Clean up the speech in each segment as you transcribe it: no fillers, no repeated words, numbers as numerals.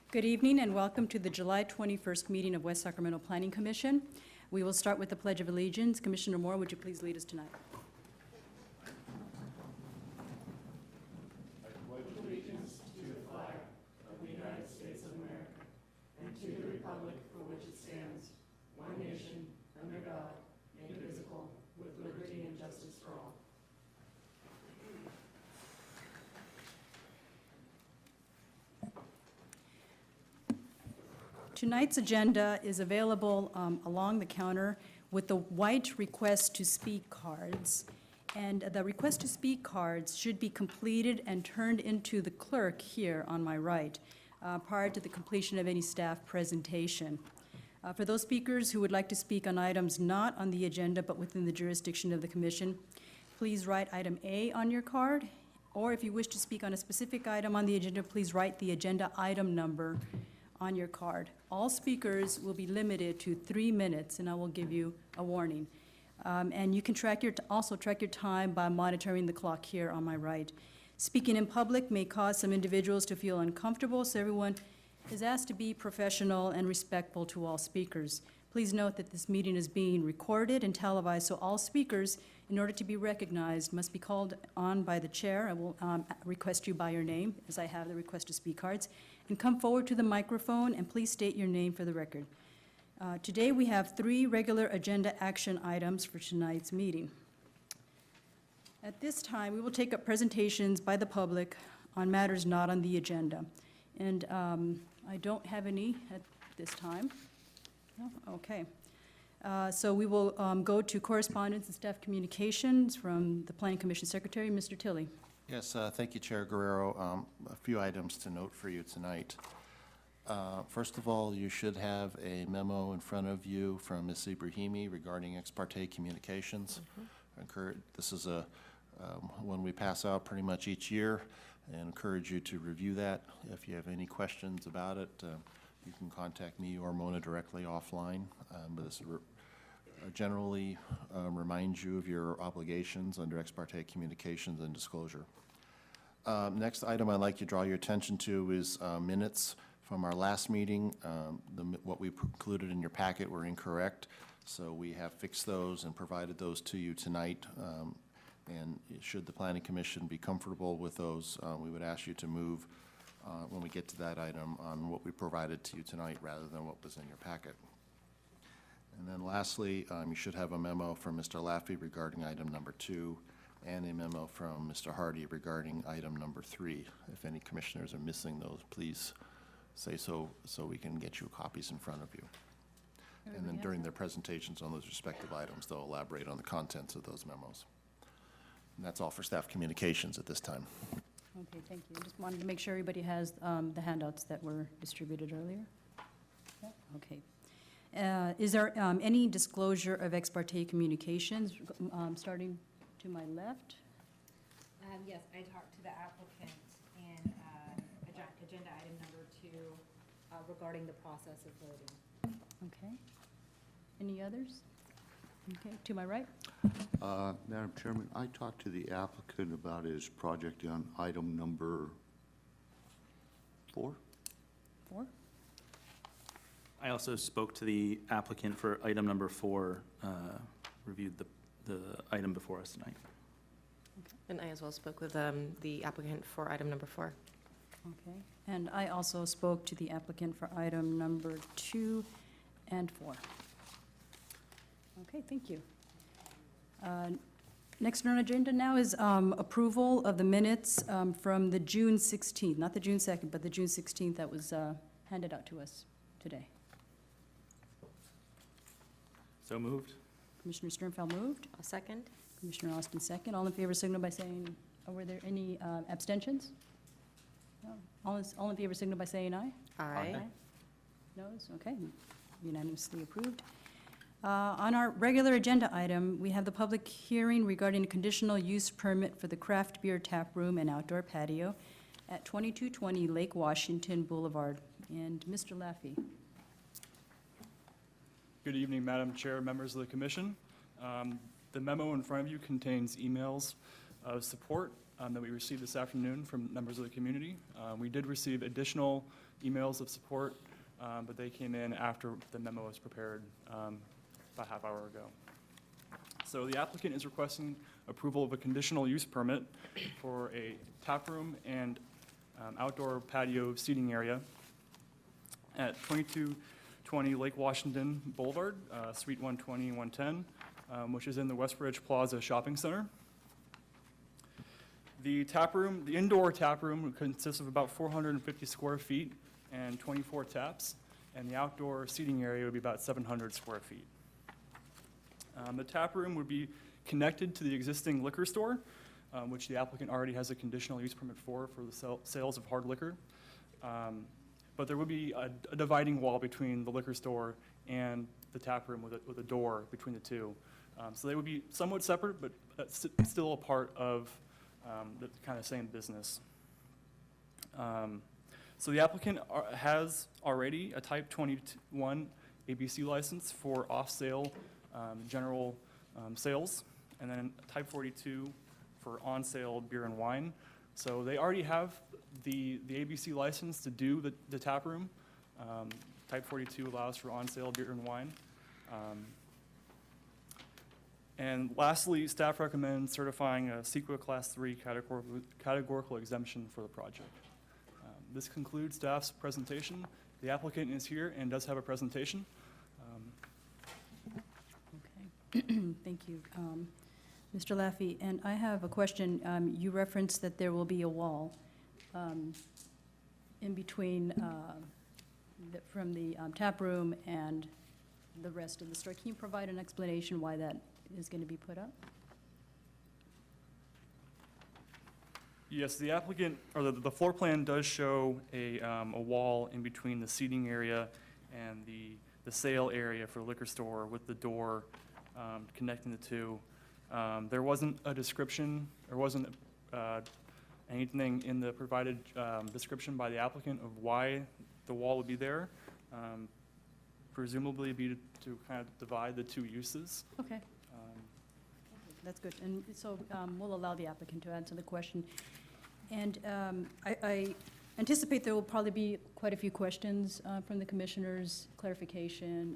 Good evening and welcome to the July 21st meeting of West Sacramento Planning Commission. We will start with the Pledge of Allegiance. Commissioner Moore, would you please lead us tonight? Tonight's agenda is available along the counter with the white request to speak cards. And the request to speak cards should be completed and turned into the clerk here on my right prior to the completion of any staff presentation. For those speakers who would like to speak on items not on the agenda but within the jurisdiction of the commission, please write item A on your card. Or if you wish to speak on a specific item on the agenda, please write the agenda item number on your card. All speakers will be limited to 3 minutes, and I will give you a warning. And you can also track your time by monitoring the clock here on my right. Speaking in public may cause some individuals to feel uncomfortable, so everyone is asked to be professional and respectful to all speakers. Please note that this meeting is being recorded and televised, so all speakers, in order to be recognized, must be called on by the chair. I will request you by your name, as I have the request to speak cards, and come forward to the microphone and please state your name for the record. Today we have 3 regular agenda action items for tonight's meeting. At this time, we will take up presentations by the public on matters not on the agenda. And I don't have any at this time. No? Okay. So we will go to correspondence and staff communications from the Planning Commission Secretary, Mr. Tilley. Yes, thank you, Chair Guerrero. A few items to note for you tonight. First of all, you should have a memo in front of you from Ms. Ibrahimi regarding ex parte communications. This is one we pass out pretty much each year, and encourage you to review that. If you have any questions about it, you can contact me or Mona directly offline. But this generally reminds you of your obligations under ex parte communications and disclosure. Next item I'd like to draw your attention to is minutes from our last meeting. What we included in your packet were incorrect, so we have fixed those and provided those to you tonight. And should the Planning Commission be comfortable with those, we would ask you to move when we get to that item on what we provided to you tonight rather than what was in your packet. And then lastly, you should have a memo from Mr. Laffey regarding item number 2 and a memo from Mr. Hardy regarding item number 3. If any commissioners are missing those, please say so we can get you copies in front of you. And then during their presentations on those respective items, they'll elaborate on the contents of those memos. And that's all for staff communications at this time. Okay, thank you. Just wanted to make sure everybody has the handouts that were distributed earlier. Yeah, okay. Is there any disclosure of ex parte communications, starting to my left? Yes, I talked to the applicant in agenda item number 2 regarding the process of voting. Okay. Any others? Okay, to my right? Madam Chairman, I talked to the applicant about his project on item number 4. 4? I also spoke to the applicant for item number 4, reviewed the item before us tonight. And I as well spoke with the applicant for item number 4. Okay. And I also spoke to the applicant for item number 2 and 4. Okay, thank you. Next on our agenda now is approval of the minutes from the June 16th, not the June 2nd, but the June 16th that was handed out to us today. So moved. Commissioner Sternfeld moved. A second. Commissioner Austin second. All in favor signal by saying, were there any abstentions? No. All in favor signal by saying aye. Aye. Noes? Okay, unanimously approved. On our regular agenda item, we have the public hearing regarding a conditional use permit for the craft beer tap room and outdoor patio at 2220 Lake Washington Boulevard. And Mr. Laffey. Good evening, Madam Chair, members of the Commission. The memo in front of you contains emails of support that we received this afternoon from members of the community. We did receive additional emails of support, but they came in after the memo was prepared about a half hour ago. So the applicant is requesting approval of a conditional use permit for a tap room and outdoor patio seating area at 2220 Lake Washington Boulevard, Suite 120, 110, which is in the Westbridge Plaza Shopping Center. The tap room, the indoor tap room consists of about 450 square feet and 24 taps, and the outdoor seating area would be about 700 square feet. The tap room would be connected to the existing liquor store, which the applicant already has a conditional use permit for the sales of hard liquor. But there would be a dividing wall between the liquor store and the tap room with a door between the two. So they would be somewhat separate, but still a part of the kind of same business. So the applicant has already a Type 21 ABC license for off-sale general sales, and then Type 42 for on-sale beer and wine. So they already have the ABC license to do the tap room. Type 42 allows for on-sale beer and wine. And lastly, staff recommends certifying a CEQA Class 3 categorical exemption for the project. This concludes staff's presentation. The applicant is here and does have a presentation. Okay, thank you, Mr. Laffey. And I have a question. You referenced that there will be a wall in between from the tap room and the rest of the store. Can you provide an explanation why that is going to be put up? Yes, the applicant, or the floor plan does show a wall in between the seating area and the sale area for the liquor store with the door connecting the two. There wasn't a description, there wasn't anything in the provided description by the applicant of why the wall would be there. Presumably be to kind of divide the two uses. Okay. That's good. And so we'll allow the applicant to answer the question. And I anticipate there will probably be quite a few questions from the commissioners, clarification,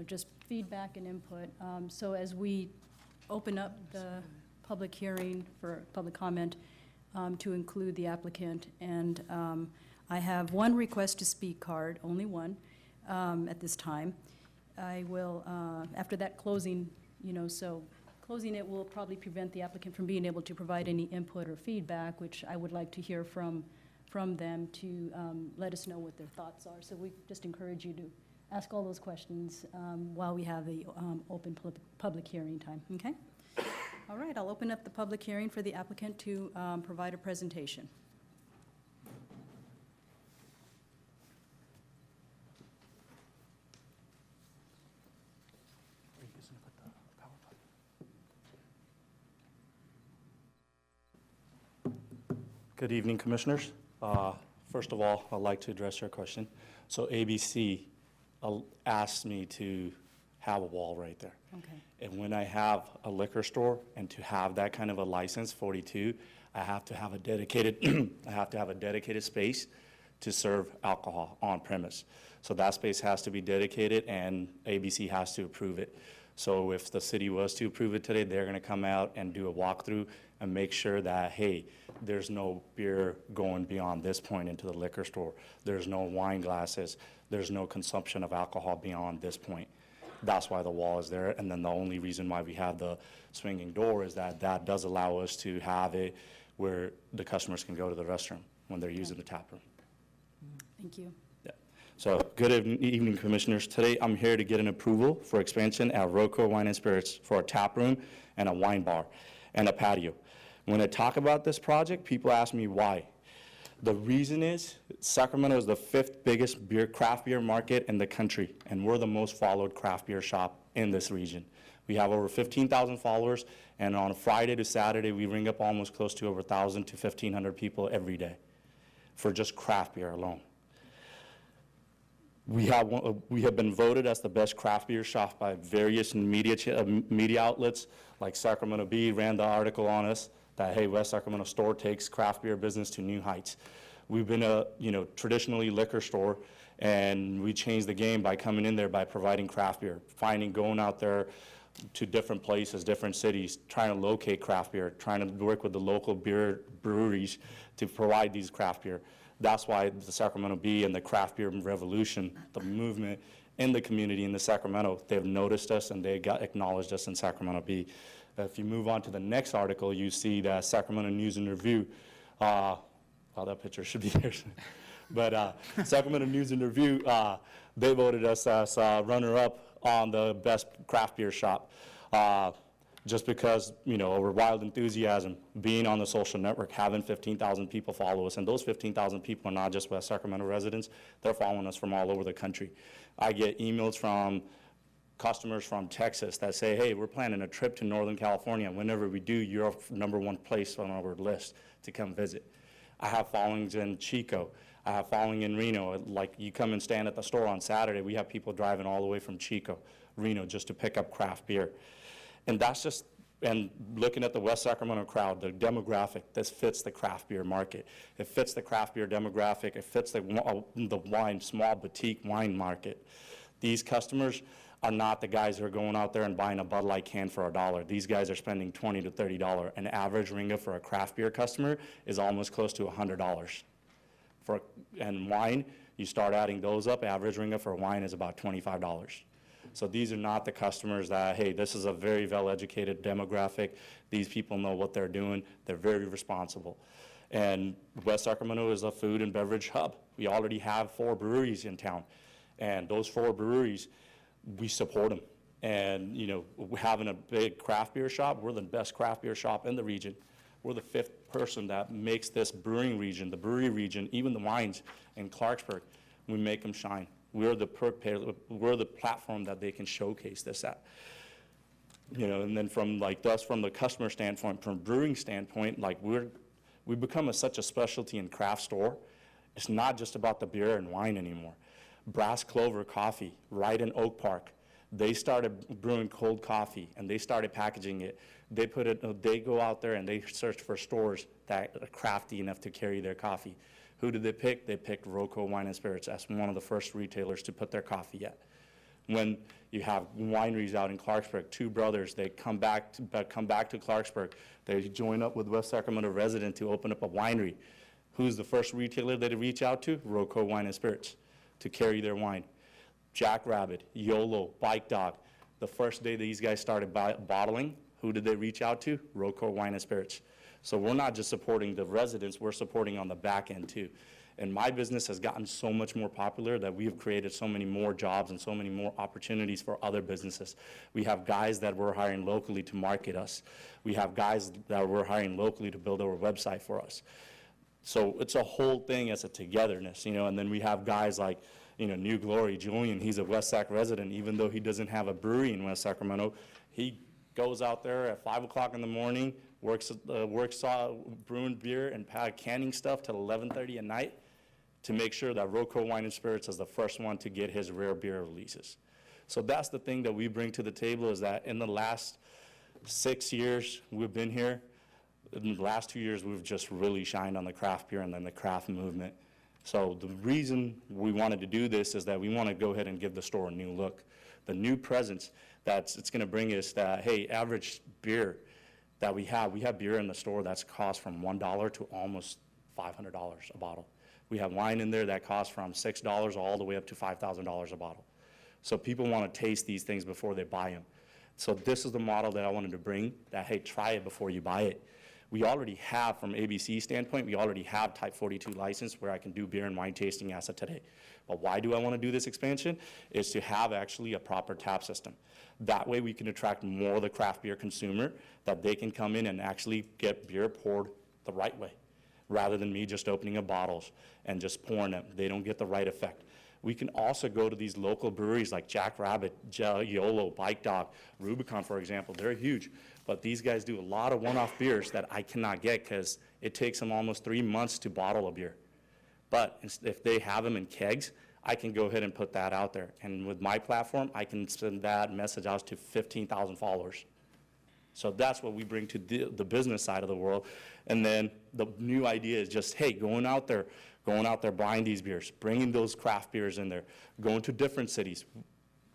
just feedback and input. So as we open up the public hearing for public comment to include the applicant, and I have one request to speak card, only one, at this time. I will, after that closing, so closing it will probably prevent the applicant from being able to provide any input or feedback, which I would like to hear from them to let us know what their thoughts are. So we just encourage you to ask all those questions while we have the open public hearing time, okay? All right, I'll open up the public hearing for the applicant to provide a presentation. Good evening, Commissioners. First of all, I'd like to address your question. So ABC asked me to have a wall right there. Okay. And when I have a liquor store and to have that kind of a license, 42, I have to have a dedicated, I have to have a dedicated space to serve alcohol on premise. So that space has to be dedicated and ABC has to approve it. So if the city was to approve it today, they're gonna come out and do a walkthrough and make sure that, hey, there's no beer going beyond this point into the liquor store. There's no wine glasses. There's no consumption of alcohol beyond this point. That's why the wall is there. And then the only reason why we have the swinging door is that that does allow us to have it where the customers can go to the restroom when they're using the tap room. Thank you. Yeah. So good evening, Commissioners. Today I'm here to get an approval for expansion at Roco Wine and Spirits for a tap room and a wine bar and a patio. When I talk about this project, people ask me why. The reason is Sacramento is the 5th biggest craft beer market in the country, and we're the most followed craft beer shop in this region. We have over 15,000 followers, and on Friday to Saturday, we ring up almost close to over 1,000 to 1,500 people every day for just craft beer alone. We have been voted as the best craft beer shop by various media outlets, like Sacramento Bee ran the article on us that, hey, West Sacramento store takes craft beer business to new heights. We've been a, traditionally liquor store, and we changed the game by coming in there by providing craft beer, going out there to different places, different cities, trying to locate craft beer, trying to work with the local beer breweries to provide these craft beer. That's why the Sacramento Bee and the craft beer revolution, the movement in the community in the Sacramento, they've noticed us and they acknowledged us in Sacramento Bee. If you move on to the next article, you see that Sacramento News and Review. That picture should be here. But Sacramento News and Review, they voted us as runner-up on the best craft beer shop. Just because, our wild enthusiasm, being on the social network, having 15,000 people follow us, and those 15,000 people are not just West Sacramento residents, they're following us from all over the country. I get emails from customers from Texas that say, hey, we're planning a trip to Northern California. Whenever we do, you're #1 place on our list to come visit. I have followings in Chico. I have following in Reno. Like, you come and stand at the store on Saturday, we have people driving all the way from Chico, Reno, just to pick up craft beer. And that's just, and looking at the West Sacramento crowd, the demographic, this fits the craft beer market. It fits the craft beer demographic. It fits the wine, small boutique wine market. These customers are not the guys who are going out there and buying a Bud Light can for $1. These guys are spending $20 to $30. An average ringer for a craft beer customer is almost close to $100. And wine, you start adding those up, average ringer for wine is about $25. So these are not the customers that, hey, this is a very well-educated demographic. These people know what they're doing. They're very responsible. And West Sacramento is a food and beverage hub. We already have 4 breweries in town. And those 4 breweries, we support them. And, having a big craft beer shop, we're the best craft beer shop in the region. We're the 5th person that makes this brewing region, the brewery region, even the wines in Clarksburg, we make them shine. We're the platform that they can showcase this at. And then from the customer standpoint, from brewing standpoint, we become such a specialty and craft store. It's not just about the beer and wine anymore. Brass Clover Coffee, right in Oak Park, they started brewing cold coffee and they started packaging it. They go out there and they search for stores that are crafty enough to carry their coffee. Who did they pick? They picked Roco Wine and Spirits as one of the first retailers to put their coffee at. When you have wineries out in Clarksburg, 2 brothers, they come back to Clarksburg. They join up with West Sacramento resident to open up a winery. Who's the first retailer they reach out to? Roco Wine and Spirits to carry their wine. Jackrabbit, YOLO, Bike Dog. The first day these guys started bottling, who did they reach out to? Roco Wine and Spirits. So we're not just supporting the residents, we're supporting on the back end too. And my business has gotten so much more popular that we have created so many more jobs and so many more opportunities for other businesses. We have guys that we're hiring locally to market us. We have guys that we're hiring locally to build our website for us. So it's a whole thing as a togetherness, and then we have guys like, New Glory, Julian, he's a West Sac resident, even though he doesn't have a brewery in West Sacramento. He goes out there at 5 o'clock in the morning, works brewing beer and canning stuff till 11:30 at night to make sure that Roco Wine and Spirits is the first one to get his rare beer releases. So that's the thing that we bring to the table, is that in the last 6 years we've been here, in the last 2 years we've just really shined on the craft beer and then the craft movement. So the reason we wanted to do this is that we want to go ahead and give the store a new look. The new presence that it's going to bring is that, hey, average beer that we have beer in the store that's cost from $1 to almost $500 a bottle. We have wine in there that costs from $6 all the way up to $5,000 a bottle. So people want to taste these things before they buy them. So this is the model that I wanted to bring, that, hey, try it before you buy it. We already have, from ABC standpoint, we already have Type 42 license where I can do beer and wine tasting as of today. But why do I want to do this expansion? Is to have actually a proper tap system. That way we can attract more of the craft beer consumer, that they can come in and actually get beer poured the right way, rather than me just opening up bottles and just pouring them. They don't get the right effect. We can also go to these local breweries like Jackrabbit, YOLO, Bike Dog, Rubicon, for example. They're huge. But these guys do a lot of one-off beers that I cannot get because it takes them almost 3 months to bottle a beer. But if they have them in kegs, I can go ahead and put that out there. And with my platform, I can send that message out to 15,000 followers. So that's what we bring to the business side of the world. And then the new idea is just, hey, go going out there buying these beers, bringing those craft beers in there, going to different cities.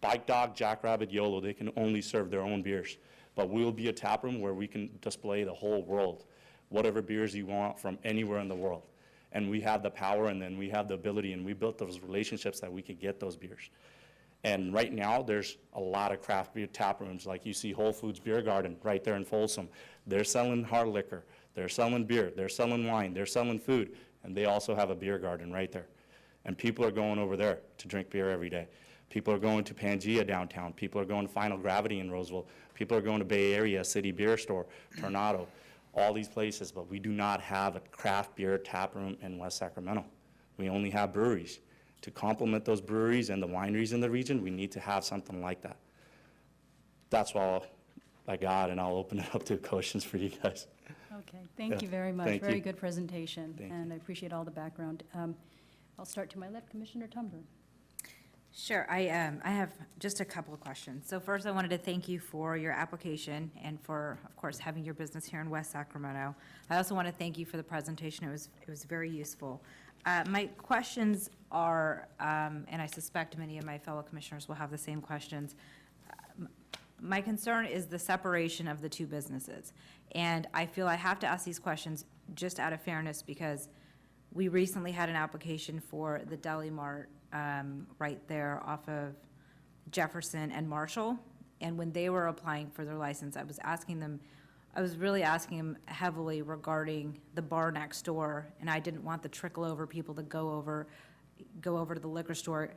Bike Dog, Jackrabbit, YOLO, they can only serve their own beers. But we'll be a tap room where we can display the whole world, whatever beers you want from anywhere in the world. And we have the power, and then we have the ability, and we built those relationships that we could get those beers. And right now, there's a lot of craft beer tap rooms, like you see Whole Foods Beer Garden right there in Folsom. They're selling hard liquor, they're selling beer, they're selling wine, they're selling food, and they also have a beer garden right there. And people are going over there to drink beer every day. People are going to Pangea downtown. People are going to Final Gravity in Roseville. People are going to Bay Area, City Beer Store, Tornado, all these places, but we do not have a craft beer tap room in West Sacramento. We only have breweries. To complement those breweries and the wineries in the region, we need to have something like that. That's all I got, and I'll open it up to questions for you guys. Okay, thank you very much. Thank Very you. good presentation, Thank and I appreciate all the background. I'll start to my left, Commissioner Tumber. Sure, I have just a couple of questions. So first, I wanted to thank you for your application and for, of course, having your business here in West Sacramento. I also want to thank you for the presentation. It was very useful. My questions are, and I suspect many of my fellow commissioners will have the same questions. My concern is the separation of the two businesses. And I feel I have to ask these questions just out of fairness because we recently had an application for the Deli Mart right there off of Jefferson and Marshall. And when they were applying for their license, I was really asking them heavily regarding the bar next door. And I didn't want the trickle over people to go over to the liquor store,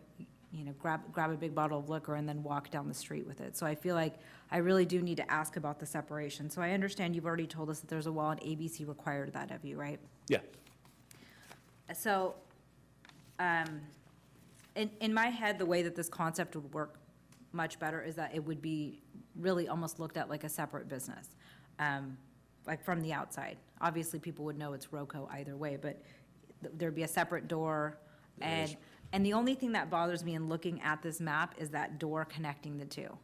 you know, grab a big bottle of liquor and then walk down the street with it. So I feel like I really do need to ask about the separation. So I understand you've already told us that there's a wall and ABC required that of you, right? Yeah. So, in my head, the way that this concept would work much better is that it would be really almost looked at like a separate business, like from the outside. Obviously, people would know it's Roco either way, but there'd be a separate door. And the only thing that bothers me in looking at this map is that door connecting the two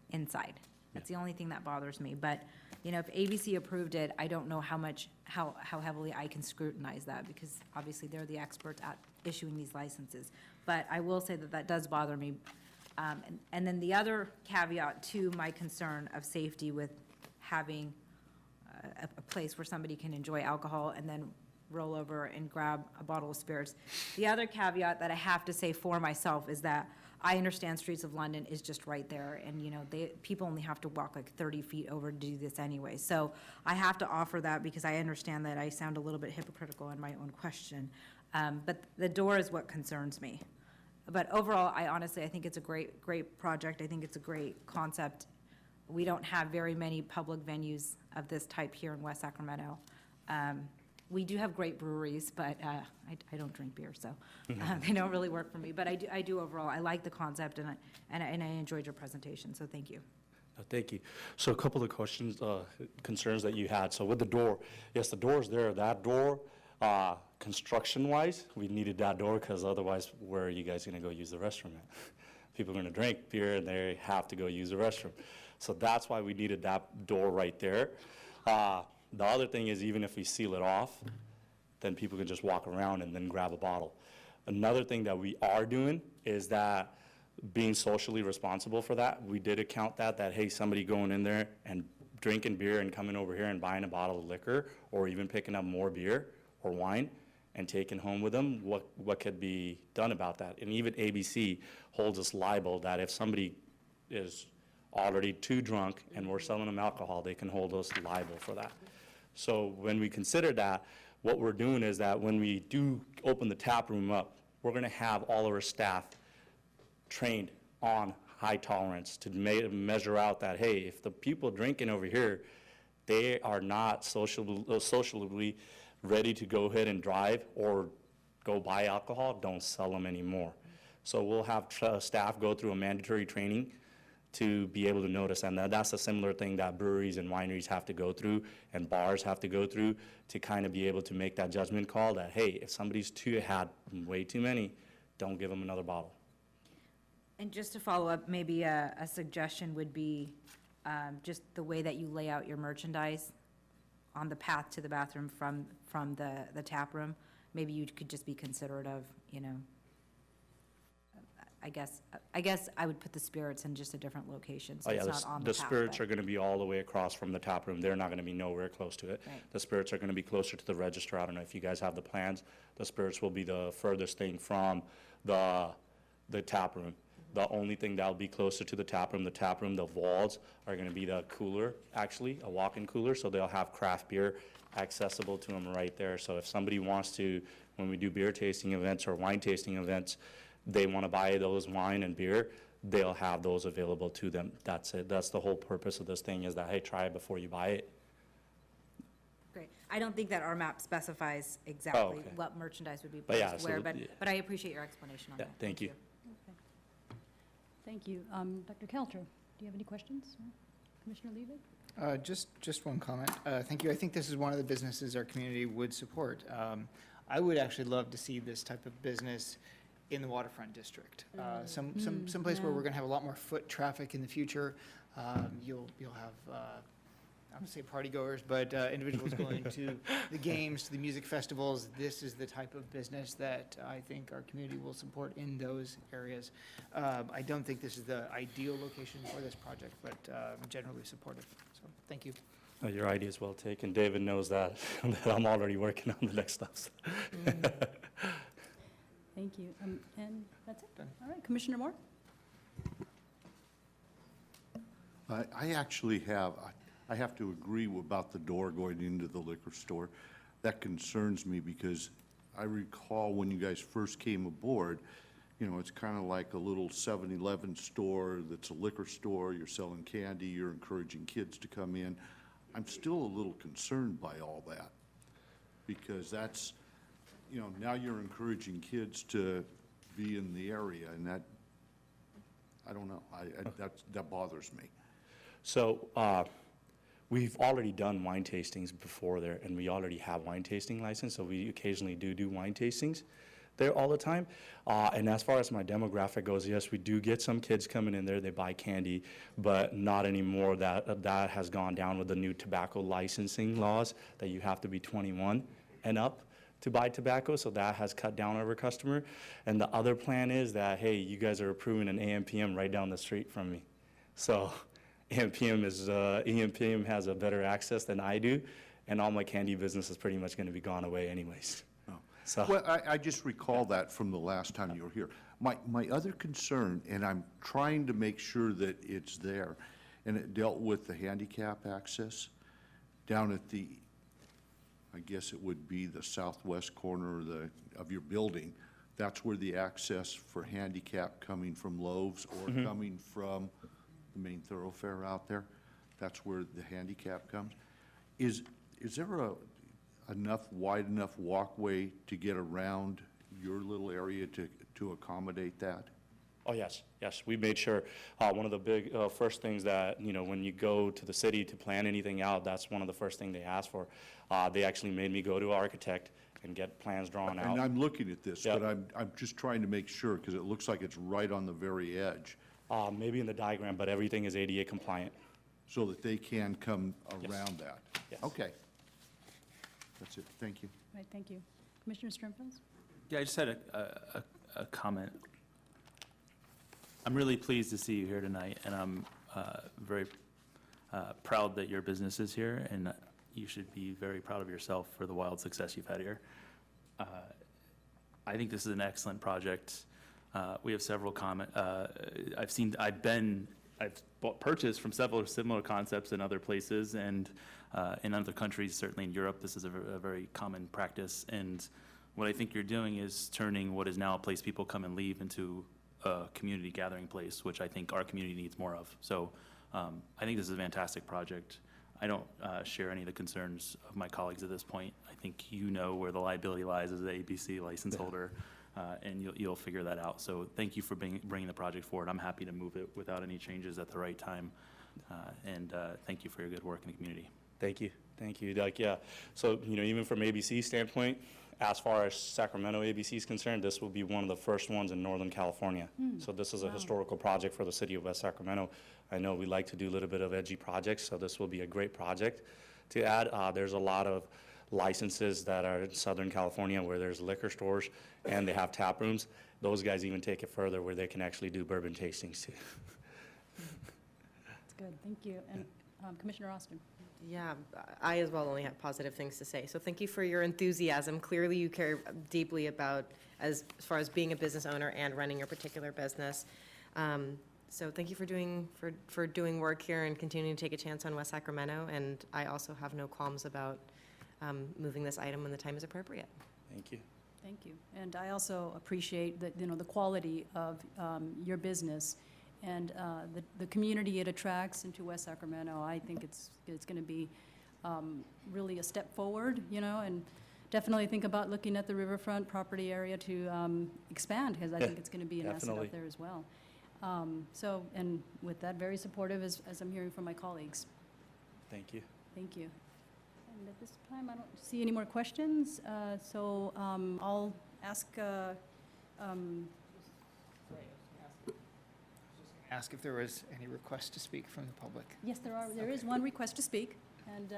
inside. That's the only thing that bothers me. But, you know, if ABC approved it, I don't know how heavily I can scrutinize that because obviously they're the experts at issuing these licenses. But I will say that that does bother me. And then the other caveat to my concern of safety with having a place where somebody can enjoy alcohol and then roll over and grab a bottle of spirits. The other caveat that I have to say for myself is that I understand Streets of London is just right there, and, you know, people only have to walk like 30 feet over to do this anyway. So I have to offer that because I understand that I sound a little bit hypocritical in my own question. But the door is what concerns me. But overall, I think it's a great project. I think it's a great concept. We don't have very many public venues of this type here in West Sacramento. We do have great breweries, but I don't drink beer, so they don't really work for me. But I do overall. I like the concept, and I enjoyed your presentation, so thank you. Thank you. So a couple of questions, concerns that you had. So with the door, yes, the door is there. That door, construction-wise, we needed that door because otherwise, where are you guys going to go use the restroom at? People are going to drink beer, and they have to go use the restroom. So that's why we needed that door right there. The other thing is, even if we seal it off, then people can just walk around and then grab a bottle. Another thing that we are doing is that being socially responsible for that, we did account that, hey, somebody going in there and drinking beer and coming over here and buying a bottle of liquor, or even picking up more beer or wine and taking home with them, what could be done about that? And even ABC holds us liable that if somebody is already too drunk and we're selling them alcohol, they can hold us liable for that. So when we consider that, what we're doing is that when we do open the tap room up, we're going to have all of our staff trained on high tolerance to measure out that, hey, if the people drinking over here, they are not socially ready to go ahead and drive or go buy alcohol, don't sell them anymore. So we'll have staff go through a mandatory training to be able to notice, and that's a similar thing that breweries and wineries have to go through and bars have to go through to kind of be able to make that judgment call that, hey, if somebody's had way too many, don't give them another bottle. And just to follow up, maybe a suggestion would be just the way that you lay out your merchandise on the path to the bathroom from the tap room. maybe you could just be considerate of, I guess I would put the spirits in just a different location, so Oh, yeah, it's not on the the path. spirits but- are gonna be all the way across from the tap room. They're not gonna be nowhere close to it. Right. The spirits are gonna be closer to the register. I don't know if you guys have the plans. The spirits will be the furthest thing from the tap room. The only thing that'll be closer to the tap room, the walls are gonna be the cooler, actually, a walk-in cooler, so they'll have craft beer accessible to them right there. So if somebody wants to, when we do beer tasting events or wine tasting events, they want to buy those wine and beer, they'll have those available to them. That's it. That's the whole purpose of this thing, is that, hey, try it before you buy it. Great. I don't think that our map specifies exactly okay. what merchandise would be But yeah, placed so where, the- but I appreciate your explanation on Yeah, that. thank you. Thank you. Dr. Kelter, do you have any questions? Commissioner Leavitt? Just one comment. Thank you. I think this is one of the businesses our community would support. I would actually love to see this type of business in the waterfront district. Someplace where yeah. we're gonna have a lot more foot traffic in the future. You'll have, I don't say party goers, but individuals going to the games, to the music festivals. This is the type of business that I think our community will support in those areas. I don't think this is the ideal location for this project, but I'm generally supportive. So, thank you. Your idea is well taken. David knows that, that I'm already working on the next steps. Thank you. And that's it. Done. All right, Commissioner Moore? I actually have, I have to agree about the door going into the liquor store. That concerns me because I recall when you guys first came aboard, it's kind of like a little 7-Eleven store that's a liquor store. You're selling candy, you're encouraging kids to come in. I'm still a little concerned by all that because that's, now you're encouraging kids to be in the area and that, I don't know, that bothers me. So, we've already done wine tastings before there, and we already have wine tasting license, so we occasionally do wine tastings there all the time. And as far as my demographic goes, yes, we do get some kids coming in there, they buy candy, but not anymore. That has gone down with the new tobacco licensing laws, that you have to be 21 and up to buy tobacco, so that has cut down our customer. And the other plan is that, hey, you guys are approving an AMPM right down the street from me. So EMPM has a better access than I do, and all my candy business is pretty much gonna be gone away anyways. So, Well, I just recall that from the last time you were here. My other concern, and I'm trying to make sure that it's there, and it dealt with the handicap access down at the, I guess it would be the southwest corner of your building. That's where the access for handicap coming from Lowe's or coming from the main thoroughfare out there, that's where the handicap comes. Is there wide enough walkway to get around your little area to accommodate that? oh, yes, we made sure, one of the big, first things that, when you go to the city to plan anything out, that's one of the first thing they ask for. They actually made me go to an architect and get plans drawn out. And I'm looking at this, Yeah. but I'm just trying to make sure, because it looks like it's right on the very edge, Maybe in the diagram, but everything is ADA compliant. so that they can come around that. Yes. Okay. That's it, thank you. All right, thank you. Commissioner Sternfels? Yeah, I just had a comment. I'm really pleased to see you here tonight, and I'm very proud that your business is here, and you should be very proud of yourself for the wild success you've had here. I think this is an excellent project. We have several I've purchased from several similar concepts in other places and in other countries, certainly in Europe. This is a very common practice. And what I think you're doing is turning what is now a place people come and leave into a community gathering place, which I think our community needs more of. So I think this is a fantastic project. I don't share any of the concerns of my colleagues at this point. I think you know where the liability lies as the ABC license holder. And you'll figure that out. So thank you for bringing the project forward. I'm happy to move it without any changes at the right time. And thank you for your good work in the community. Thank you. Like, yeah, so, even from ABC standpoint, as far as Sacramento ABC is concerned, this will be one of the first ones in Northern California. So this is a historical project for the city of West Sacramento. I know we like to do a little bit of edgy projects, so this will be a great project to add. There's a lot of licenses that are in Southern California where there's liquor stores and they have tap rooms. Those guys even take it further where they can actually do bourbon tastings too. That's good, thank you. And Commissioner Austin? Yeah, I as well only have positive things to say. So thank you for your enthusiasm. Clearly, you care deeply about as far as being a business owner and running your particular business. So thank you for doing work here and continuing to take a chance on West Sacramento. And I also have no qualms about moving this item when the time is appropriate. Thank you. Thank you. And I also appreciate that, the quality of your business and the community it attracts into West Sacramento. I think it's going to be really a step forward, and definitely think about looking at the riverfront property area to expand, because I think it's going to be an asset Definitely. out there as well. So, and with that, very supportive as I'm hearing from my colleagues. Thank you. Thank you. And at this time, I don't see any more questions, so I'll ask, Ask if there was any request to speak from the public. yes, there is one request to speak, and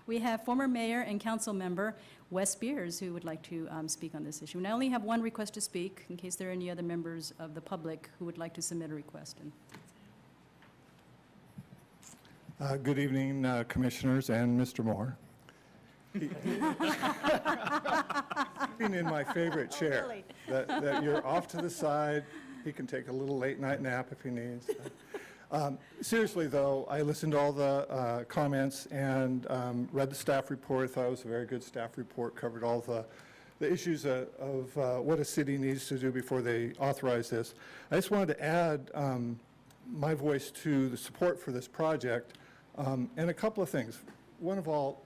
we have former mayor and council member Wes Spears, who would like to speak on this issue. And I only have one request to speak, in case there are any other members of the public who would like to submit a request. And Good evening, Commissioners and Mr. Moore. Being in my favorite chair, that you're off to the side, he can take a little late-night nap if he needs. Seriously, though, I listened to all the comments and read the staff report. Thought it was a very good staff report, covered all the issues of what a city needs to do before they authorize this. I just wanted to add my voice to the support for this project. And a couple of things. One of all,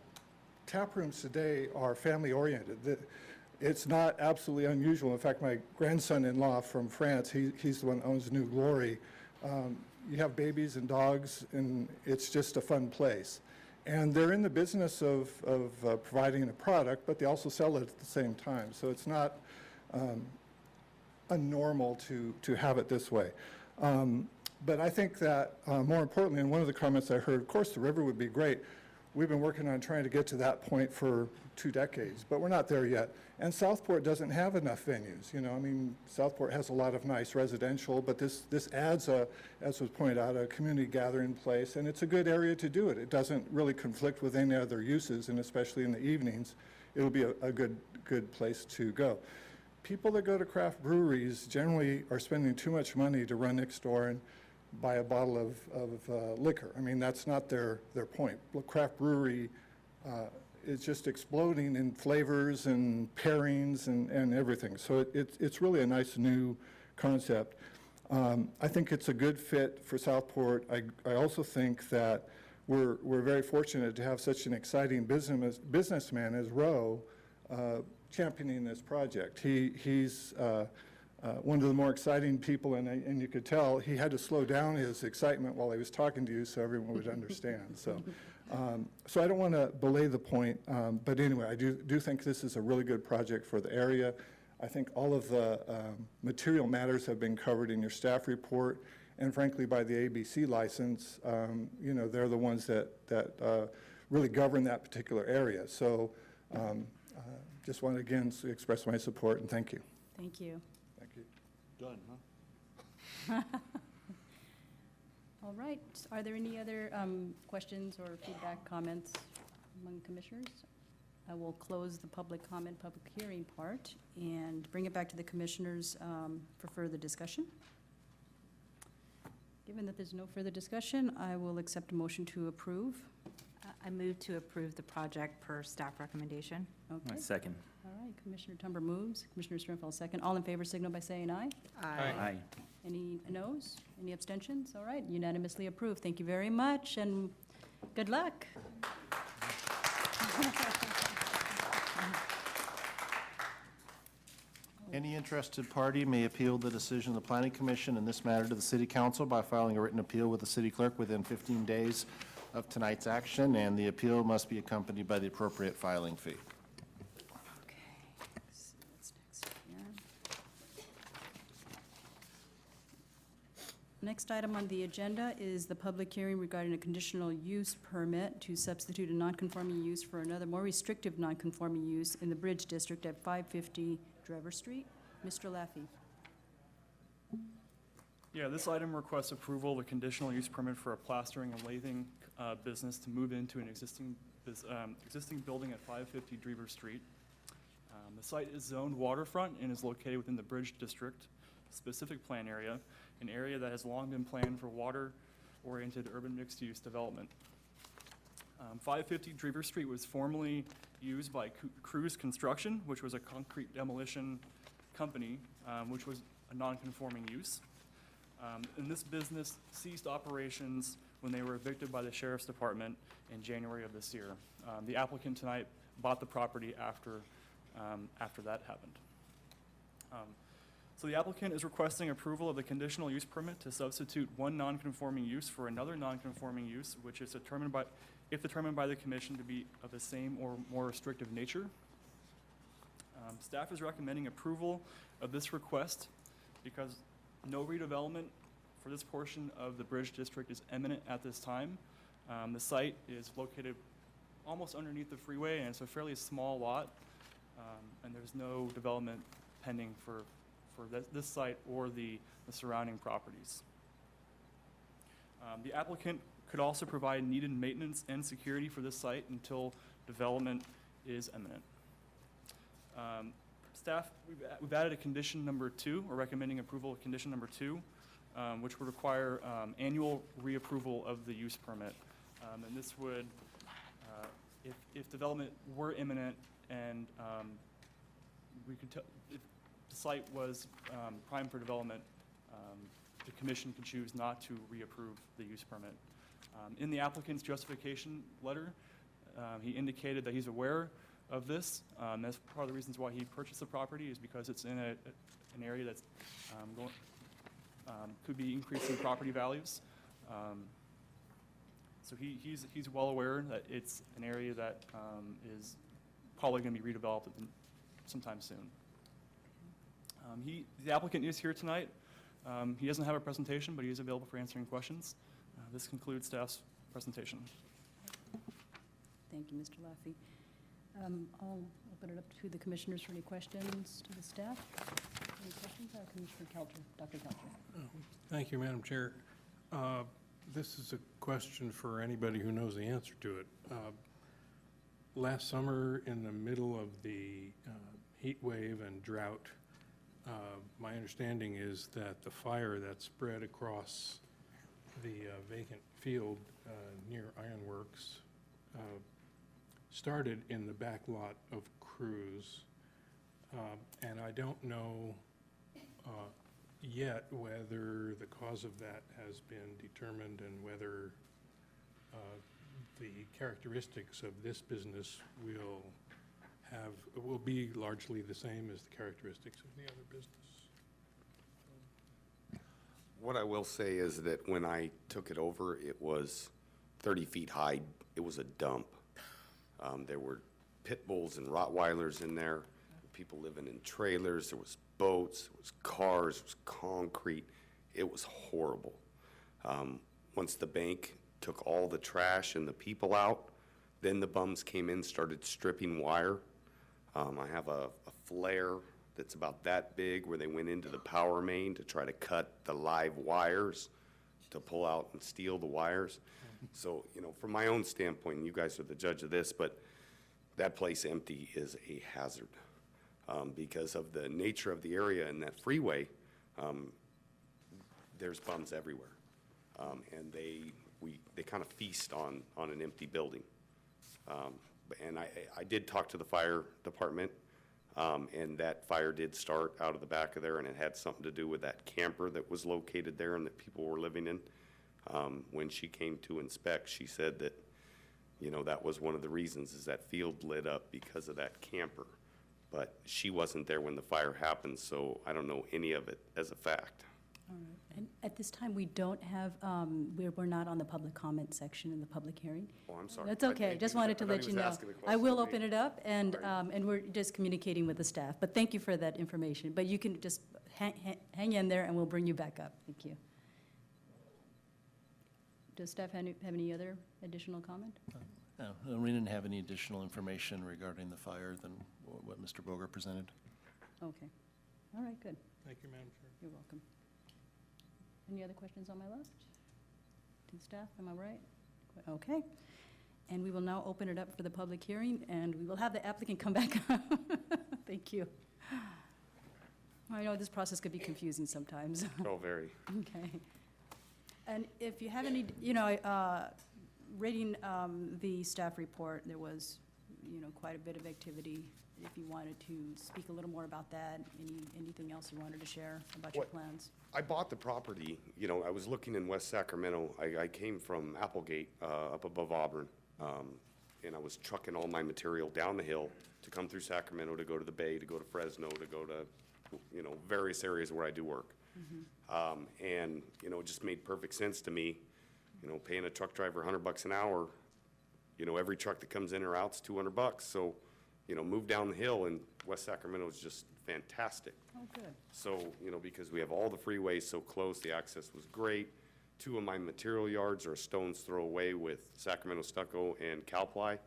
tap rooms today are family-oriented. It's not absolutely unusual. In fact, my grandson-in-law from France, he's the one who owns New Glory. You have babies and dogs, and it's just a fun place. And they're in the business of providing a product, but they also sell it at the same time. So it's not unnormal to have it this way. But I think that, more importantly, and one of the comments I heard, of course, the river would be great. We've been working on trying to get to that point for 2 decades, but we're not there yet. And Southport doesn't have enough venues. Southport has a lot of nice residential, but this adds as was pointed out, a community gathering place, and it's a good area to do it. It doesn't really conflict with any other uses, and especially in the evenings, it'll be a good place to go. People that go to craft breweries generally are spending too much money to run next door and buy a bottle of liquor. I mean, that's not their point. Craft brewery is just exploding in flavors and pairings and everything. So it's really a nice new concept. I think it's a good fit for Southport. I also think that we're very fortunate to have such an exciting businessman as Roe championing this project. He's one of the more exciting people, and you could tell he had to slow down his excitement while he was talking to you so everyone would understand. So I don't want to belay the point, but anyway, I do think this is a really good project for the area. I think all of the material matters have been covered in your staff report, and frankly, by the ABC license, they're the ones that really govern that particular area. So just want to again express my support and thank you. thank you. Thank you. Done, huh? All right, are there any other questions or feedback, comments among commissioners? I will close the public comment, public hearing part, and bring it back to the commissioners for further discussion. Given that there's no further discussion, I will accept a motion to approve. I move to approve the project per staff recommendation. Okay, Second. all right, Commissioner Tumber moves, Commissioner Sternfeld second. All in favor signal by saying aye. Aye. Any noes? Any abstentions? All right, unanimously approved. Thank you very much, and good luck. Any interested party may appeal the decision of the Planning Commission in this matter to the City Council by filing a written appeal with the city clerk within 15 days of tonight's action, and the appeal must be accompanied by the appropriate filing fee. Okay, let's see what's next here. Next item on the agenda is the public hearing regarding a conditional use permit to substitute a nonconforming use for another more restrictive nonconforming use in the Bridge District at 550 Driver Street. Mr. Laffey. Yeah, this item requests approval of a conditional use permit for a plastering and lathing business to move into an existing building at 550 Drever Street. The site is zoned waterfront and is located within the Bridge District specific plan area, an area that has long been planned for water-oriented urban mixed-use development. 550 Drever Street was formerly used by Cruz Construction, which was a concrete demolition company, which was a non-conforming use. And this business ceased operations when they were evicted by the Sheriff's Department in January of this year. The applicant tonight bought the property after that happened. So the applicant is requesting approval of the conditional use permit to substitute one non-conforming use for another non-conforming use, which is determined by, if determined by the commission to be of the same or more restrictive nature. Staff is recommending approval of this request because no redevelopment for this portion of the Bridge District is imminent at this time. The site is located almost underneath the freeway, and it's a fairly small lot, and there's no development pending for this site or the surrounding properties. The applicant could also provide needed maintenance and security for this site until development is imminent. Staff, we've added a condition number 2, or recommending approval of condition number 2, which would require annual reapproval of the use permit. And this would, if development were imminent and we could tell, if the site was primed for development, the commission could choose not to reapprove the use permit. In the applicant's justification letter, he indicated that he's aware of this. That's part of the reasons why he purchased the property, is because it's in an area that's could be increasing property values. So he's well aware that it's an area that is probably going to be redeveloped sometime soon. The applicant is here tonight. He doesn't have a presentation, but he is available for answering questions. This concludes staff's presentation. Thank you, Mr. Laffey. I'll open it up to the commissioners for any questions to the staff. Any questions? Commissioner Kelcher, Dr. Kelcher. Thank you, Madam Chair. This is a question for anybody who knows the answer to it. Last summer, in the middle of the heat wave and drought, my understanding is that the fire that spread across the vacant field near Ironworks started in the back lot of Cruz. And I don't know yet whether the cause of that has been determined and whether the characteristics of this business will be largely the same as the characteristics of the other business. What I will say is that when I took it over, it was 30 feet high. It was a dump. There were pit bulls and Rottweilers in there, people living in trailers, there was boats, there was cars, there was concrete. It was horrible. Once the bank took all the trash and the people out, then the bums came in, started stripping wire. I have a flare that's about that big where they went into the power main to try to cut the live wires to pull out and steal the wires. So, you know, from my own standpoint, and you guys are the judge of this, but that place empty is a hazard because of the nature of the area and that freeway. There's bums everywhere, and they kind of feast on an empty building. And I did talk to the fire department, and that fire did start out of the back of there, and it had something to do with that camper that was located there and that people were living in. When she came to inspect, she said that, you know, that was one of the reasons, is that field lit up because of that camper. But she wasn't there when the fire happened, so I don't know any of it as a fact. All right. And at this time, we don't have, we're not on the public comment section in the public hearing. Oh, I'm sorry. That's okay. Just wanted to let you know. I will open it up, and Sorry. and we're just communicating with the staff. But thank you for that information. But you can just hang in there, and we'll bring you back up. Thank you. Does staff have any other additional comment? No, we didn't have any additional information regarding the fire than what Mr. Boger presented. Okay. All right, good. Thank you, Madam Chair. You're welcome. Any other questions on my left? To the staff, am I right? Okay. And we will now open it up for the public hearing, and we will have the applicant come back up. Thank you. I know this process could be confusing sometimes. Oh, very. Okay. And if you have any, reading the staff report, there was, quite a bit of activity. If you wanted to speak a little more about that, anything else you wanted to share about your What- plans? I bought the property, I was looking in West Sacramento. I came from Applegate, up above Auburn. And I was trucking all my material down the hill to come through Sacramento, to go to the Bay, to go to Fresno, to go to, various areas where I do work. And, it just made perfect sense to me, paying a truck driver $100 an hour. Every truck that comes in or out's $200. So, move down the hill, and West Sacramento is just fantastic. Oh, good. So, because we have all the freeways so close, the access was great. 2 of my material yards are a stone's throw away with Sacramento stucco and Calply.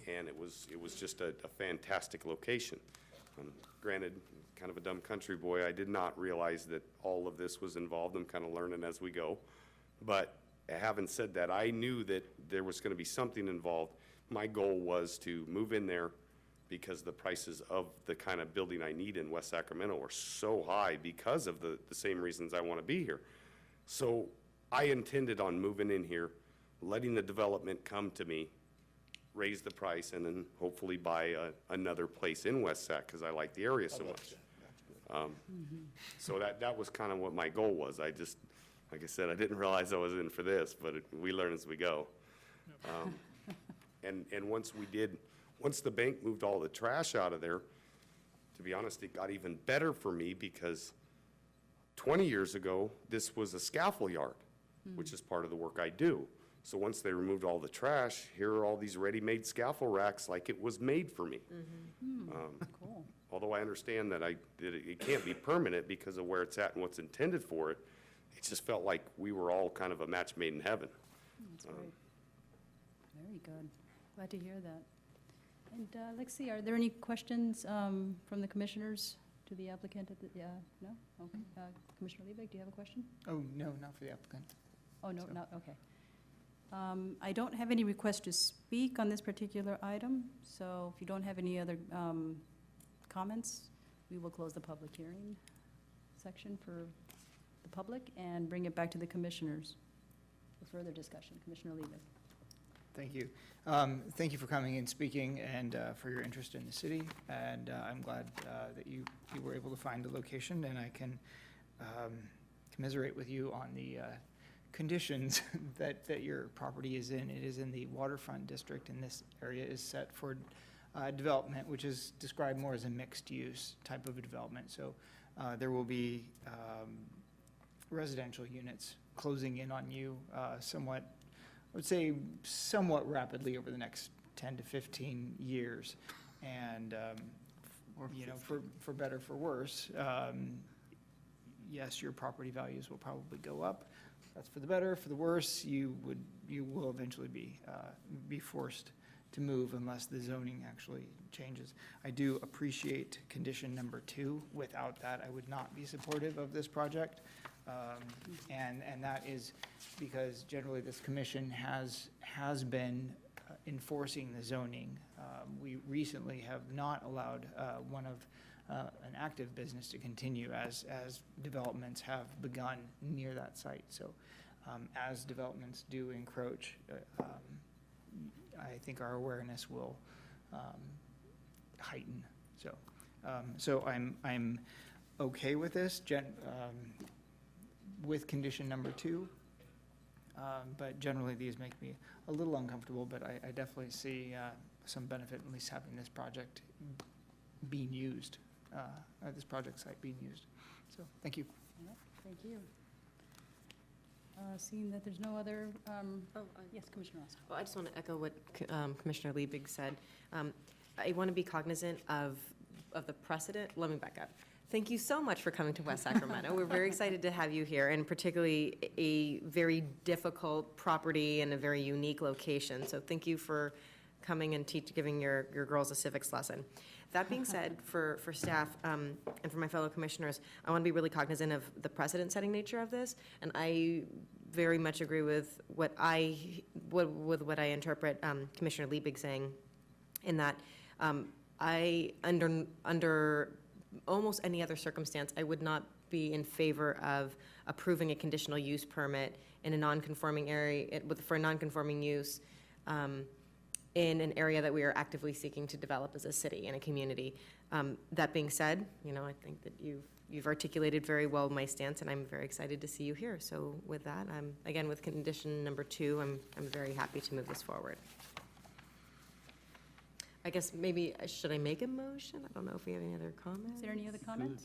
And it was just a fantastic location. Granted, kind of a dumb country boy, I did not realize that all of this was involved. I'm kind of learning as we go. But having said that, I knew that there was going to be something involved. My goal was to move in there because the prices of the kind of building I need in West Sacramento are so high because of the same reasons I want to be here. So I intended on moving in here, letting the development come to me, raise the price, and then hopefully buy another place in West Sac because I like the area so much. So that was kind of what my goal was. I just, like I said, I didn't realize I was in for this, but we learn as we go. And once the bank moved all the trash out of there, to be honest, it got even better for me because 20 years ago, this was a scaffold yard, which is part of the work I do. So once they removed all the trash, here are all these ready-made scaffold racks like it was made for me. Cool. Although I understand that it can't be permanent because of where it's at and what's intended for it, it just felt like we were all kind of a match made in heaven. That's great. Very good. Glad to hear that. And let's see, are there any questions from the commissioners to the applicant? No? Okay. Commissioner Liebig, do you have a question? Oh, no, not for the applicant. Oh, no, not, okay. I don't have any request to speak on this particular item, so if you don't have any other comments, we will close the public hearing section for the public and bring it back to the commissioners for further discussion. Commissioner Liebig. Thank you. Thank you for coming and speaking and for your interest in the city. And I'm glad that you were able to find a location, and I can commiserate with you on the conditions that your property is in. It is in the waterfront district, and this area is set for development, which is described more as a mixed-use type of a development. So there will be residential units closing in on you somewhat, I would say somewhat rapidly over the next 10 to 15 years. And, for better, for worse, yes, your property values will probably go up. That's for the better. For the worse, you will eventually be forced to move unless the zoning actually changes. I do appreciate condition number 2. Without that, I would not be supportive of this project. And that is because generally this commission has been enforcing the zoning. We recently have not allowed one of an active business to continue as developments have begun near that site. So as developments do encroach, I think our awareness will heighten. So I'm okay with this, with condition number 2. But generally, these make me a little uncomfortable, but I definitely see some benefit in at least having this project being used, this project site being used. So, thank you. All right, thank you. Seeing that there's no other, yes, Commissioner Ross. Well, I just want to echo what Commissioner Liebig said. I want to be cognizant of the precedent. Let me back up. Thank you so much for coming to West Sacramento. We're very excited to have you here, and particularly a very difficult property and a very unique location. So thank you for coming and giving your girls a civics lesson. That being said, for staff and for my fellow commissioners, I want to be really cognizant of the precedent-setting nature of this, and I very much agree with what I interpret Commissioner Liebig saying, in that under almost any other circumstance, I would not be in favor of approving a conditional use permit in a non-conforming area, for a non-conforming use in an area that we are actively seeking to develop as a city and a community. That being said, I think that you've articulated very well my stance, and I'm very excited to see you here. So with that, again, with condition number 2, I'm very happy to move this forward. I guess maybe, should I make a motion? I don't know if we have any other comments. Is there any other comments?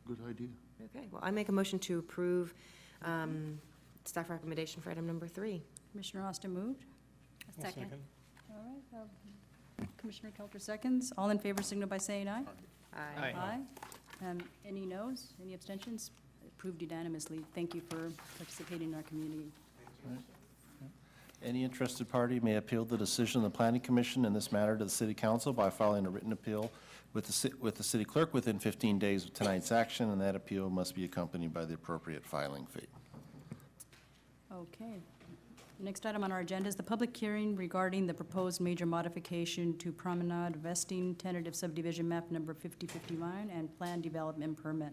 Good idea. Okay, well, I make a motion to approve staff recommendation for item number 3. Commissioner Austin moved. A second. All right, Commissioner Kelter seconds. All in favor signal by saying aye. Aye. Aye. Any noes, any abstentions? Approved unanimously. Thank you for participating in our community. Any interested party may appeal the decision of the Planning Commission in this matter to the City Council by filing a written appeal with the city clerk within 15 days of tonight's action, and that appeal must be accompanied by the appropriate filing fee. Okay. Next item on our agenda is the public hearing regarding the proposed major modification to Promenade Vesting Tentative Subdivision Map Number 5059 and Plan Development Permit.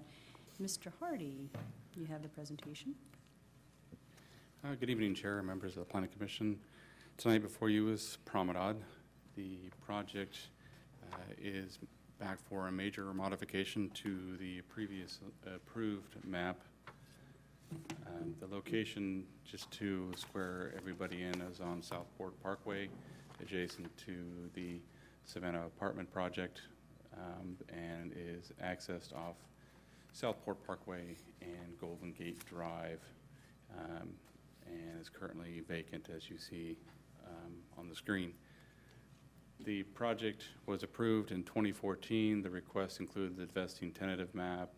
Mr. Hardy, you have the presentation. Good evening, Chair, members of the Planning Commission. Tonight before you is Promenade. The project is back for a major modification to the previous approved map. The location, just to square everybody in, is on Southport Parkway, adjacent to the Savannah apartment project, and is accessed off Southport Parkway and Golden Gate Drive, and is currently vacant, as you see on the screen. The project was approved in 2014. The request included the vesting tentative map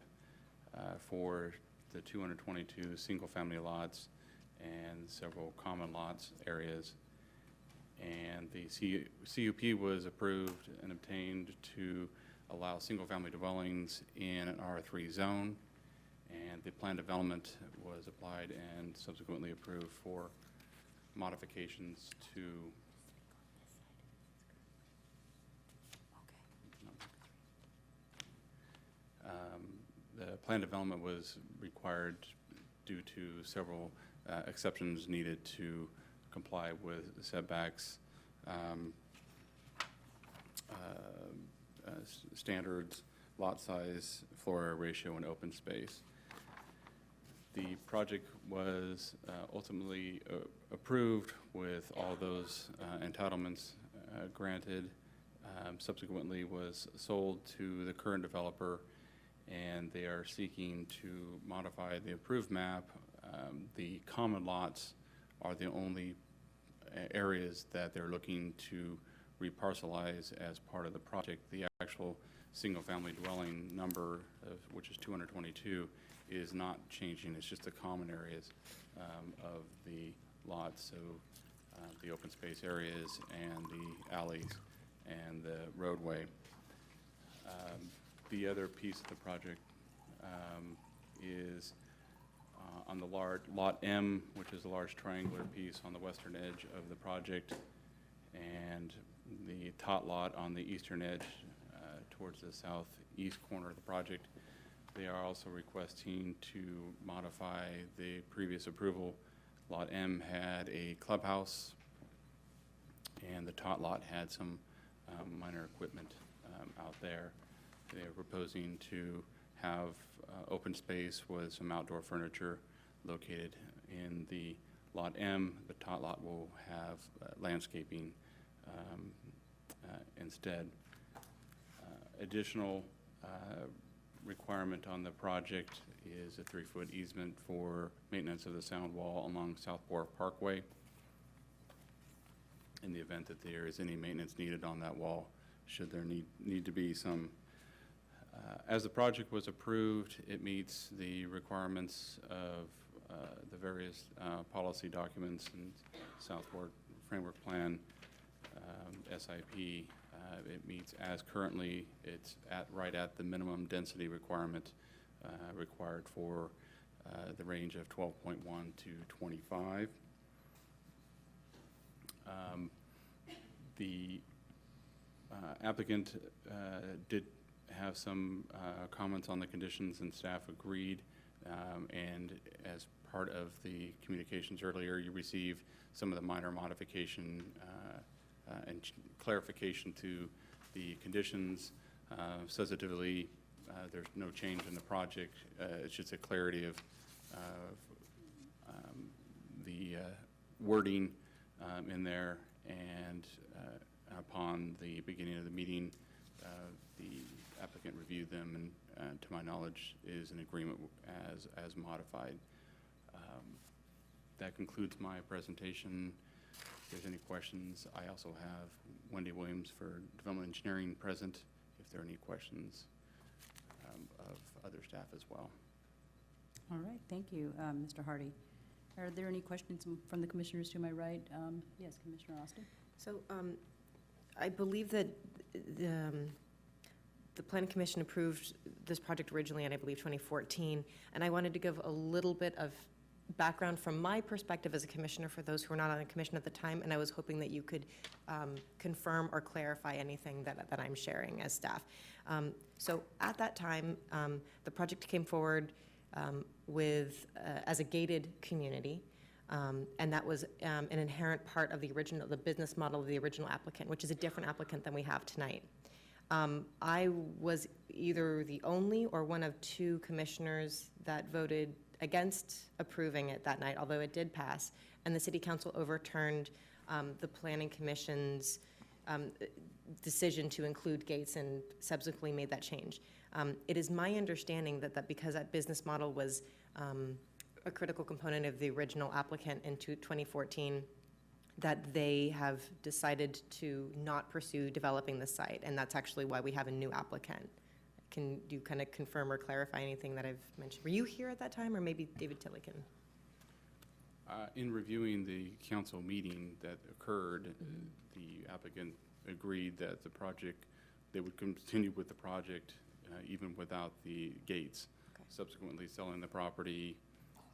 for the 222 single-family lots and several common lots areas. And the CUP was approved and obtained to allow single-family dwellings in an R3 zone. And the plan development was applied and subsequently approved for modifications to the plan development was required due to several exceptions needed to comply with setbacks, standards, lot size, floor area ratio, and open space. The project was ultimately approved with all those entitlements granted, subsequently was sold to the current developer, and they are seeking to modify the approved map. The common lots are the only areas that they're looking to reparcelize as part of the project. The actual single-family dwelling number, which is 222, is not changing. It's just the common areas of the lots, so the open space areas and the alleys and the roadway. The other piece of the project is on the Lot M, which is a large triangular piece on the western edge of the project, and the tot lot on the eastern edge towards the southeast corner of the project. They are also requesting to modify the previous approval. Lot M had a clubhouse, and the tot lot had some minor equipment out there. They are proposing to have open space with some outdoor furniture located in the Lot M. The tot lot will have landscaping instead. Additional requirement on the project is a 3-foot easement for maintenance of the sound wall along Southport Parkway. In the event that there is any maintenance needed on that wall, should there need to be some As the project was approved, it meets the requirements of the various policy documents and Southport Framework Plan, SIP. It meets as currently, it's right at the minimum density requirement required for the range of 12.1 to 25. The applicant did have some comments on the conditions, and staff agreed. And as part of the communications earlier, you received some of the minor modification and clarification to the conditions. Substantively, there's no change in the project. It's just a clarity of the wording in there. And upon the beginning of the meeting, the applicant reviewed them and, to my knowledge, is in agreement as modified. That concludes my presentation. If there's any questions, I also have Wendy Williams for Development Engineering present, if there are any questions of other staff as well. All right, thank you, Mr. Hardy. Are there any questions from the commissioners to my right? Yes, Commissioner Austin? So I believe that the Planning Commission approved this project originally in, I believe, 2014, and I wanted to give a little bit of background from my perspective as a commissioner for those who were not on the commission at the time, and I was hoping that you could confirm or clarify anything that I'm sharing as staff. So at that time, the project came forward with as a gated community, and that was an inherent part of the business model of the original applicant, which is a different applicant than we have tonight. I was either the only or one of two commissioners that voted against approving it that night, although it did pass, and the City Council overturned the Planning Commission's decision to include gates and subsequently made that change. It is my understanding that because that business model was a critical component of the original applicant in 2014, that they have decided to not pursue developing the site, and that's actually why we have a new applicant. Can you kind of confirm or clarify anything that I've mentioned? Were you here at that time, or maybe David Tillican? In reviewing the council meeting that occurred, the applicant agreed that the project, they would continue with the project even without the gates. Okay. Subsequently selling the property,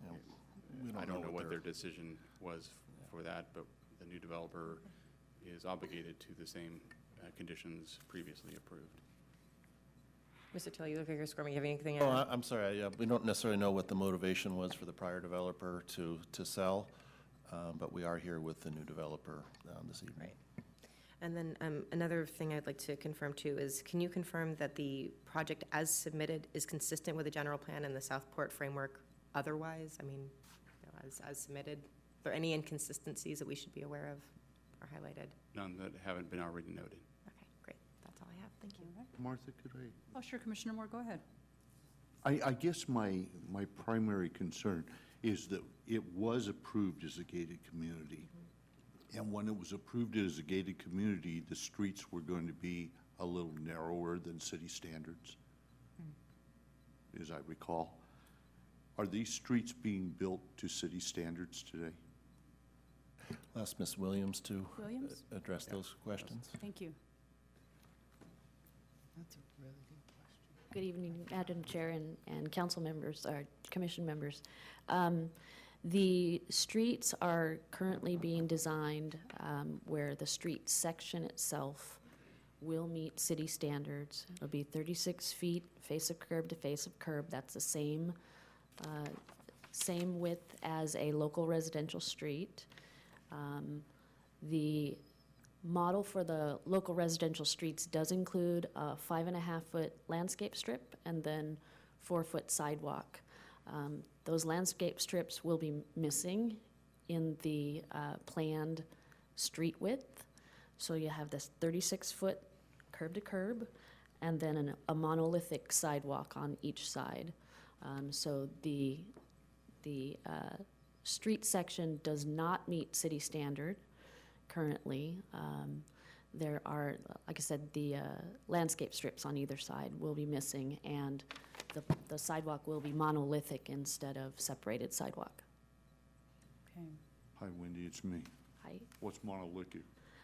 Yeah, we I don't know what their their- decision was for that, but the new developer is obligated to the same conditions previously approved. Mr. Till, you look like you're squirming. You have anything? Oh, I'm sorry, we don't necessarily know what the motivation was for the prior developer to sell, but we are here with the new developer this evening. Right. And then another thing I'd like to confirm too is, can you confirm that the project as submitted is consistent with the general plan and the Southport framework otherwise? I mean, you know, as submitted? Are there any inconsistencies that we should be aware of or highlighted? None that haven't been already noted. Okay, great. That's all I have. Thank you. Martha, could I? Oh, sure, Commissioner Moore, go ahead. I guess my primary concern is that it was approved as a gated community. And when it was approved as a gated community, the streets were going to be a little narrower than city standards, as I recall. Are these streets being built to city standards today? I'll ask Ms. Williams to Williams? address those questions. Thank you. That's a really good question. Good evening, Madam Chair and council members, or commission members. The streets are currently being designed where the street section itself will meet city standards. It'll be 36 feet, face of curb to face of curb. That's the same width as a local residential street. The model for the local residential streets does include a 5.5-foot landscape strip and then 4-foot sidewalk. Those landscape strips will be missing in the planned street width. So you have this 36-foot curb to curb and then a monolithic sidewalk on each side. So the street section does not meet city standard currently. there are, like I said, the landscape strips on either side will be missing, and the sidewalk will be monolithic instead of separated sidewalk. Okay. Hi, Wendy, it's me. Hi. What's monolithic?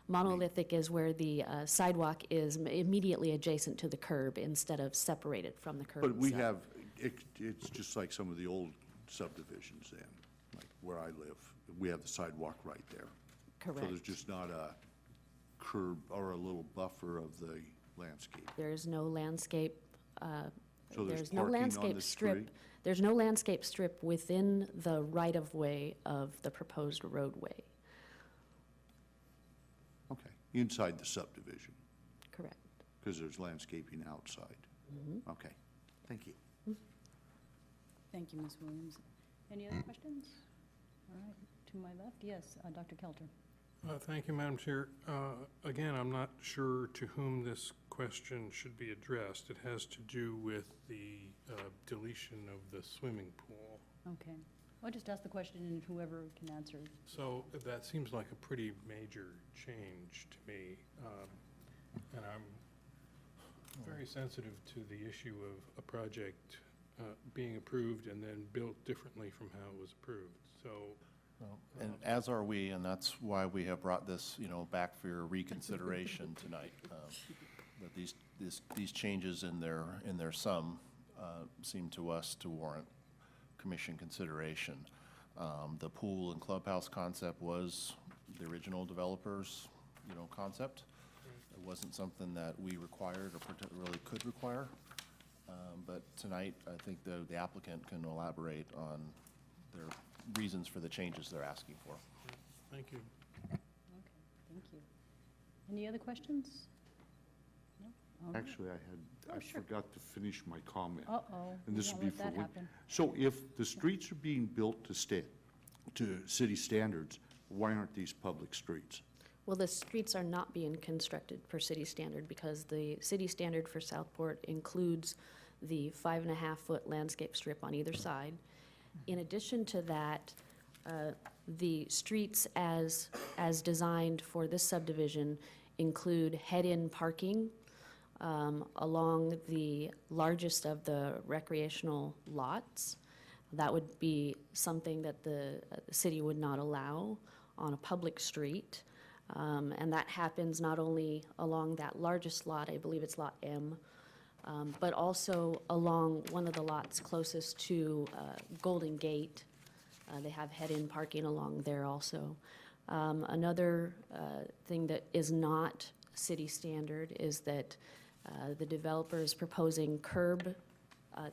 Monolithic is where the sidewalk is immediately adjacent to the curb instead of separated from the curb But we itself. have, it's just like some of the old subdivisions then, like where I live. We have the sidewalk right there. So Correct. there's just not a curb or a little buffer of the landscape. There is no landscape, So there's no parking on landscape the strip. street? There's no landscape strip within the right-of-way of the proposed roadway. Okay, inside the subdivision, Correct. because there's landscaping outside. Mm-hmm. Okay, thank you. Thank you, Ms. Williams. Any other questions? All right, to my left, yes, Dr. Kelter. Thank you, Madam Chair. Again, I'm not sure to whom this question should be addressed. It has to do with the deletion of the swimming pool. Okay. Well, just ask the question and whoever can answer. So that seems like a pretty major change to me. And I'm very sensitive to the issue of a project being approved and then built differently from how it was approved. So And as are we, and that's why we have brought this, back for your reconsideration tonight. That these changes in their sum seem to us to warrant commission consideration. The pool and clubhouse concept was the original developer's, concept. It wasn't something that we required or really could require. But tonight, I think the applicant can elaborate on their reasons for the changes they're asking for. thank you. Okay, thank you. Any other questions? No? All right. Actually, I forgot to finish my comment. Uh-oh, And we this won't would be let for that Wen- happen. So if the streets are being built to city standards, why aren't these public streets? Well, the streets are not being constructed per city standard because the city standard for Southport includes the 5.5-foot landscape strip on either side. In addition to that, the streets as designed for this subdivision include head-in parking along the largest of the recreational lots. That would be something that the city would not allow on a public street. And that happens not only along that largest lot, I believe it's Lot M, but also along one of the lots closest to Golden Gate. They have head-in parking along there also. Another thing that is not city standard is that the developer is proposing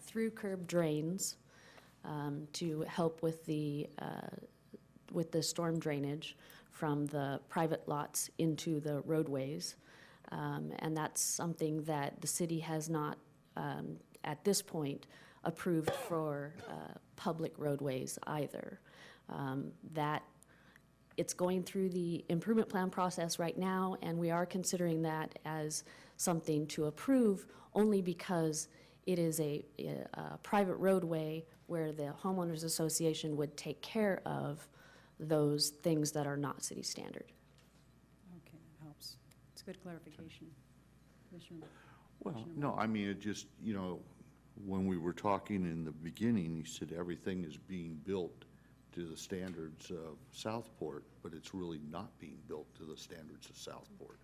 through curb drains to help with the storm drainage from the private lots into the roadways. And that's something that the city has not, at this point, approved for public roadways either. That it's going through the improvement plan process right now, and we are considering that as something to approve only because it is a private roadway where the homeowners association would take care of those things that are not city standard. Okay, that helps. It's good clarification. Commissioner. Well, Commissioner no, Moore. I mean, it just, when we were talking in the beginning, you said everything is being built to the standards of Southport, but it's really not being built to the standards of Southport.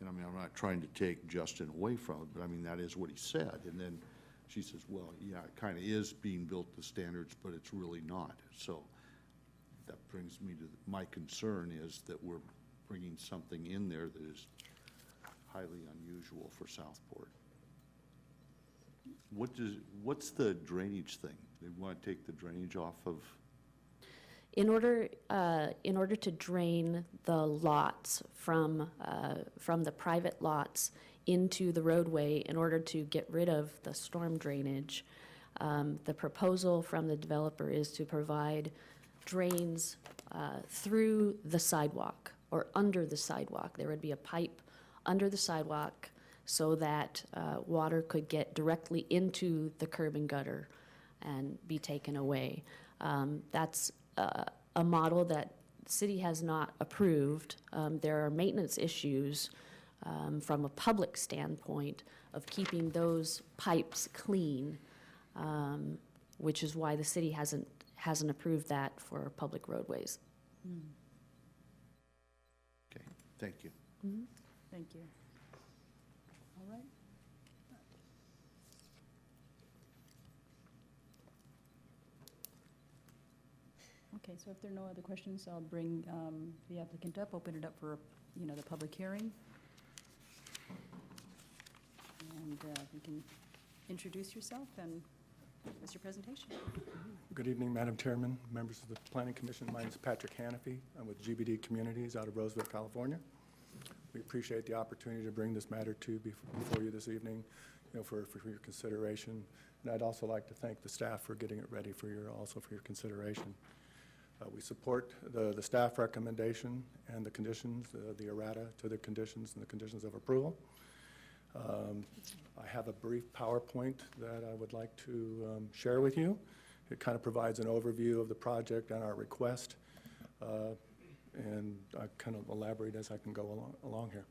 And I mean, I'm not trying to take Justin away from it, but I mean, that is what he said. And then she says, well, yeah, it kind of is being built to standards, but it's really not. So that brings me to, my concern is that we're bringing something in there that is highly unusual for Southport. What's the drainage thing? They want to take the drainage off of, In order to drain the lots from the private lots into the roadway, in order to get rid of the storm drainage, the proposal from the developer is to provide drains through the sidewalk or under the sidewalk. There would be a pipe under the sidewalk so that water could get directly into the curb and gutter and be taken away. That's a model that the city has not approved. There are maintenance issues from a public standpoint of keeping those pipes clean, which is why the city hasn't approved that for public roadways. Okay, thank you. Thank you. All right. Okay, so if there are no other questions, I'll bring the applicant up, open it up for, the public hearing. And you can introduce yourself and what's your presentation? Good evening, Madam Chairman, members of the Planning Commission. My name is Patrick Hannafy. I'm with GBD Communities out of Roseville, California. We appreciate the opportunity to bring this matter before you this evening, for your consideration. And I'd also like to thank the staff for getting it ready for your consideration. We support the staff recommendation and the conditions, the errata to the conditions and the conditions of approval. I have a brief PowerPoint that I would like to share with you. It kind of provides an overview of the project and our request, and I kind of elaborate as I can go along here.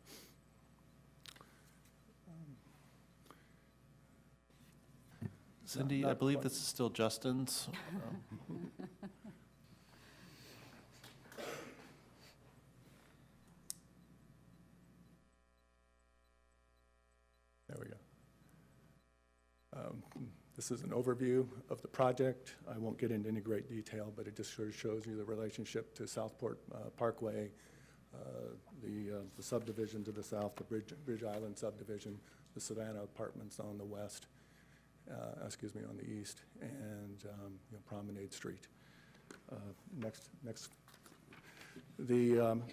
Cindy, I believe this is still Justin's. There we go. This is an overview of the project. I won't get into any great detail, but it just sort of shows you the relationship to Southport Parkway, the subdivision to the south, the Bridge Island subdivision, the Savannah Apartments on the west, on the east, and Promenade Street. Next.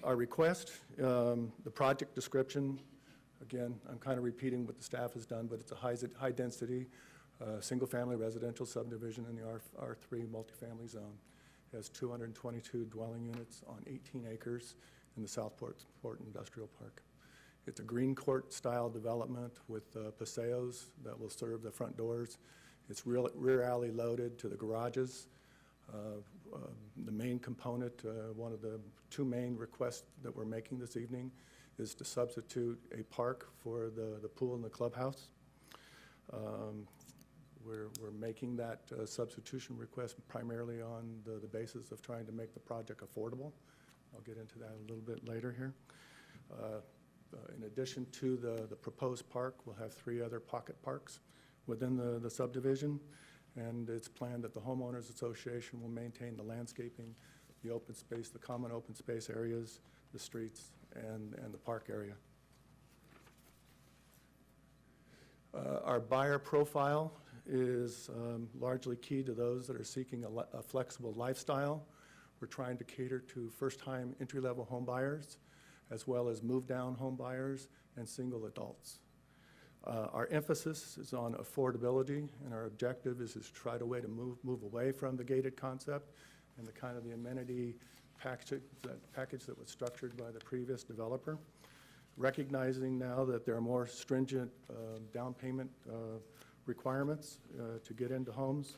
Our request, the project description. Again, I'm kind of repeating what the staff has done, but it's a high-density, single-family residential subdivision in the R3 multifamily zone. It has 222 dwelling units on 18 acres in the Southport Industrial Park. It's a green court-style development with paseos that will serve the front doors. It's rear alley loaded to the garages. The main component, one of the two main requests that we're making this evening is to substitute a park for the pool and the clubhouse. We're making that substitution request primarily on the basis of trying to make the project affordable. I'll get into that a little bit later here. In addition to the proposed park, we'll have 3 other pocket parks within the subdivision, and it's planned that the homeowners association will maintain the landscaping, the open space, the common open space areas, the streets, and the park area. Our buyer profile is largely key to those that are seeking a flexible lifestyle. We're trying to cater to first-time entry-level home buyers, as well as move-down home buyers and single adults. Our emphasis is on affordability, and our objective is to try to move away from the gated concept and the amenity package that was structured by the previous developer. Recognizing now that there are more stringent down payment requirements to get into homes.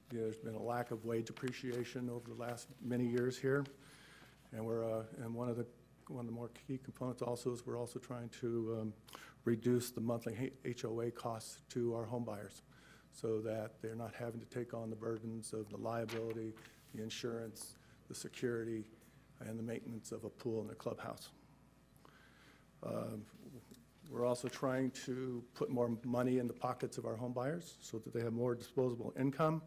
There's been a lack of wage appreciation over the last many years here, and one of the more key components also is we're also trying to reduce the monthly HOA costs to our home buyers, so that they're not having to take on the burdens of the liability, the insurance, the security, and the maintenance of a pool and a clubhouse. We're also trying to put more money in the pockets of our home buyers so that they have more disposable income,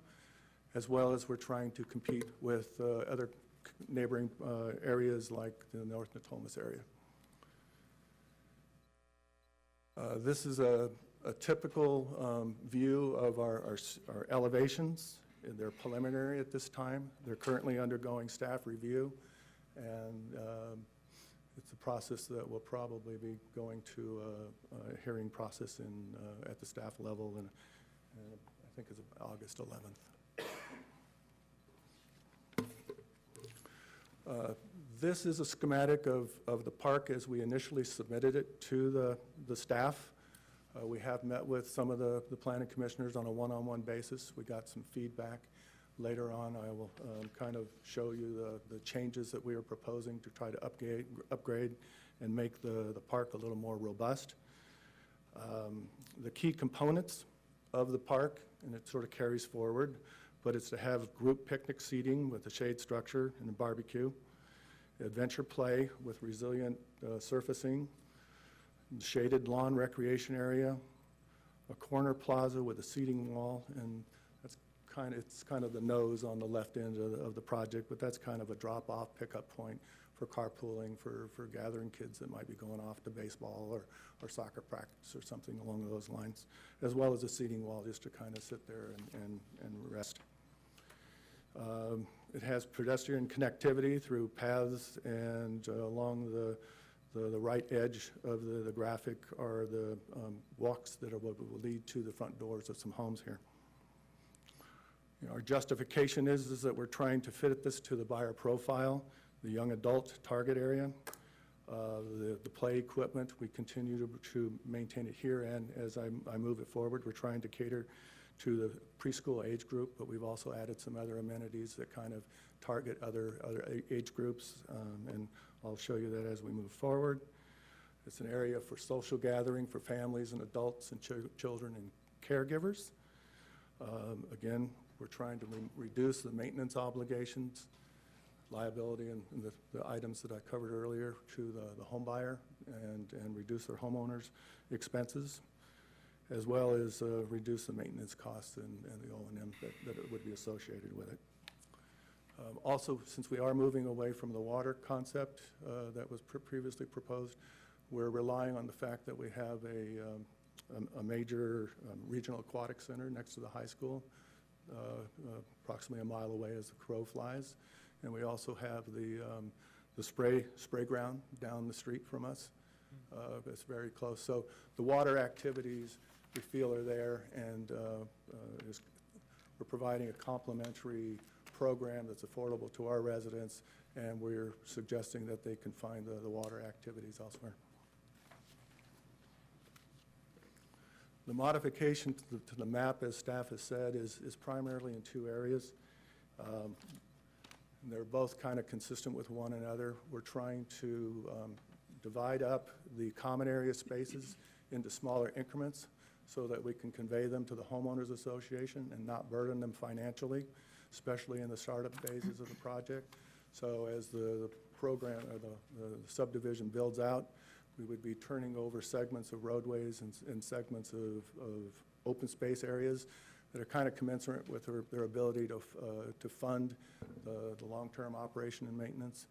as well as we're trying to compete with other neighboring areas like the North Natomas area. This is a typical view of our elevations. They're preliminary at this time. They're currently undergoing staff review, and it's a process that will probably be going to a hearing process at the staff level, and I think it's August 11th. This is a schematic of the park as we initially submitted it to the staff. We have met with some of the planning commissioners on a one-on-one basis. We got some feedback. Later on, I will kind of show you the changes that we are proposing to try to upgrade and make the park a little more robust. The key components of the park, and it sort of carries forward, but it's to have group picnic seating with a shade structure and a barbecue, adventure play with resilient surfacing, shaded lawn recreation area, a corner plaza with a seating wall, and it's kind of the nose on the left end of the project, but that's kind of a drop-off pickup point for carpooling, for gathering kids that might be going off to baseball or soccer practice or something along those lines, as well as a seating wall just to kind of sit there and rest. It has pedestrian connectivity through paths, and along the right edge of the graphic are the walks that will lead to the front doors of some homes here. Our justification is that we're trying to fit this to the buyer profile, the young adult target area, the play equipment. We continue to maintain it here, and as I move it forward, we're trying to cater to the preschool age group, but we've also added some other amenities that kind of target other age groups, and I'll show you that as we move forward. It's an area for social gathering for families and adults and children and caregivers. Again, we're trying to reduce the maintenance obligations, liability, and the items that I covered earlier to the home buyer, and reduce their homeowners' expenses, as well as reduce the maintenance costs and the O&M that would be associated with it. Also, since we are moving away from the water concept that was previously proposed, we're relying on the fact that we have a major regional aquatic center next to the high school, approximately a mile away as the crow flies. And we also have the spray ground down the street from us. It's very close. So the water activities we feel are there, and we're providing a complimentary program that's affordable to our residents, and we're suggesting that they can find the water activities elsewhere. The modification to the map, as staff has said, is primarily in two areas. And they're both kind of consistent with one another. We're trying to divide up the common area spaces into smaller increments so that we can convey them to the homeowners association and not burden them financially, especially in the startup phases of the project. So as the program or the subdivision builds out, we would be turning over segments of roadways and segments of open space areas that are kind of commensurate with their ability to fund the long-term operation and maintenance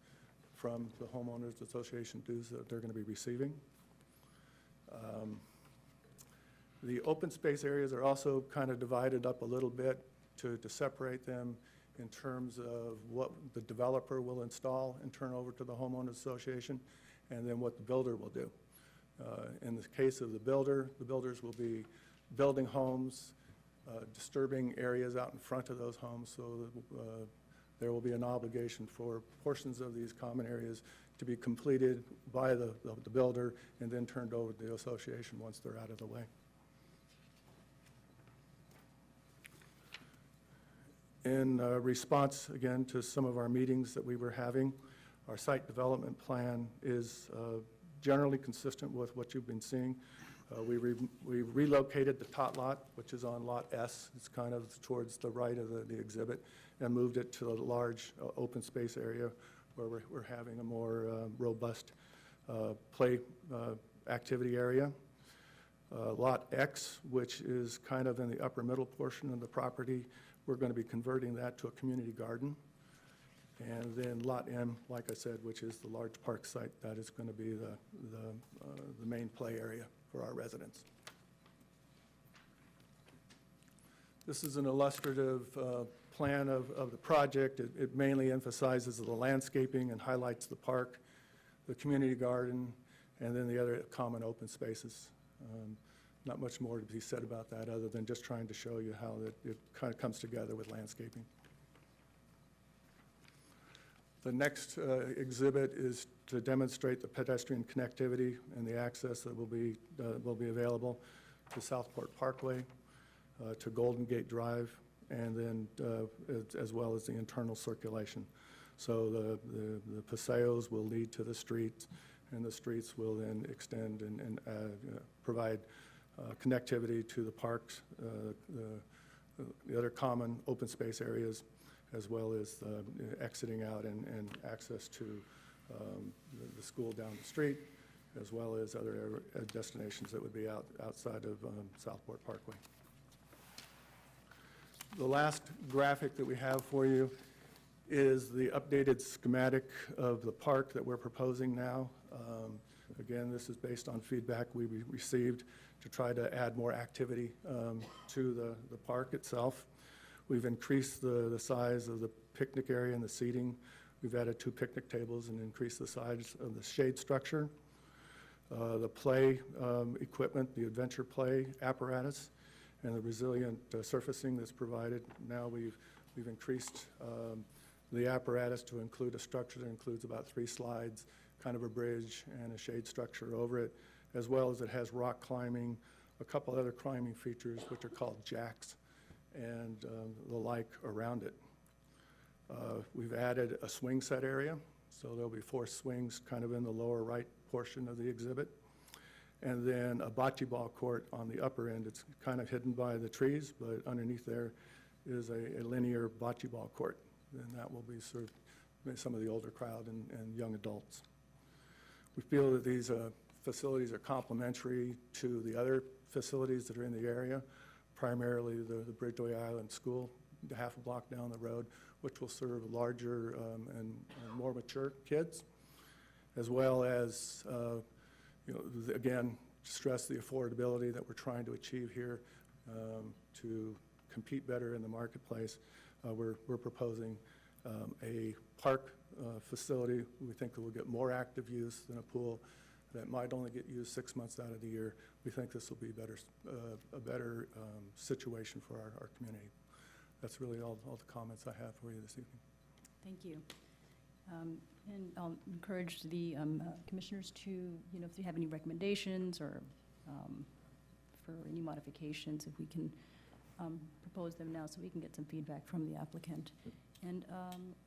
from the homeowners association dues that they're going to be receiving. The open space areas are also kind of divided up a little bit to separate them in terms of what the developer will install and turn over to the homeowners association, and then what the builder will do. In the case of the builders will be building homes, disturbing areas out in front of those homes, so that there will be an obligation for portions of these common areas to be completed by the builder and then turned over to the association once they're out of the way. In response, again, to some of our meetings that we were having, our site development plan is generally consistent with what you've been seeing. We relocated the tot lot, which is on Lot S. It's kind of towards the right of the exhibit, and moved it to a large open space area where we're having a more robust play activity area. Lot X, which is kind of in the upper middle portion of the property, we're going to be converting that to a community garden. And then Lot M, like I said, which is the large park site, that is going to be the main play area for our residents. This is an illustrative plan of the project. It mainly emphasizes the landscaping and highlights the park, the community garden, and then the other common open spaces. Not much more to be said about that other than just trying to show you how it kind of comes together with landscaping. The next exhibit is to demonstrate the pedestrian connectivity and the access that will be available to Southport Parkway, to Golden Gate Drive, and then as well as the internal circulation. So the paseos will lead to the streets, and the streets will then extend and provide connectivity to the parks, the other common open space areas, as well as exiting out and access to the school down the street, as well as other destinations that would be outside of Southport Parkway. The last graphic that we have for you is the updated schematic of the park that we're proposing now. Again, this is based on feedback we received to try to add more activity to the park itself. We've increased the size of the picnic area and the seating. We've added 2 picnic tables and increased the size of the shade structure. The play equipment, the adventure play apparatus, and the resilient surfacing that's provided. Now we've increased the apparatus to include a structure that includes about 3 slides, kind of a bridge and a shade structure over it, as well as it has rock climbing, a couple other climbing features which are called jacks, and the like around it. We've added a swing set area, so there'll be 4 swings kind of in the lower right portion of the exhibit. And then a bocce ball court on the upper end. It's kind of hidden by the trees, but underneath there is a linear bocce ball court. And that will be served by some of the older crowd and young adults. We feel that these facilities are complementary to the other facilities that are in the area, primarily the Bridgeway Island School, half a block down the road, which will serve larger and more mature kids, as well as, again, stress the affordability that we're trying to achieve here to compete better in the marketplace. We're proposing a park facility. We think that we'll get more active use than a pool that might only get used 6 months out of the year. We think this will be a better situation for our community. That's really all the comments I have for you this evening. Thank you. And I'll encourage the commissioners to, if they have any recommendations or for any modifications, if we can propose them now so we can get some feedback from the applicant. And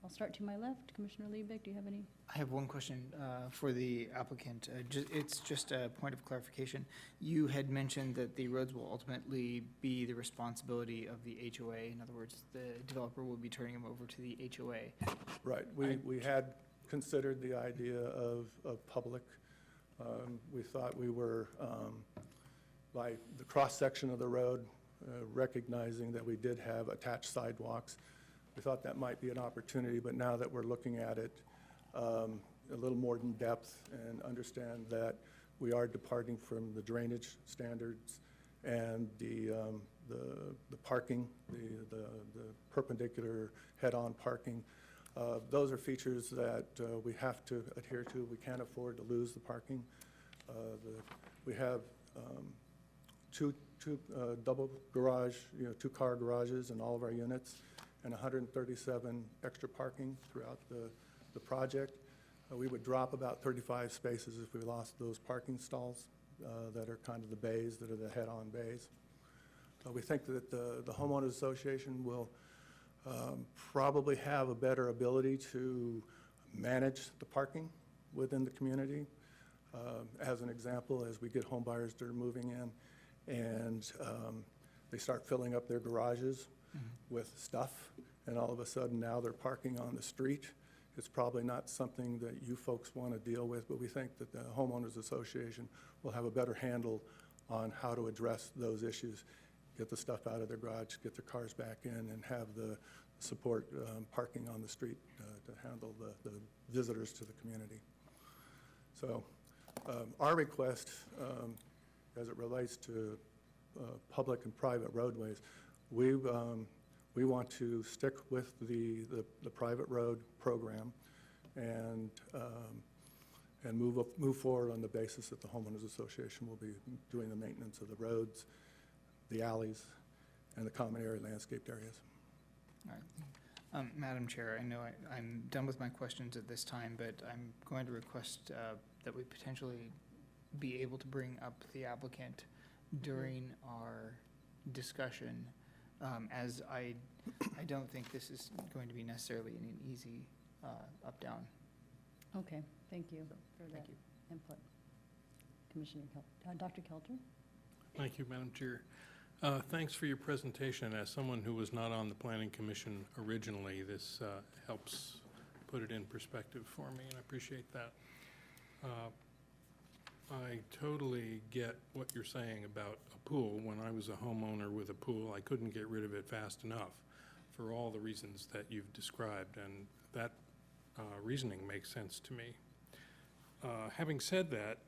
I'll start to my left. Commissioner Liebig, do you have any? I have one question for the applicant. It's just a point of clarification. You had mentioned that the roads will ultimately be the responsibility of the HOA. In other words, the developer will be turning them over to the HOA. Right. We had considered the idea of public. We thought we were, by the cross-section of the road, recognizing that we did have attached sidewalks, we thought that might be an opportunity, but now that we're looking at it a little more in depth and understand that we are departing from the drainage standards and the parking, the perpendicular head-on parking, those are features that we have to adhere to. We can't afford to lose the parking. We have two double garage, 2-car garages in all of our units, and 137 extra parking throughout the project. We would drop about 35 spaces if we lost those parking stalls that are kind of the bays, that are the head-on bays. We think that the homeowners association will probably have a better ability to manage the parking within the community. As an example, as we get home buyers that are moving in and they start filling up their garages with stuff, and all of a sudden now they're parking on the street. It's probably not something that you folks want to deal with, but we think that the homeowners association will have a better handle on how to address those issues, get the stuff out of their garage, get their cars back in, and have the support parking on the street to handle the visitors to the community. So our request, as it relates to public and private roadways, we want to stick with the private road program and move forward on the basis that the homeowners association will be doing the maintenance of the roads, the alleys, and the common area landscaped areas. All right. Madam Chair, I know I'm done with my questions at this time, but I'm going to request that we potentially be able to bring up the applicant during our discussion as I don't think this is going to be necessarily an easy up-down. Okay, thank you for that Thank you. input. Commissioner Dr. Kelter? Thank you, Madam Chair. Thanks for your presentation. As someone who was not on the Planning Commission originally, this helps put it in perspective for me, and I appreciate that. I totally get what you're saying about a pool. When I was a homeowner with a pool, I couldn't get rid of it fast enough for all the reasons that you've described, and that reasoning makes sense to me. Having said that,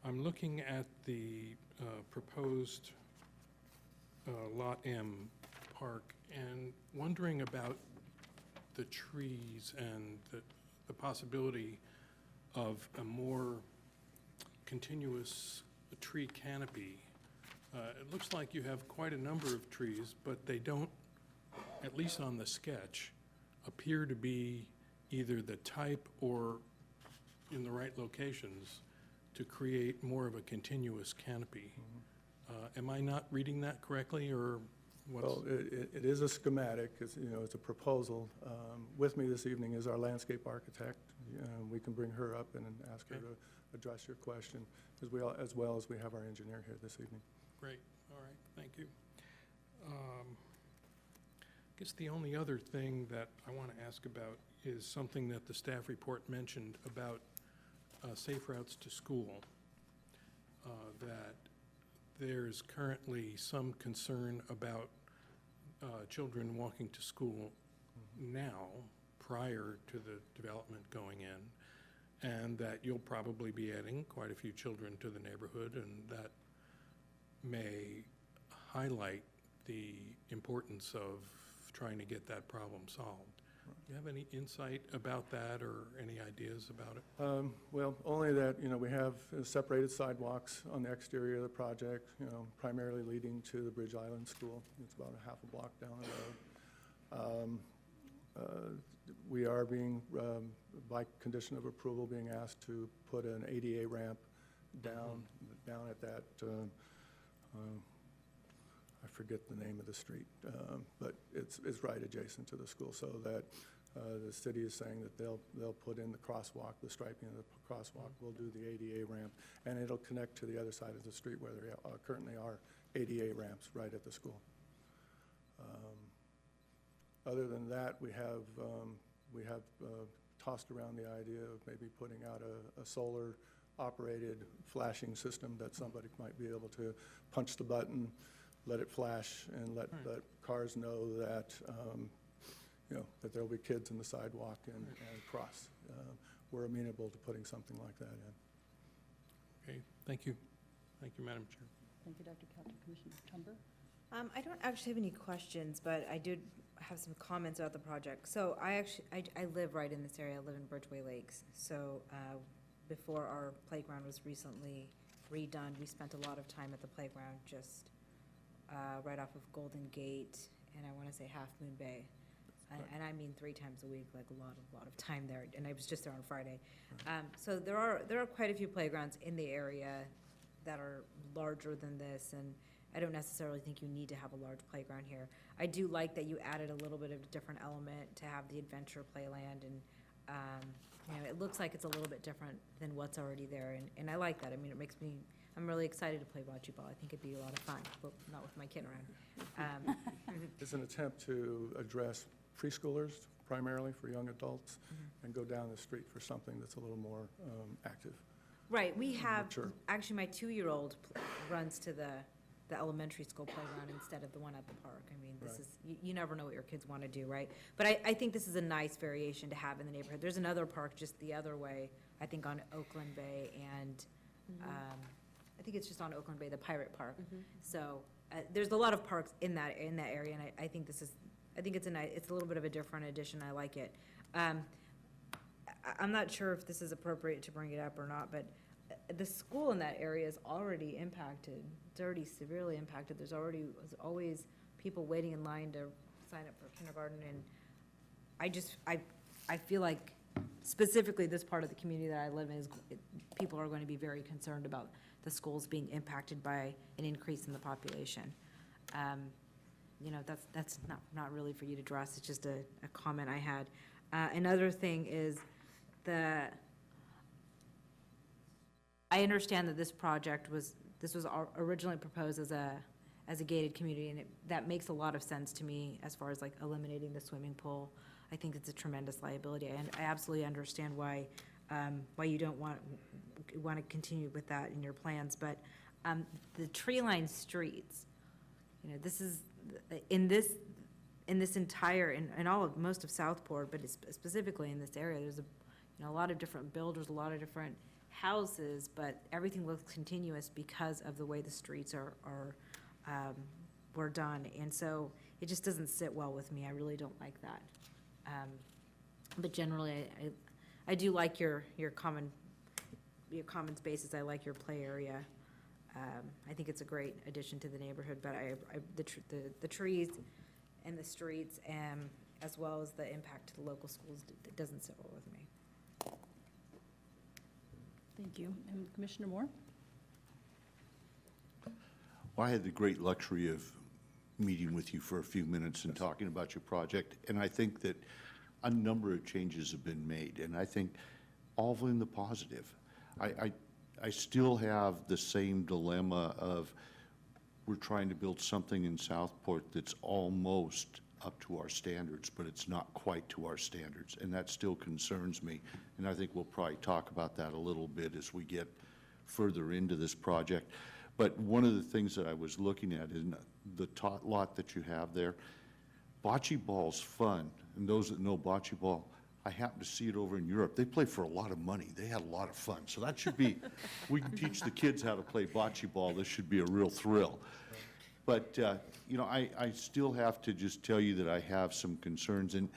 I'm looking at the proposed Lot M park and wondering about the trees and the possibility of a more continuous tree canopy. It looks like you have quite a number of trees, but they don't, at least on the sketch, appear to be either the type or in the right locations to create more of a continuous canopy. Am I not reading that correctly, or what's? Well, it is a schematic, it's, you know, it's a proposal. With me this evening is our landscape architect. We can bring her up and ask her Okay. to address your question, as well as we have our engineer here this evening. Great, all right, thank you. I guess the only other thing that I want to ask about is something that the staff report mentioned about safe routes to school, that there's currently some concern about children walking to school now, prior to the development going in, and that you'll probably be adding quite a few children to the neighborhood, and that may highlight the importance of trying to get that problem solved. Do you have any insight about that or any ideas about it? Well, only that, you know, we have separated sidewalks on the exterior of the project, you know, primarily leading to the Bridge Island School. It's about a half a block down the road. We are being, by condition of approval, being asked to put an ADA ramp down at that, I forget the name of the street, but it's right adjacent to the school, so that the city is saying that they'll put in the crosswalk, the striping of the crosswalk, we'll do the ADA ramp, and it'll connect to the other side of the street where there currently are ADA ramps right at the school. Other than that, we have tossed around the idea of maybe putting out a solar-operated flashing system that somebody might be able to punch the button, let it flash, and let cars know that, you know, that there'll be kids in the sidewalk and cross. We're amenable to putting something like that in. Okay, thank you. Thank you, Madam Chair. Thank you, Dr. Kelter. Commissioner Tumber? I don't actually have any questions, but I did have some comments about the project. So I live right in this area. I live in Birchway Lakes. So before our playground was recently redone, we spent a lot of time at the playground just right off of Golden Gate and I want to say Half Moon Bay. And I mean 3 times a week, like a lot of time there. And I was just there on Friday. So there are quite a few playgrounds in the area that are larger than this, and I don't necessarily think you need to have a large playground here. I do like that you added a little bit of a different element to have the adventure playland, and you know, it looks like it's a little bit different than what's already there, and I like that. I mean, I'm really excited to play bocce ball. I think it'd be a lot of fun, but not with my kid around. It's an attempt to address preschoolers primarily for young adults and go down the street for something that's a little more active. Right, we have, Mature. actually, my 2-year-old runs to the elementary school playground instead of the one at the park. I mean, this Right. is, you never know what your kids want to do, right? But I think this is a nice variation to have in the neighborhood. There's another park just the other way, I think on Oakland Bay, and I think it's just on Oakland Bay, the Pirate Park. So there's a lot of parks in that area, and I think it's a little bit of a different addition. I like it. I'm not sure if this is appropriate to bring it up or not, but the school in that area is already impacted. It's already severely impacted. There's always people waiting in line to sign up for kindergarten, and I feel like specifically this part of the community that I live in people are going to be very concerned about the schools being impacted by an increase in the population. you know, that's not really for you to address, it's just a comment I had. Another thing is I understand that this was originally proposed as a gated community, and that makes a lot of sense to me as far as like eliminating the swimming pool. I think it's a tremendous liability, and I absolutely understand why you don't want to continue with that in your plans, but the tree-lined streets, you know, this is, in this entire, in all of, most of Southport, but specifically in this area, there's a lot of different builders, a lot of different houses, but everything looks continuous because of the way the streets were done, and so it just doesn't sit well with me. I really don't like that. But generally, I do like your common spaces. I like your play area. I think it's a great addition to the neighborhood, but the trees and the streets, as well as the impact to the local schools, it doesn't sit well with me. Thank you. And Commissioner Moore? Well, I had the great luxury of meeting with you for a few minutes and talking about your project, and I think that a number of changes have been made, and I think all of them the positive. I still have the same dilemma of we're trying to build something in Southport that's almost up to our standards, but it's not quite to our standards, and that still concerns me. And I think we'll probably talk about that a little bit as we get further into this project. But one of the things that I was looking at is the tot lot that you have there. Bocce ball's fun, and those that know bocce ball, I happen to see it over in Europe. They play for a lot of money. They had a lot of fun. So that should be, we can teach the kids how to play bocce ball. This should be a real thrill. But, you know, I still have to just tell you that I have some concerns. And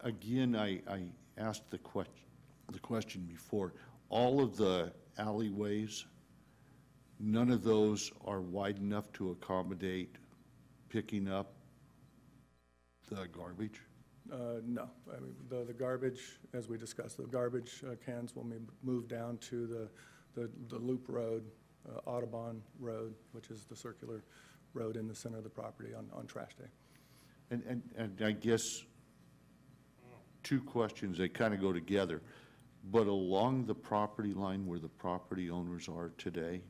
again, I asked the question before. All of the alleyways, none of those are wide enough to accommodate picking up the garbage? No. I mean, the garbage, as we discussed, the garbage cans will be moved down to the loop road, Audubon Road, which is the circular road in the center of the property on trash day. And I guess two questions, they kind of go together. But along the property line where the property owners are today,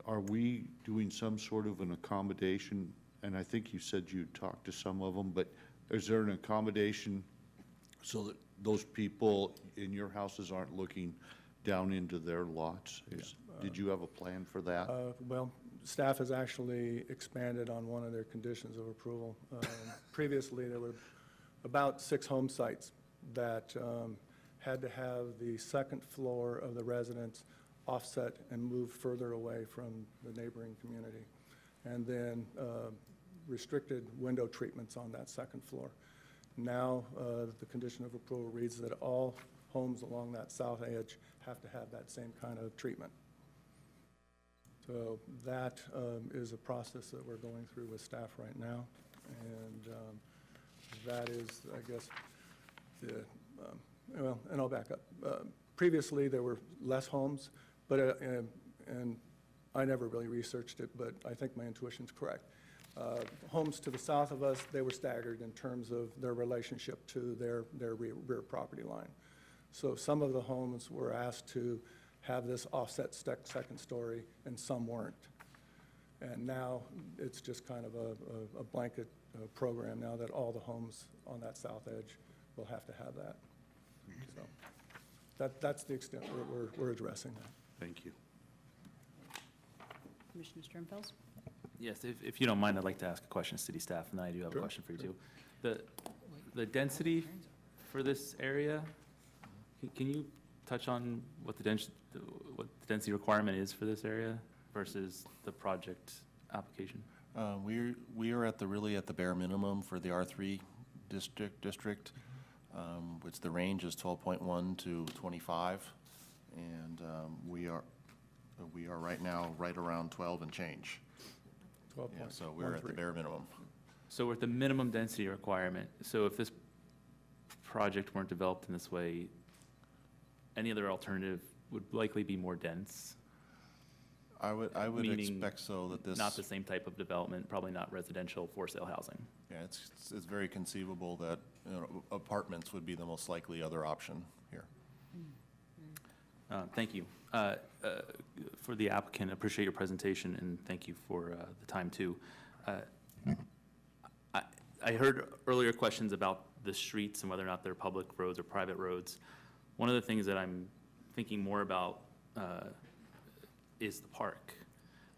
are we doing some sort of an accommodation? And I think you said you talked to some of them, but is there an accommodation so that those people in your houses aren't looking down into their lots? Did you have a plan for that? Well, staff has actually expanded on one of their conditions of approval. Previously, there were about 6 home sites that had to have the second floor of the residence offset and move further away from the neighboring community, and then restricted window treatments on that second floor. Now, the condition of approval reads that all homes along that south edge have to have that same kind of treatment. So that is a process that we're going through with staff right now, and that is, I guess, well, and I'll back up. Previously, there were less homes, but, and I never really researched it, but I think my intuition's correct. Homes to the south of us, they were staggered in terms of their relationship to their rear property line. So some of the homes were asked to have this offset second story, and some weren't. And now it's just kind of a blanket program now that all the homes on that south edge will have to have that. So that's the extent we're addressing that. Thank you. Commissioner Sternfels? Yes, if you don't mind, I'd like to ask a question to city staff, and then I do have a question for you too. The density for this area, can you touch on what the density requirement is for this area versus the project application? We are really at the bare minimum for the R3 district, which the range is 12.1 to 25, and we are right now right around 12 and change. 12 Yeah, so we're at the bare minimum. So we're at the minimum density requirement. So if this project weren't developed in this way, any other alternative would likely be more dense? I would Meaning expect so that this. Not the same type of development, probably not residential for sale housing. Yeah, it's very conceivable that, you know, apartments would be the most likely other option here. Thank you. For the applicant, appreciate your presentation, and thank you for the time, too. I heard earlier questions about the streets and whether or not they're public roads or private roads. One of the things that I'm thinking more about is the park.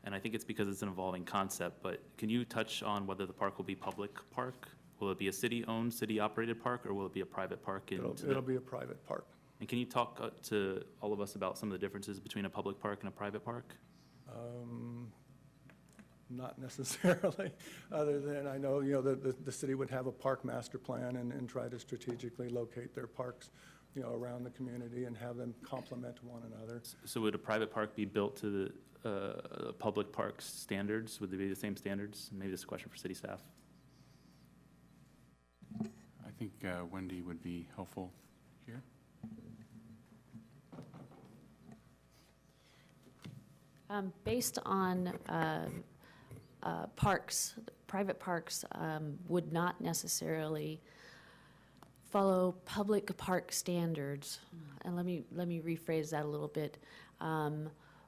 And I think it's because it's an evolving concept, but can you touch on whether the park will be public park? Will it be a city-owned, city-operated park, or will it be a private park? It'll be a private park. And can you talk to all of us about some of the differences between a public park and a private park? Not necessarily, other than I know, you know, the city would have a park master plan and try to strategically locate their parks, you know, around the community and have them complement one another. So would a private park be built to the public parks standards? Would they be the same standards? Maybe this is a question for city staff. I think Wendy would be helpful here. Based on parks, private parks would not necessarily follow public park standards. And let me rephrase that a little bit.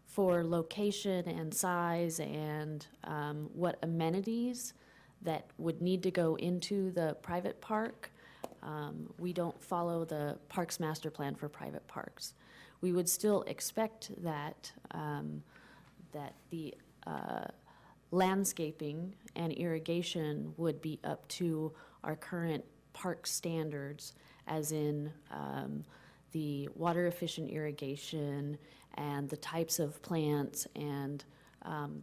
For location and size and what amenities that would need to go into the private park, we don't follow the Parks Master Plan for private parks. We would still expect that that the landscaping and irrigation would be up to our current park standards, as in the water efficient irrigation and the types of plants and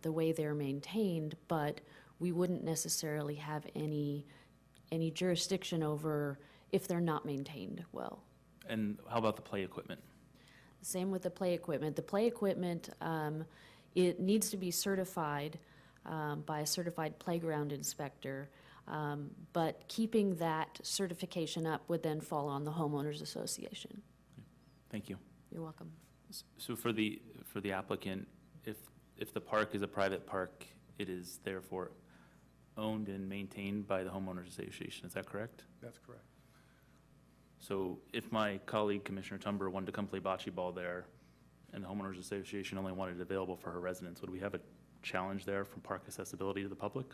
the way they're maintained, but we wouldn't necessarily have any jurisdiction over if they're not maintained well. And how about the play equipment? Same with the play equipment. The play equipment, it needs to be certified by a certified playground inspector, but keeping that certification up would then fall on the homeowners association. Thank you. You're welcome. So for the applicant, if the park is a private park, it is therefore owned and maintained by the homeowners association. Is that correct? That's correct. So if my colleague, Commissioner Tumber, wanted to come play bocce ball there, and the homeowners association only wanted it available for her residents, would we have a challenge there from park accessibility to the public?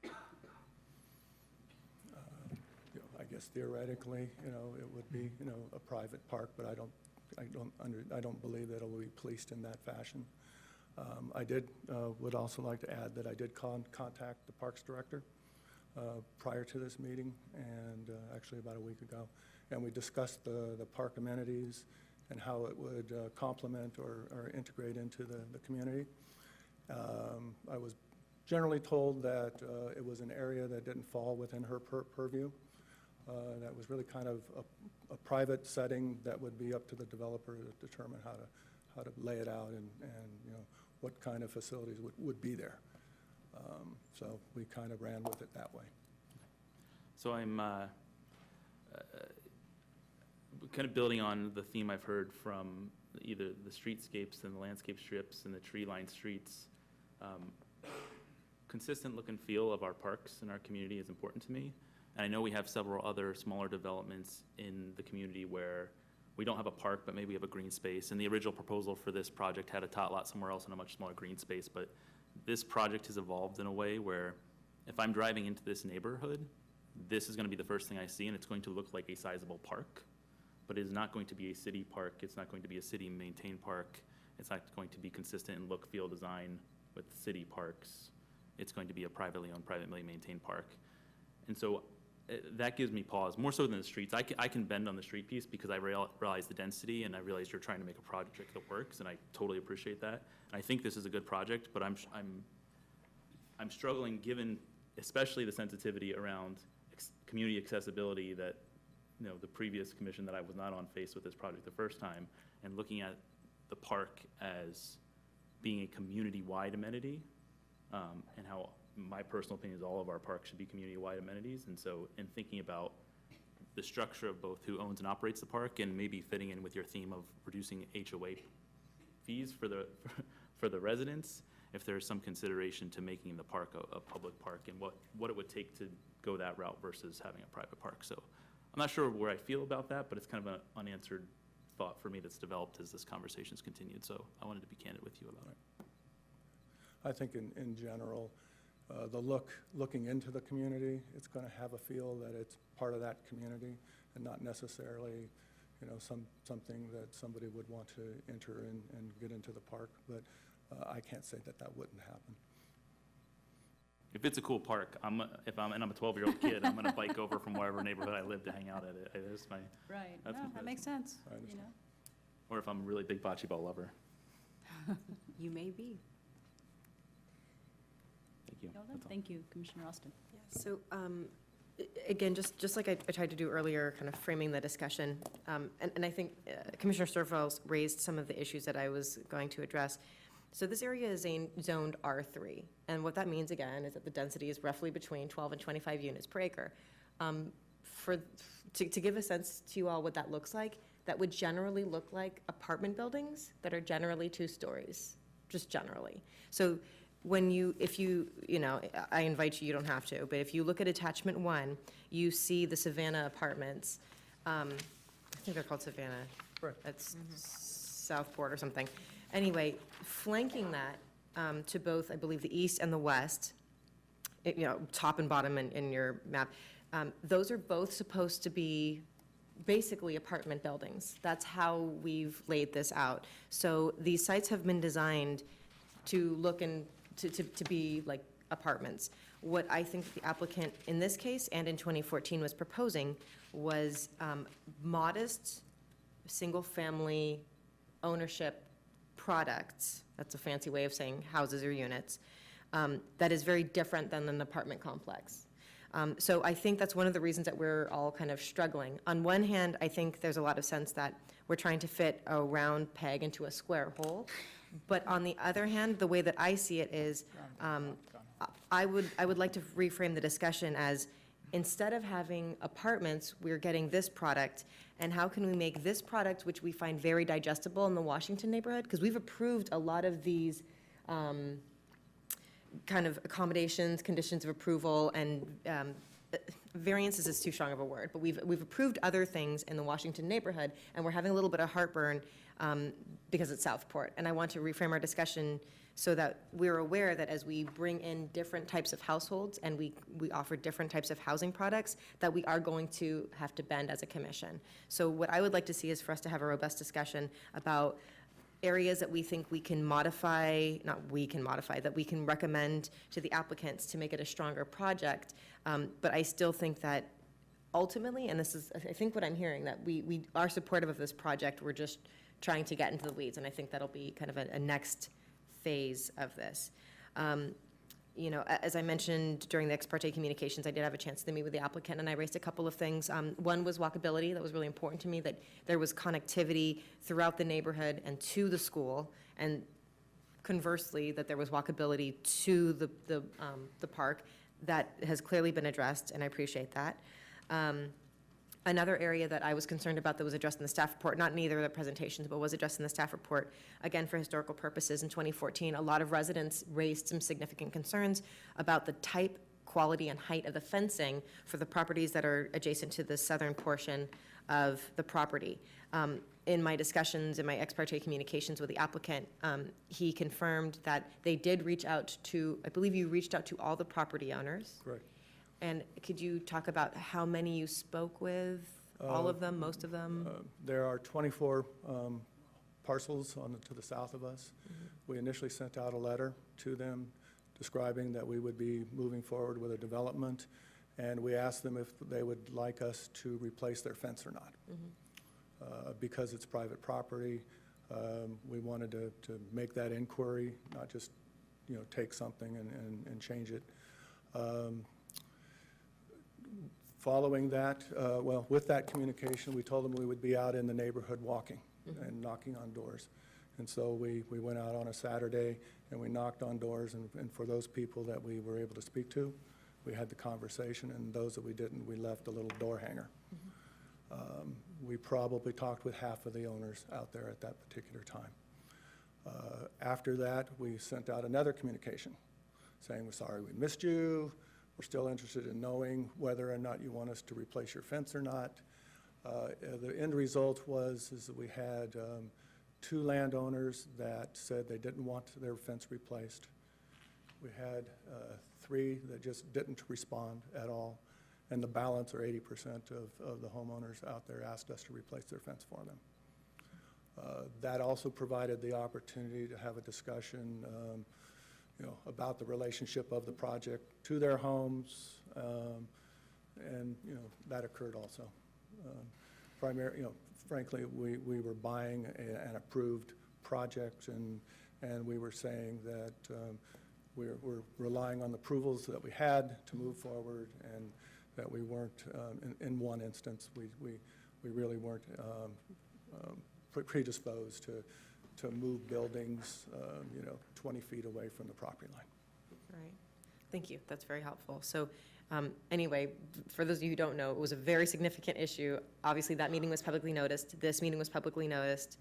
You know, I guess theoretically, you know, it would be, you know, a private park, but I don't believe that it will be policed in that fashion. Would also like to add that I did contact the Parks Director prior to this meeting, and actually about a week ago, and we discussed the park amenities and how it would complement or integrate into the community. I was generally told that it was an area that didn't fall within her purview. That was really kind of a private setting that would be up to the developer to determine how to lay it out and you know, what kind of facilities would be there. So we kind of ran with it that way. So I'm kind of building on the theme I've heard from either the streetscapes and the landscape strips and the tree-lined streets. Consistent look and feel of our parks in our community is important to me. And I know we have several other smaller developments in the community where we don't have a park, but maybe we have a green space. And the original proposal for this project had a tot lot somewhere else in a much smaller green space. But this project has evolved in a way where if I'm driving into this neighborhood, this is going to be the first thing I see, and it's going to look like a sizable park. But it is not going to be a city park. It's not going to be a city-maintained park. It's not going to be consistent in look, feel, design with city parks. It's going to be a privately owned, privately maintained park. And so that gives me pause, more so than the streets. I can bend on the street piece because I realize the density, and I realize you're trying to make a project that works, and I totally appreciate that. And I think this is a good project, but I'm struggling, given especially the sensitivity around community accessibility that, you know, the previous commission that I was not on faced with this project the first time, and looking at the park as being a community-wide amenity, and how my personal opinion is all of our parks should be community-wide amenities. And so in thinking about the structure of both who owns and operates the park, and maybe fitting in with your theme of reducing HOA fees for the, for the residents, if there's some consideration to making the park a public park, and what it would take to go that route versus having a private park. So I'm not sure where I feel about that, but it's kind of an unanswered thought for me that's developed as this conversation's continued, so I wanted to be candid with you about it. I think in general, looking into the community, it's going to have a feel that it's part of that community and not necessarily, something that somebody would want to enter and get into the park. But I can't say that wouldn't happen. If it's a cool park, I'm a 12-year-old kid, I'm gonna bike over from wherever neighborhood I live to hang out at it. That's my, Right, no, That's- that makes sense, I understand. or if I'm a really big bocce ball lover. You may be. Thank you. Well done. That's all. Thank you, Commissioner Austin. So, again, just like I tried to do earlier, kind of framing the discussion, and I think Commissioner Sturfels raised some of the issues that I was going to address. So this area is zoned R3, and what that means, again, is that the density is roughly between 12 and 25 units per acre. To give a sense to you all what that looks like, that would generally look like apartment buildings that are generally 2 stories, just generally. So I invite you, you don't have to, but if you look at attachment 1, you see the Savannah Apartments. I think they're called Savannah. That's Southport or something. Anyway, flanking that to both, I believe, the east and the west, top and bottom in your map, those are both supposed to be basically apartment buildings. That's how we've laid this out. So these sites have been designed to look and to be like apartments. What I think the applicant in this case and in 2014 was proposing was modest, single-family ownership products. That's a fancy way of saying houses or units. That is very different than an apartment complex. So I think that's one of the reasons that we're all kind of struggling. On one hand, I think there's a lot of sense that we're trying to fit a round peg into a square hole. But on the other hand, the way that I see it is, I would like to reframe the discussion as, instead of having apartments, we're getting this product, and how can we make this product, which we find very digestible in the Washington neighborhood? Because we've approved a lot of these kind of accommodations, conditions of approval, and variances is too strong of a word, but we've approved other things in the Washington neighborhood, and we're having a little bit of heartburn because it's Southport. And I want to reframe our discussion so that we're aware that as we bring in different types of households and we offer different types of housing products, that we are going to have to bend as a commission. So what I would like to see is for us to have a robust discussion about areas that we think we can modify, that we can recommend to the applicants to make it a stronger project. But I still think that ultimately, and this is, I think what I'm hearing, that we are supportive of this project, we're just trying to get into the weeds, and I think that'll be kind of a next phase of this. As I mentioned during the ex parte communications, I did have a chance to meet with the applicant, and I raised a couple of things. One was walkability. That was really important to me, that there was connectivity throughout the neighborhood and to the school, and conversely, that there was walkability to the park. That has clearly been addressed, and I appreciate that. Another area that I was concerned about that was addressed in the staff report, not in either of the presentations, but was addressed in the staff report, again, for historical purposes, in 2014, a lot of residents raised some significant concerns about the type, quality, and height of the fencing for the properties that are adjacent to the southern portion of the property. In my discussions, in my ex parte communications with the applicant, he confirmed that they did reach out to, I believe you reached out to all the property owners. Correct. And could you talk about how many you spoke with? All of them, most of them? There are 24 parcels to the south of us. We initially sent out a letter to them describing that we would be moving forward with a development, and we asked them if they would like us to replace their fence or not. Because it's private property, we wanted to make that inquiry, not just, take something and change it. Following that, with that communication, we told them we would be out in the neighborhood walking and knocking on doors. And so we went out on a Saturday and we knocked on doors, and for those people that we were able to speak to, we had the conversation, and those that we didn't, we left a little door hanger. We probably talked with half of the owners out there at that particular time. After that, we sent out another communication saying, we're sorry we missed you. We're still interested in knowing whether or not you want us to replace your fence or not. The end result is that we had 2 landowners that said they didn't want their fence replaced. We had 3 that just didn't respond at all, and the balance, or 80% of the homeowners out there, asked us to replace their fence for them. That also provided the opportunity to have a discussion, about the relationship of the project to their homes, and that occurred also. Frankly, we were buying an approved project, and we were saying that we're relying on the approvals that we had to move forward, and that we weren't, in one instance, we really weren't predisposed to move buildings, 20 feet away from the property line. Right. Thank you. That's very helpful. So anyway, for those of you who don't know, it was a very significant issue. Obviously, that meeting was publicly noticed. This meeting was publicly noticed.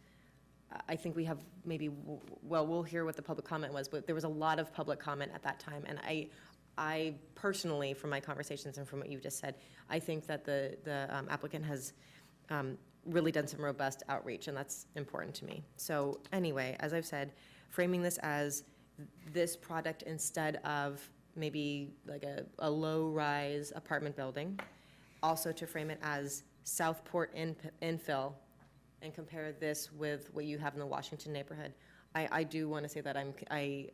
I think we have maybe, we'll hear what the public comment was, but there was a lot of public comment at that time. And I personally, from my conversations and from what you just said, I think that the applicant has really done some robust outreach, and that's important to me. So anyway, as I've said, framing this as this product instead of maybe like a low-rise apartment building, also to frame it as Southport infill, and compare this with what you have in the Washington neighborhood. I do want to say that I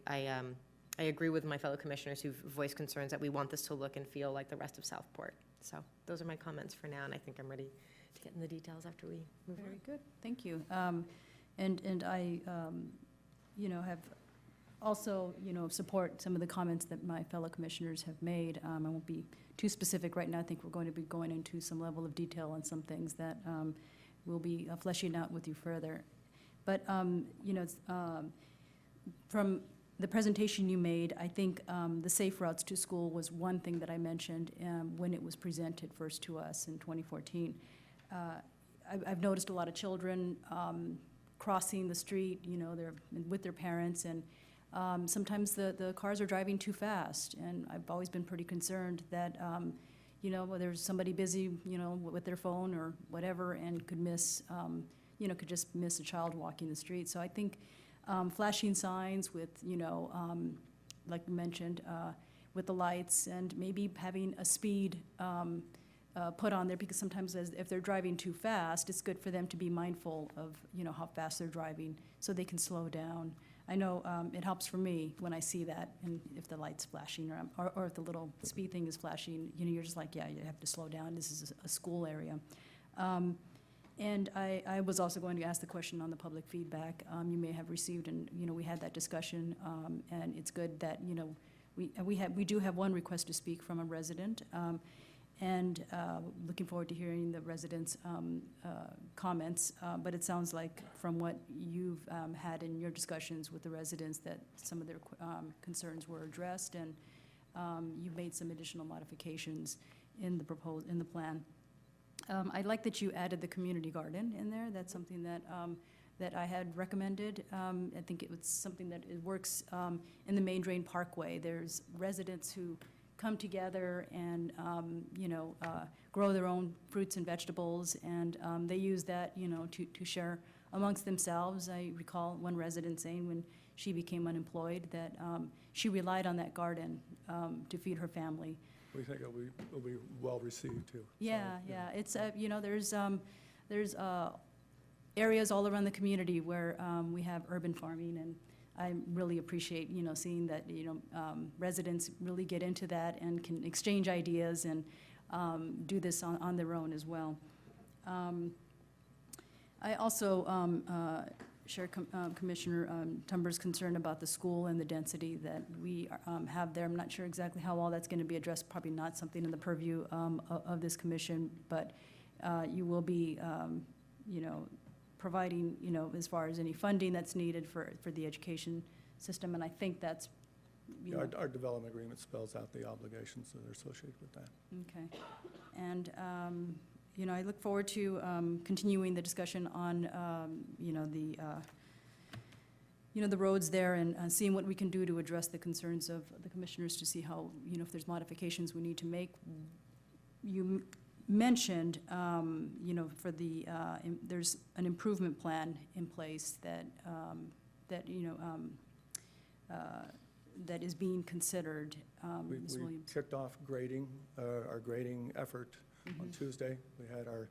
agree with my fellow commissioners who've voiced concerns that we want this to look and feel like the rest of Southport. So those are my comments for now, and I think I'm ready to get in the details after we move on. Very good, thank you. And I, have also, support some of the comments that my fellow commissioners have made. I won't be too specific right now. I think we're going to be going into some level of detail on some things that we'll be fleshing out with you further. But, from the presentation you made, I think the safe routes to school was one thing that I mentioned when it was presented first to us in 2014. I've noticed a lot of children crossing the street, they're with their parents, and sometimes the cars are driving too fast. And I've always been pretty concerned that, whether there's somebody busy, with their phone or whatever, and could just miss a child walking the street. So I think flashing signs with, like you mentioned, with the lights, and maybe having a speed put on there, because sometimes if they're driving too fast, it's good for them to be mindful of, how fast they're driving, so they can slow down. I know it helps for me when I see that, and if the light's flashing, or if the little speed thing is flashing, you're just like, yeah, you have to slow down. This is a school area. And I was also going to ask the question on the public feedback you may have received, and, we had that discussion, and it's good that, we do have one request to speak from a resident, and looking forward to hearing the residents' comments. But it sounds like from what you've had in your discussions with the residents that some of their concerns were addressed, and you've made some additional modifications in the plan. I like that you added the community garden in there. That's something that that I had recommended. I think it was something that it works in the Main Drain Parkway. There's residents who come together and grow their own fruits and vegetables, and they use that to share amongst themselves. I recall one resident saying when she became unemployed that she relied on that garden to feed her family. We think it'll be well received too. Yeah, yeah. It's there's areas all around the community where we have urban farming, and I really appreciate seeing that residents really get into that and can exchange ideas and do this on their own as well. I also share Commissioner Tumber's concern about the school and the density that we have there. I'm not sure exactly how all that's going to be addressed, probably not something in the purview of this commission, but you will be, providing, as far as any funding that's needed for the education system, and I think that's, Our development agreement spells out the obligations that are associated with that. Okay. And, I look forward to continuing the discussion on, the roads there and seeing what we can do to address the concerns of the commissioners to see how, if there's modifications we need to make. You mentioned, for the, there's an improvement plan in place that, that is being considered. We Ms. Williams. kicked off grading, our grading effort on Tuesday. We had our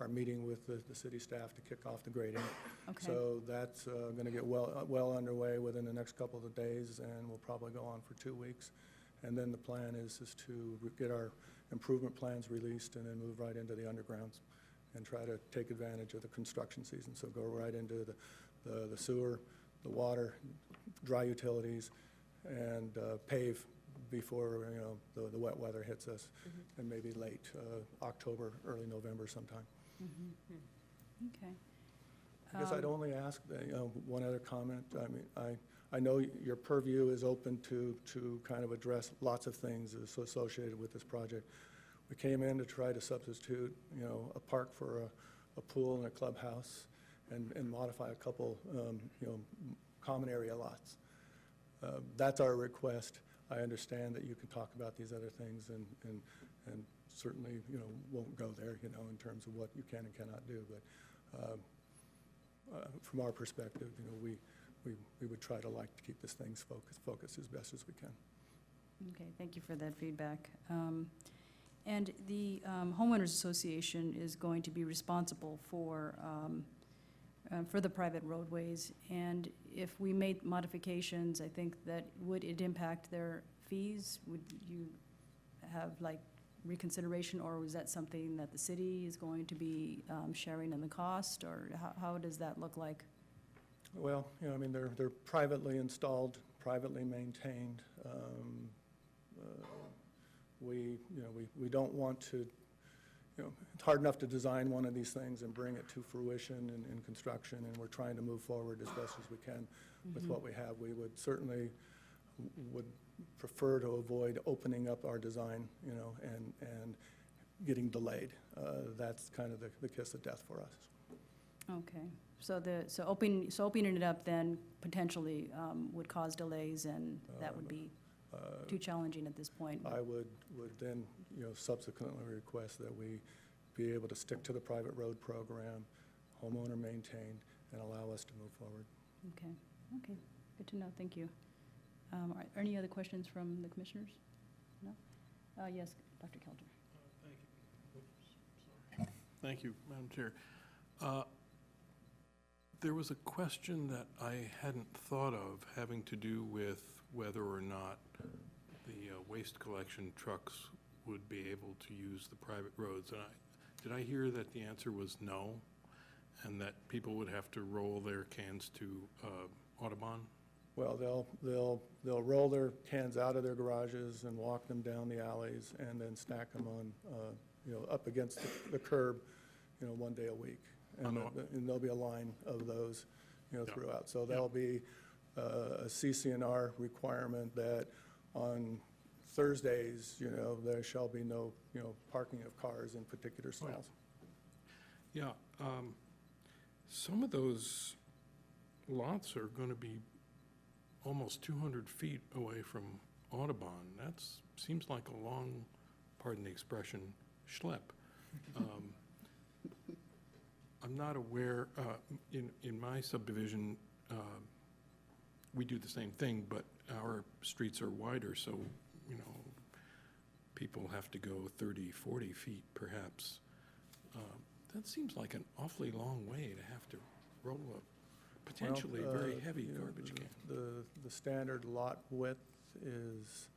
meeting with the city staff to kick off the grading. Okay. So that's going to get well underway within the next couple of days, and we'll probably go on for 2 weeks. And then the plan is to get our improvement plans released and then move right into the undergrounds and try to take advantage of the construction season. So go right into the sewer, the water, dry utilities, and pave before, the wet weather hits us, and maybe late October, early November sometime. Okay. I guess I'd only ask, one other comment. I mean, I know your purview is open to kind of address lots of things associated with this project. We came in to try to substitute, a park for a pool and a clubhouse and modify a couple, common area lots. That's our request. I understand that you can talk about these other things and certainly, won't go there, in terms of what you can and cannot do. But from our perspective, we would try to like to keep this thing focused as best as we can. Okay, thank you for that feedback. And the homeowners association is going to be responsible for the private roadways. And if we made modifications, I think that would it impact their fees? Would you have reconsideration, or was that something that the city is going to be sharing in the cost, or how does that look like? Well, they're privately installed, privately maintained. We don't want to, it's hard enough to design one of these things and bring it to fruition in construction, and we're trying to move forward as best as we can with what we have. We would certainly would prefer to avoid opening up our design, and getting delayed. That's kind of the kiss of death for us. Okay, so opening it up then potentially would cause delays, and that would be too challenging at this point. I would then, subsequently request that we be able to stick to the private road program, homeowner maintained, and allow us to move forward. Okay, good to know, thank you. Are any other questions from the commissioners? No? Yes, Dr. Kelter. Thank you, Madam Chair. There was a question that I hadn't thought of having to do with whether or not the waste collection trucks would be able to use the private roads. And did I hear that the answer was no, and that people would have to roll their cans to Audubon? Well, they'll roll their cans out of their garages and walk them down the alleys and then stack them on, up against the curb, one day a week. And there'll be a line of those, throughout. So there'll be a CC&R requirement that on Thursdays, there shall be no, parking of cars in particular styles. Yeah, some of those lots are going to be almost 200 feet away from Audubon. That seems like a long, pardon the expression, schlep. I'm not aware, in my subdivision, we do the same thing, but our streets are wider, so, people have to go 30, 40 feet perhaps. That seems like an awfully long way to have to roll a potentially very heavy garbage can. The standard lot width is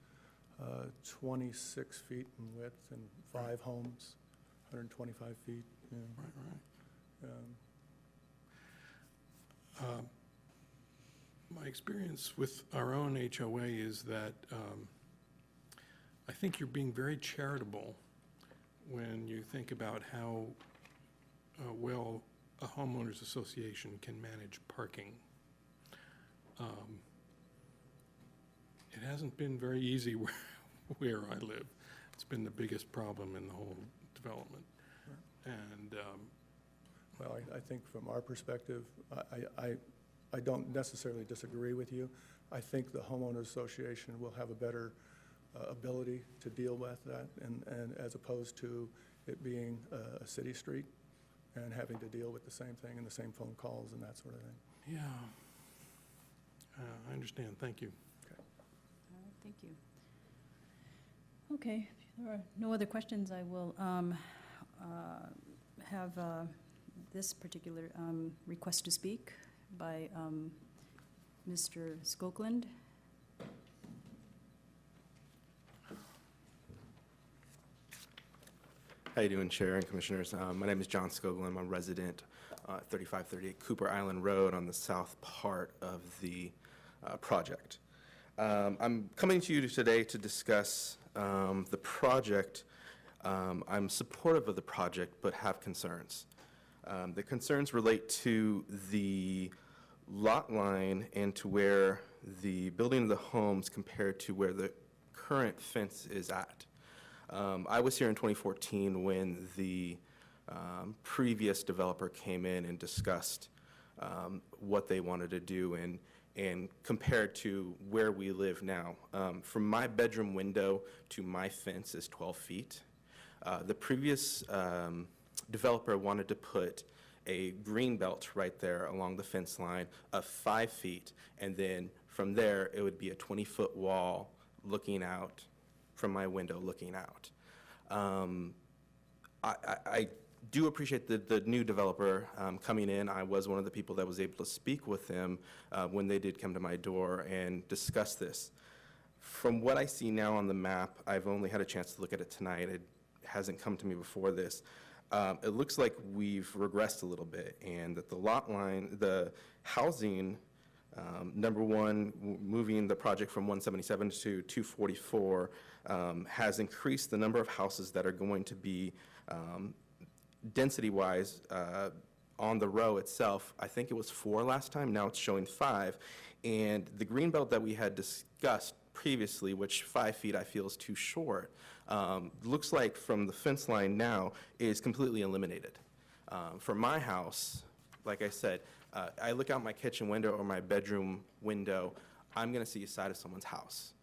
26 feet in width and 5 homes, 125 feet. Yeah. Right. My experience with our own HOA is that I think you're being very charitable when you think about how well a homeowners association can manage parking. It hasn't been very easy where I live. It's been the biggest problem in the whole development. And Well, I think from our perspective, I don't necessarily disagree with you. I think the homeowners association will have a better ability to deal with that, and as opposed to it being a city street and having to deal with the same thing and the same phone calls and that sort of thing. Yeah. I understand. Thank you. All right, thank you. Okay, if there are no other questions, I will have this particular request to speak by Mr. Skoglund. How you doing, Chair and Commissioners? My name is John Skoglund. I'm a resident, 3538 Cooper Island Road on the south part of the project. I'm coming to you today to discuss the project. I'm supportive of the project, but have concerns. The concerns relate to the lot line and to where the building of the homes compared to where the current fence is at. I was here in 2014 when the previous developer came in and discussed what they wanted to do and compared to where we live now. From my bedroom window to my fence is 12 feet. The previous developer wanted to put a green belt right there along the fence line of 5 feet, and then from there it would be a 20-foot wall looking out from my window looking out. I do appreciate the new developer coming in. I was one of the people that was able to speak with them when they did come to my door and discuss this. From what I see now on the map, I've only had a chance to look at it tonight. It hasn't come to me before this. It looks like we've regressed a little bit, and that the lot line, the housing, number one, moving the project from 177 to 244 has increased the number of houses that are going to be density-wise on the row itself. I think it was 4 last time, now it's showing 5. And the green belt that we had discussed previously, which 5 feet I feel is too short, looks like from the fence line now is completely eliminated. For my house, like I said, I look out my kitchen window or my bedroom window, I'm going to see a side of someone's house.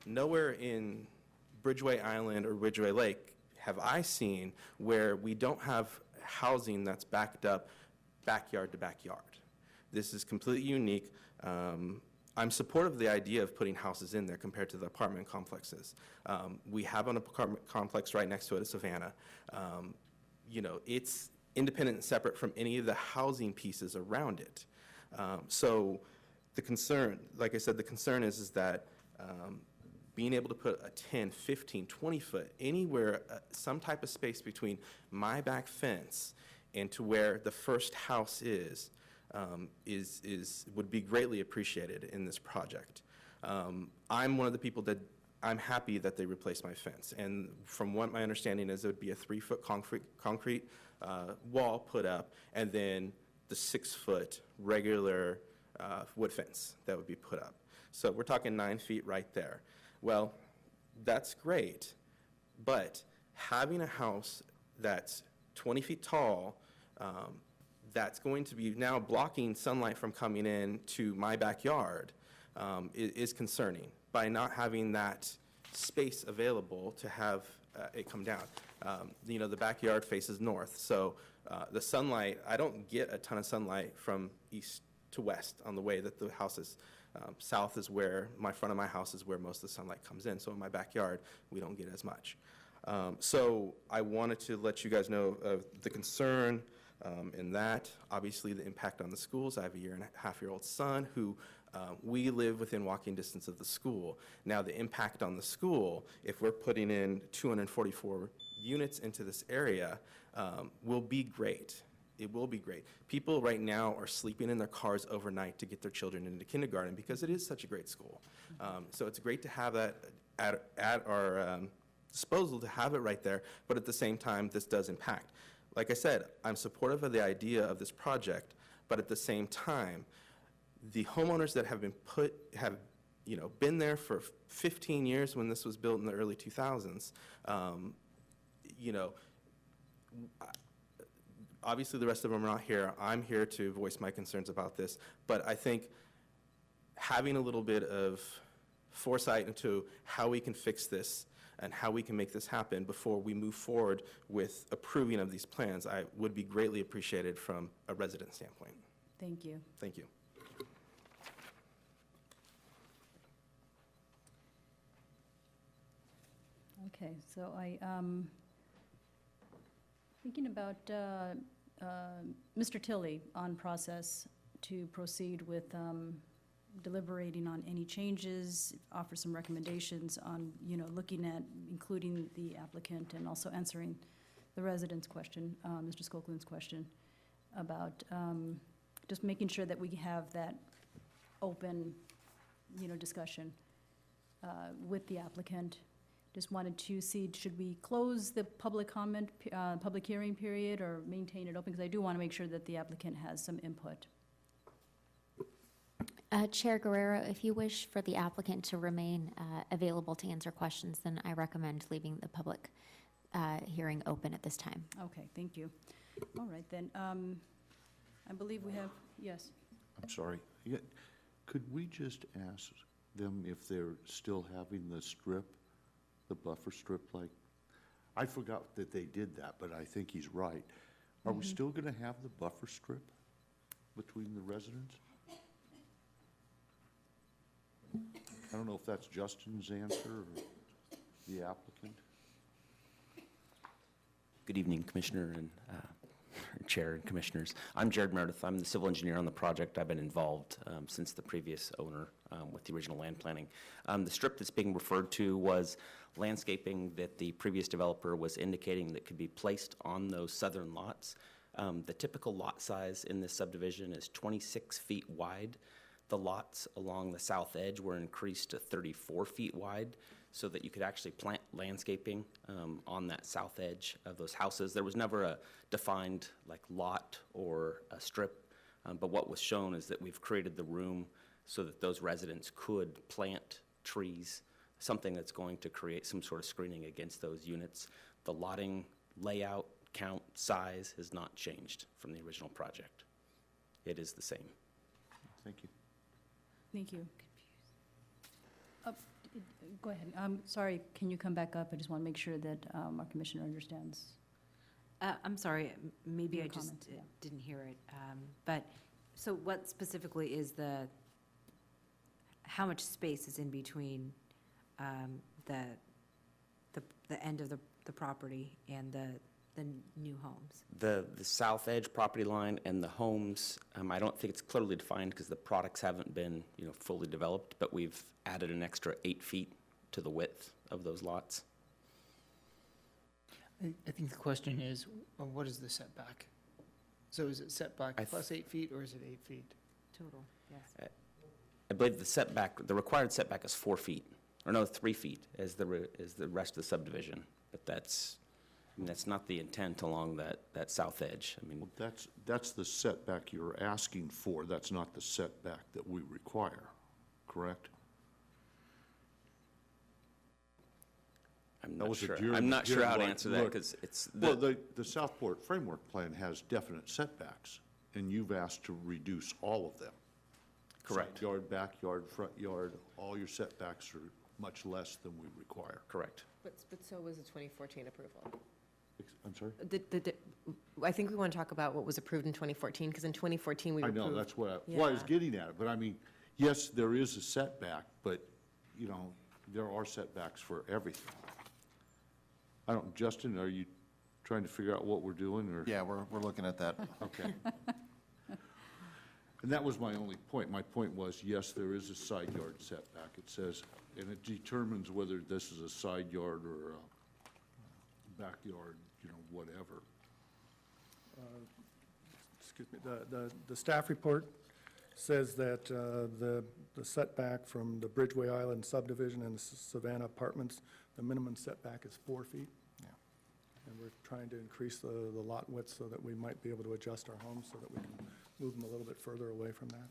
Nowhere in Bridgeway Island or Ridgeway Lake have I seen where we don't have housing that's backed up backyard to backyard. This is completely unique. I'm supportive of the idea of putting houses in there compared to the apartment complexes. We have an apartment complex right next to it at Savannah. You know, it's independent and separate from any of the housing pieces around it. So the concern, like I said, the concern is that being able to put a 10, 15, 20 foot, anywhere, some type of space between my back fence and to where the first house is would be greatly appreciated in this project. I'm one of the people that I'm happy that they replaced my fence, and from what my understanding is, it would be a 3-foot concrete wall put up, and then the 6-foot regular wood fence that would be put up. So we're talking 9 feet right there. Well, that's great, but having a house that's 20 feet tall, that's going to be now blocking sunlight from coming in to my backyard is concerning by not having that space available to have it come down. You know, the backyard faces north, so the sunlight, I don't get a ton of sunlight from east to west on the way that the house is. South is where, front of my house is where most of the sunlight comes in, so in my backyard, we don't get as much. So I wanted to let you guys know of the concern in that. Obviously, the impact on the schools. I have a 1.5-year-old son who we live within walking distance of the school. Now, the impact on the school, if we're putting in 244 units into this area, will be great. It will be great. People right now are sleeping in their cars overnight to get their children into kindergarten because it is such a great school. So it's great to have that at our disposal, to have it right there, but at the same time, this does impact. Like I said, I'm supportive of the idea of this project, but at the same time, the homeowners that have been there for 15 years when this was built in the early 2000s, obviously the rest of them are not here. I'm here to voice my concerns about this, but I think having a little bit of foresight into how we can fix this and how we can make this happen before we move forward with approving of these plans, I would be greatly appreciated from a resident standpoint. Thank you. Thank you. Okay, so thinking about Mr. Tilley on process to proceed with deliberating on any changes, offer some recommendations on, looking at including the applicant and also answering the resident's question, Mr. Skoglund's question about just making sure that we have that open, discussion with the applicant. Just wanted to see, should we close the public comment, public hearing period or maintain it open? Because I do want to make sure that the applicant has some input. Chair Guerrero, if you wish for the applicant to remain available to answer questions, then I recommend leaving the public hearing open at this time. Okay, thank you. All right, then, I believe we have, yes. I'm sorry. Yeah, could we just ask them if they're still having the strip, the buffer strip like, I forgot that they did that, but I think he's right. Are we still going to have the buffer strip between the residents? I don't know if that's Justin's answer or the applicant. Good evening, Commissioner and Chair and Commissioners. I'm Jared Meredith. I'm the civil engineer on the project. I've been involved since the previous owner with the original land planning. The strip that's being referred to was landscaping that the previous developer was indicating that could be placed on those southern lots. The typical lot size in this subdivision is 26 feet wide. The lots along the south edge were increased to 34 feet wide so that you could actually plant landscaping on that south edge of those houses. There was never a defined lot or a strip, but what was shown is that we've created the room so that those residents could plant trees, something that's going to create some sort of screening against those units. The lotting layout, count, size has not changed from the original project. It is the same. Thank you. Thank you. Go ahead. Sorry, can you come back up? I just want to make sure that our commissioner understands. I'm sorry, maybe Your I just comments, yeah. didn't hear it. But, so what specifically is how much space is in between the end of the property and the new homes? The south edge property line and the homes, I don't think it's clearly defined because the products haven't been, fully developed, but we've added an extra 8 feet to the width of those lots. I think the question is, what is the setback? So is it setback plus 8 feet, or is it 8 feet? Total, yes. I believe the required setback is 4 feet, or no, 3 feet as the rest of the subdivision, but that's not the intent along that south edge. Well, that's the setback you're asking for. That's not the setback that we require, correct? I'm not sure how to answer that because it's. Well, the Southport Framework Plan has definite setbacks, and you've asked to reduce all of them. Correct. Side yard, backyard, front yard, all your setbacks are much less than we require. Correct. But so was the 2014 approval. I'm sorry? I think we want to talk about what was approved in 2014, because in 2014, we I approved. know, that's what I was getting at, but yes, there is a setback, but, there are setbacks for everything. Justin, are you trying to figure out what we're doing, or? Yeah, we're looking at that. Okay. And that was my only point. My point was, yes, there is a side yard setback. It says, and it determines whether this is a side yard or a backyard, whatever. Excuse me, the staff report says that the setback from the Bridgeway Island subdivision and the Savannah Apartments, the minimum setback is 4 feet. Yeah. And we're trying to increase the lot width so that we might be able to adjust our homes so that we can move them a little bit further away from that.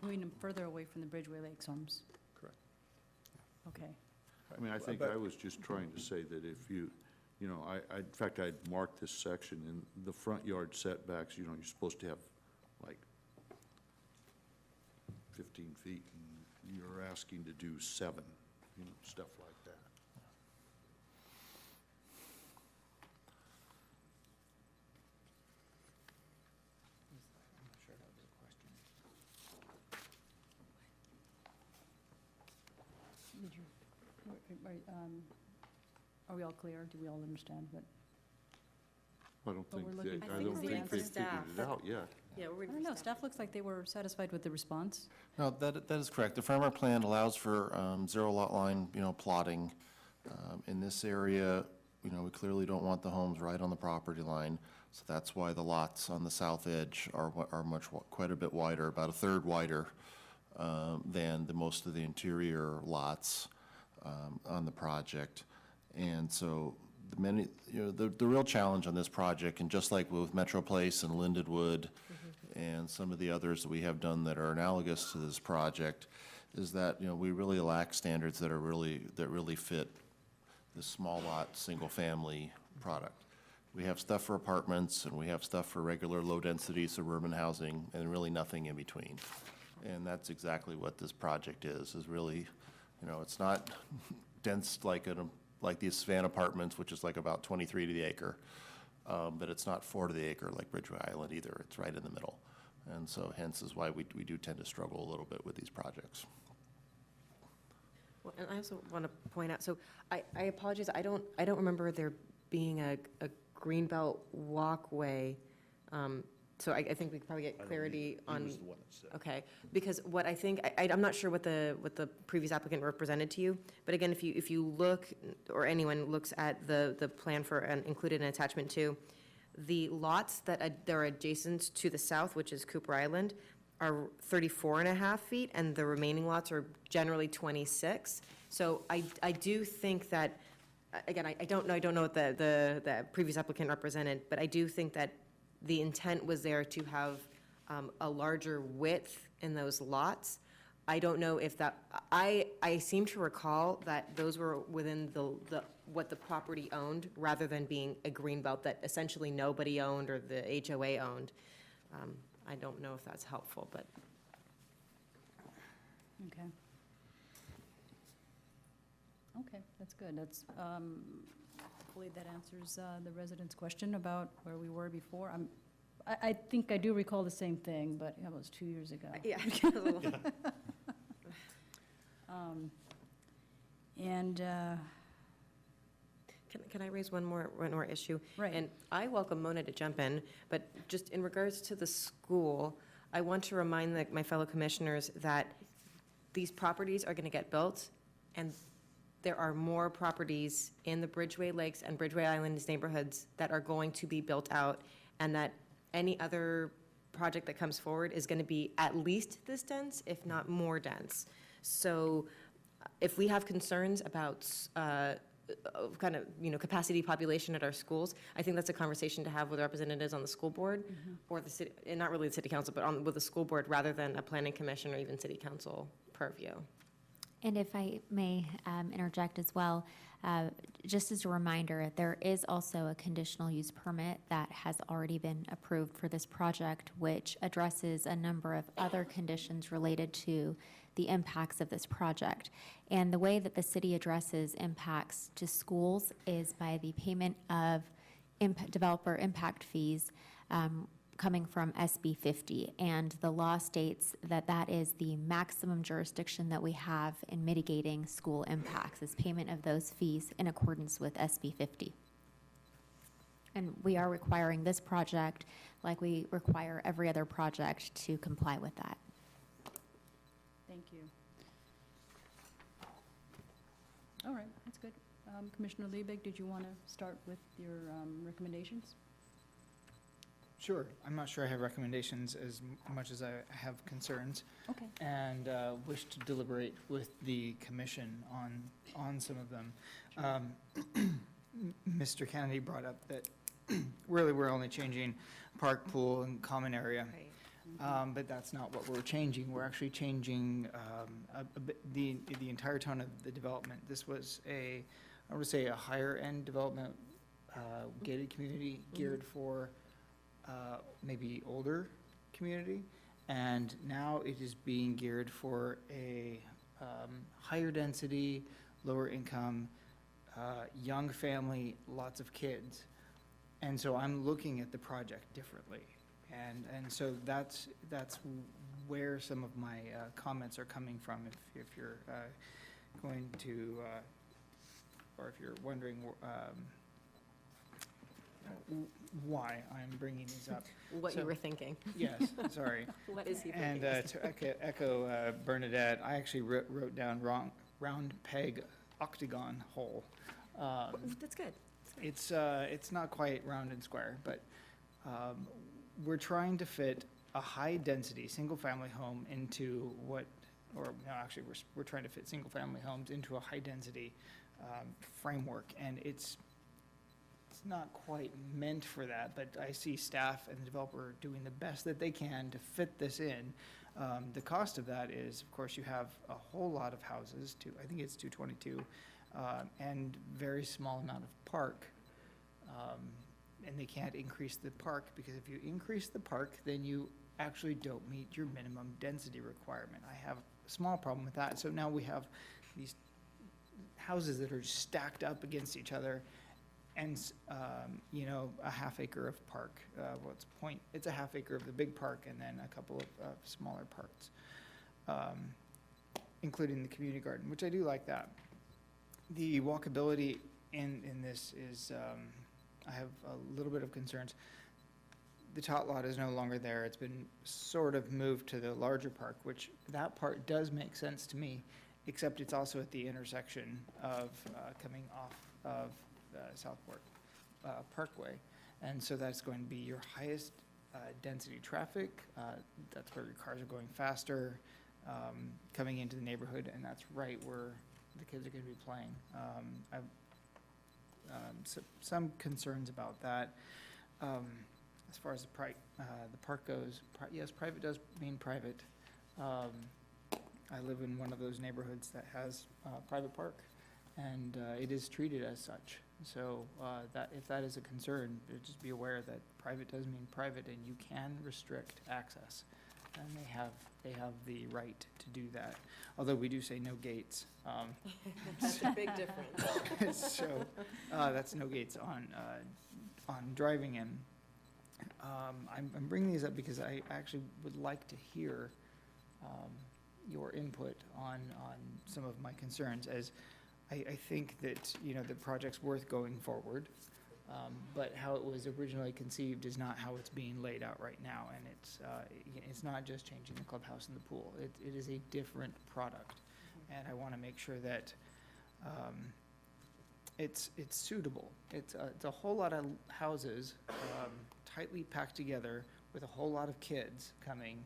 Moving them further away from the Bridgeway Lakes homes. Correct. Okay. I think I was just trying to say that if you, You know, in fact, I'd marked this section, in the front yard setbacks, you know, you're supposed to have like 15 feet, and you're asking to do 7, you know, stuff like that. I'm not sure that was a question. Did you, are we all clear? Do we all understand what? I don't But think, we're looking they- for I don't the think they've answer. figured it out yet. Yeah, we're I waiting don't for know, staff. staff looks like they were satisfied with the response. No, that is correct. The farmer plan allows for zero lot line, you know, plotting. In this area, you know, we clearly don't want the homes right on the property line, so that's why the lots on the south edge are quite a bit wider, about a third wider than the most of the interior lots on the project. And so the real challenge on this project, and just like with Metro Place and Lindenwood and some of the others that we have done that are analogous to this project, is that, you know, we really lack standards that really fit the small lot, single-family product. We have stuff for apartments, and we have stuff for regular low-density suburban housing, and really nothing in between. And that's exactly what this project is really, you know, it's not dense like these Savannah apartments, which is like about 23 to the acre, but it's not 4 to the acre like Bridgeway Island either. It's right in the middle. And so hence is why we do tend to struggle a little bit with these projects. Well, and I also want to point out, so I apologize, I don't remember there being a greenbelt walkway. So I think we could probably get clarity on. He was the one that said. Okay, because what I think, I'm not sure what the previous applicant represented to you, but again, if you look, or anyone looks at the plan for, included in attachment 2, the lots that are adjacent to the south, which is Cooper Island, are 34.5 feet, and the remaining lots are generally 26. So I do think that, again, I don't know what the previous applicant represented, but I do think that the intent was there to have a larger width in those lots. I don't know if that, I seem to recall that those were within what the property owned, rather than being a green belt that essentially nobody owned or the HOA owned. I don't know if that's helpful, but. Okay. Okay, that's good. That's, hopefully that answers the resident's question about where we were before. I think I do recall the same thing, but that was 2 years ago. Yeah. And, Can I raise one more issue? Right. And I welcome Mona to jump in, but just in regards to the school, I want to remind my fellow commissioners that these properties are going to get built, and there are more properties in the Bridgeway Lakes and Bridgeway Islands neighborhoods that are going to be built out, and that any other project that comes forward is going to be at least this dense, if not more dense. So if we have concerns about kind of, capacity population at our schools, I think that's a conversation to have with representatives on the school board, or the city, and not really the city council, but with the school board, rather than a planning commission or even city council purview. And if I may interject as well, just as a reminder, there is also a conditional use permit that has already been approved for this project, which addresses a number of other conditions related to the impacts of this project. And the way that the city addresses impacts to schools is by the payment of developer impact fees coming from SB 50. And the law states that that is the maximum jurisdiction that we have in mitigating school impacts, is payment of those fees in accordance with SB 50. And we are requiring this project, like we require every other project, to comply with that. thank you. All right, that's good. Commissioner Liebig, did you want to start with your recommendations? Sure. I'm not sure I have recommendations as much as I have concerns, Okay. and wish to deliberate with the commission on some of them. Mr. Kennedy brought up that really we're only changing park, pool, and common area. But that's not what we're changing. We're actually changing the entire tone of the development. This was I would say, a higher-end development gated community geared for maybe older community, and now it is being geared for a higher density, lower income, young family, lots of kids. And so I'm looking at the project differently. And so that's where some of my comments are coming from, if you're going to, or if you're wondering why I'm bringing these up. What you So- were thinking. Yes, sorry. What is he And thinking? to echo Bernadette, I actually wrote down round peg octagon hole. That's good. It's not quite round and square, but we're trying to fit a high-density, single-family home into actually, we're trying to fit single-family homes into a high-density framework, and it's not quite meant for that, but I see staff and the developer doing the best that they can to fit this in. The cost of that is, of course, you have a whole lot of houses, I think it's 222, and very small amount of park. And they can't increase the park, because if you increase the park, then you actually don't meet your minimum density requirement. I have a small problem with that. So now we have these houses that are stacked up against each other, and, a half acre of park. It's a half acre of the big park, and then a couple of smaller parts, including the community garden, which I do like that. The walkability in this is, I have a little bit of concerns. The tot lot is no longer there. It's been sort of moved to the larger park, which that part does make sense to me, except it's also at the intersection of coming off of Southport Parkway. And so that's going to be your highest density traffic. That's where your cars are going faster, coming into the neighborhood, and that's right where the kids are going to be playing. I've some concerns about that. As far as the park goes, yes, private does mean private. I live in one of those neighborhoods that has a private park, and it is treated as such. So if that is a concern, just be aware that private does mean private, and you can restrict access, and they have the right to do that. Although we do say no gates. That's a big difference. So that's no gates on driving in. I'm bringing these up because I actually would like to hear your input on some of my concerns, as I think that, the project's worth going forward, but how it was originally conceived is not how it's being laid out right now, and it's not just changing the clubhouse and the pool. It is a different product, and I want to make sure that it's suitable. It's a whole lot of houses tightly packed together with a whole lot of kids coming,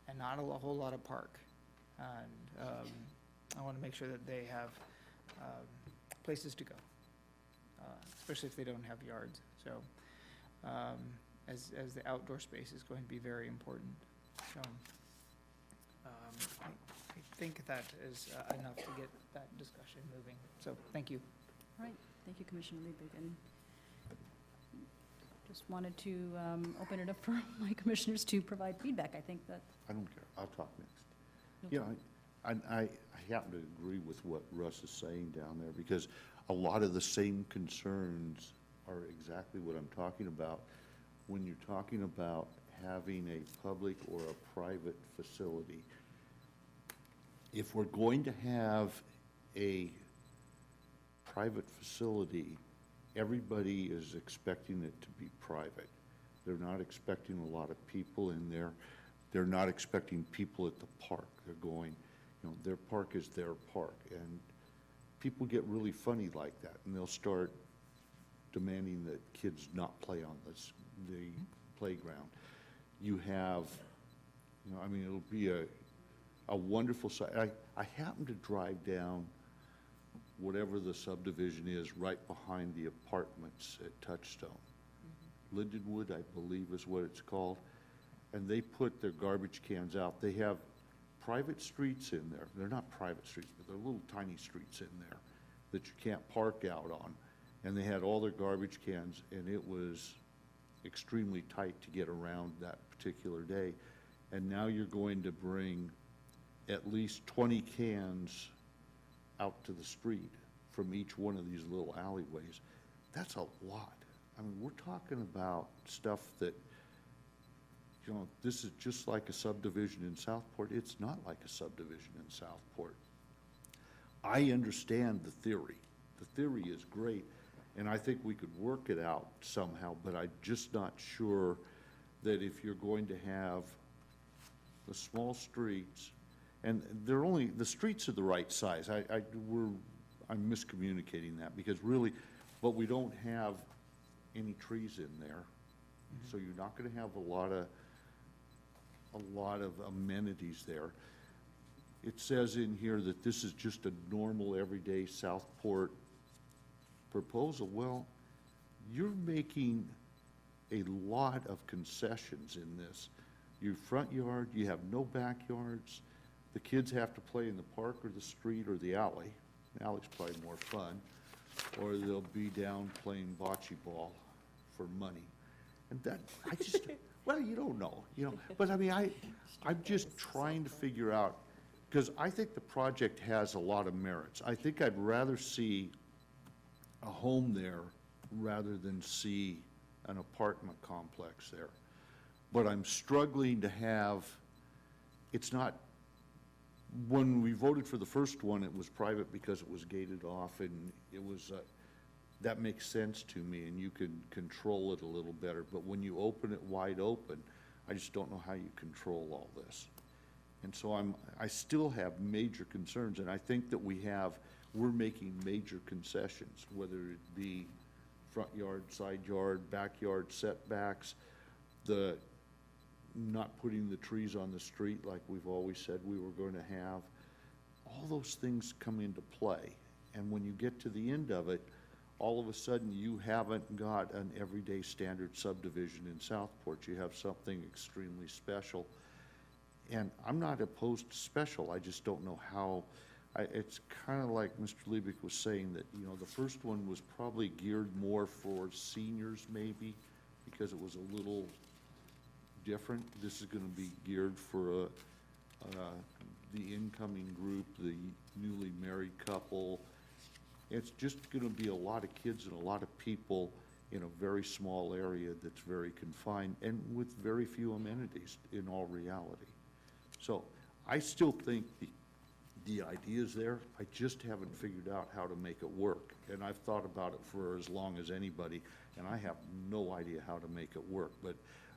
and not a whole lot of park. And I want to make sure that they have places to go, especially if they don't have yards. So as the outdoor space is going to be very important. So I think that is enough to get that discussion moving. So thank you. All right, thank you, Commissioner Liebig. And just wanted to open it up for my commissioners to provide feedback. I think that, I don't care, I'll talk next. No You know, I happen to agree with what Russ is saying down there, because a lot of the same concerns are exactly what I'm talking about. When you're talking about having a public or a private facility, if we're going to have a private facility, everybody is expecting it to be private. They're not expecting a lot of people in there. They're not expecting people at the park. They're going, their park is their park. And people get really funny like that, and they'll start demanding that kids not play on the playground. You have, it'll be a wonderful sight. I happen to drive down whatever the subdivision is right behind the apartments at Touchstone. Lindenwood, I believe is what it's called. And they put their garbage cans out. They have private streets in there. They're not private streets, but they're little tiny streets in there that you can't park out on. and they had all their garbage cans, and it was extremely tight to get around that particular day. And now you're going to bring at least 20 cans out to the street from each one of these little alleyways. That's a lot. I mean, we're talking about stuff that, you know, this is just like a subdivision in Southport. It's not like a subdivision in Southport. I understand the theory. The theory is great, and I think we could work it out somehow, but I'm just not sure that if you're going to have the small streets, and they're only, the streets are the right size. I'm miscommunicating that, because really, but we don't have any trees in there. So you're not gonna have a lot of amenities there. It says in here that this is just a normal, everyday Southport proposal. Well, you're making a lot of concessions in this. Your front yard, you have no backyards. The kids have to play in the park or the street or the alley. The alley's probably more fun. Or they'll be down playing bocce ball for money. And that, I just, well, you don't know, you know. But I mean, I'm just trying to figure out, because I think the project has a lot of merits. I think I'd rather see a home there rather than see an apartment complex there. But I'm struggling to have, it's not, when we voted for the first one, it was private because it was gated off, and it was, that makes sense to me, and you can control it a little better. But when you open it wide open, I just don't know how you control all this. And so I still have major concerns, and I think that we're making major concessions, whether it be front yard, side yard, backyard setbacks, the not putting the trees on the street like we've always said we were going to have. All those things come into play. And when you get to the end of it, all of a sudden you haven't got an everyday standard subdivision in Southport. You have something extremely special. And I'm not opposed to special, I just don't know how. It's kind of like Mr. Liebig was saying, that, you know, the first one was probably geared more for seniors maybe, because it was a little different. This is going to be geared for the incoming group, the newly married couple. It's just going to be a lot of kids and a lot of people in a very small area that's very confined and with very few amenities in all reality. So I still think the idea is there. I just haven't figured out how to make it work. And I've thought about it for as long as anybody, and I have no idea how to make it work. But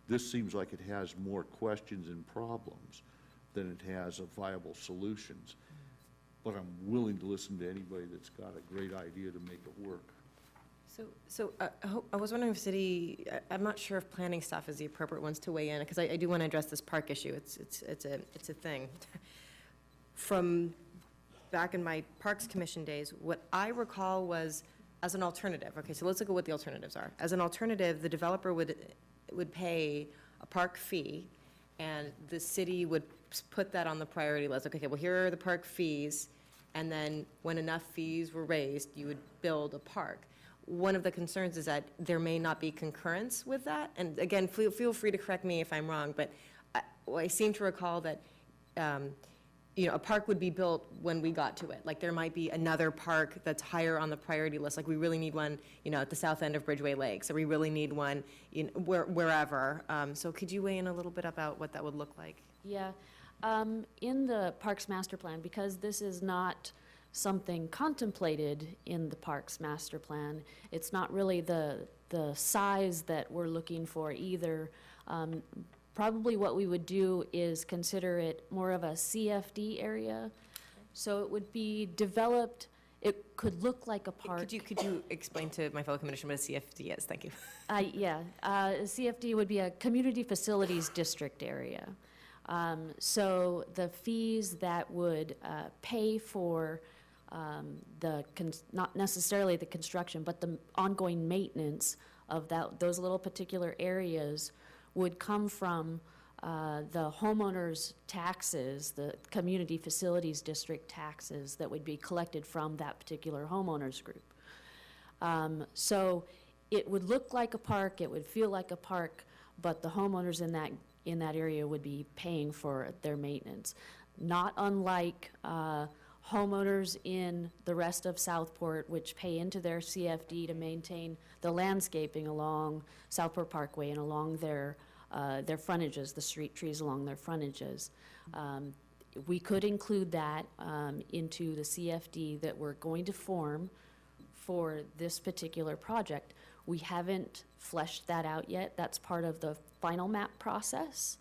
this seems like it has more questions and problems than it has of viable solutions. But I'm willing to listen to anybody that's got a great idea to make it work. So I was wondering if I'm not sure if planning staff is the appropriate ones to weigh in, because I do want to address this park issue. It's a thing. From back in my Parks Commission days, what I recall was as an alternative. Okay, so let's look at what the alternatives are. As an alternative, the developer would pay a park fee, and the city would put that on the priority list. Okay, well, here are the park fees, and then when enough fees were raised, you would build a park. One of the concerns is that there may not be concurrence with that. And again, feel free to correct me if I'm wrong, but I seem to recall that, you know, a park would be built when we got to it. Like, there might be another park that's higher on the priority list. Like, we really need one, you know, at the south end of Bridgeway Lakes, or we really need one, you know, wherever. So could you weigh in a little bit about what that would look like? Yeah. In the Parks Master Plan, because this is not something contemplated in the Parks Master Plan, it's not really the size that we're looking for either. Probably what we would do is consider it more of a CFD area. So it would be developed, it could look like a park. Could you explain to my fellow commissioner what a CFD is? Thank you. Yeah, a CFD would be a Community Facilities District area. So the fees that would pay for not necessarily the construction, but the ongoing maintenance of those little particular areas would come from the homeowners' taxes, the Community Facilities District taxes that would be collected from that particular homeowners group. So it would look like a park, it would feel like a park, but the homeowners in that area would be paying for their maintenance. Not unlike homeowners in the rest of Southport, which pay into their CFD to maintain the landscaping along Southport Parkway and along their frontages, the street trees along their frontages. We could include that into the CFD that we're going to form for this particular project. We haven't fleshed that out yet. That's part of the final map process.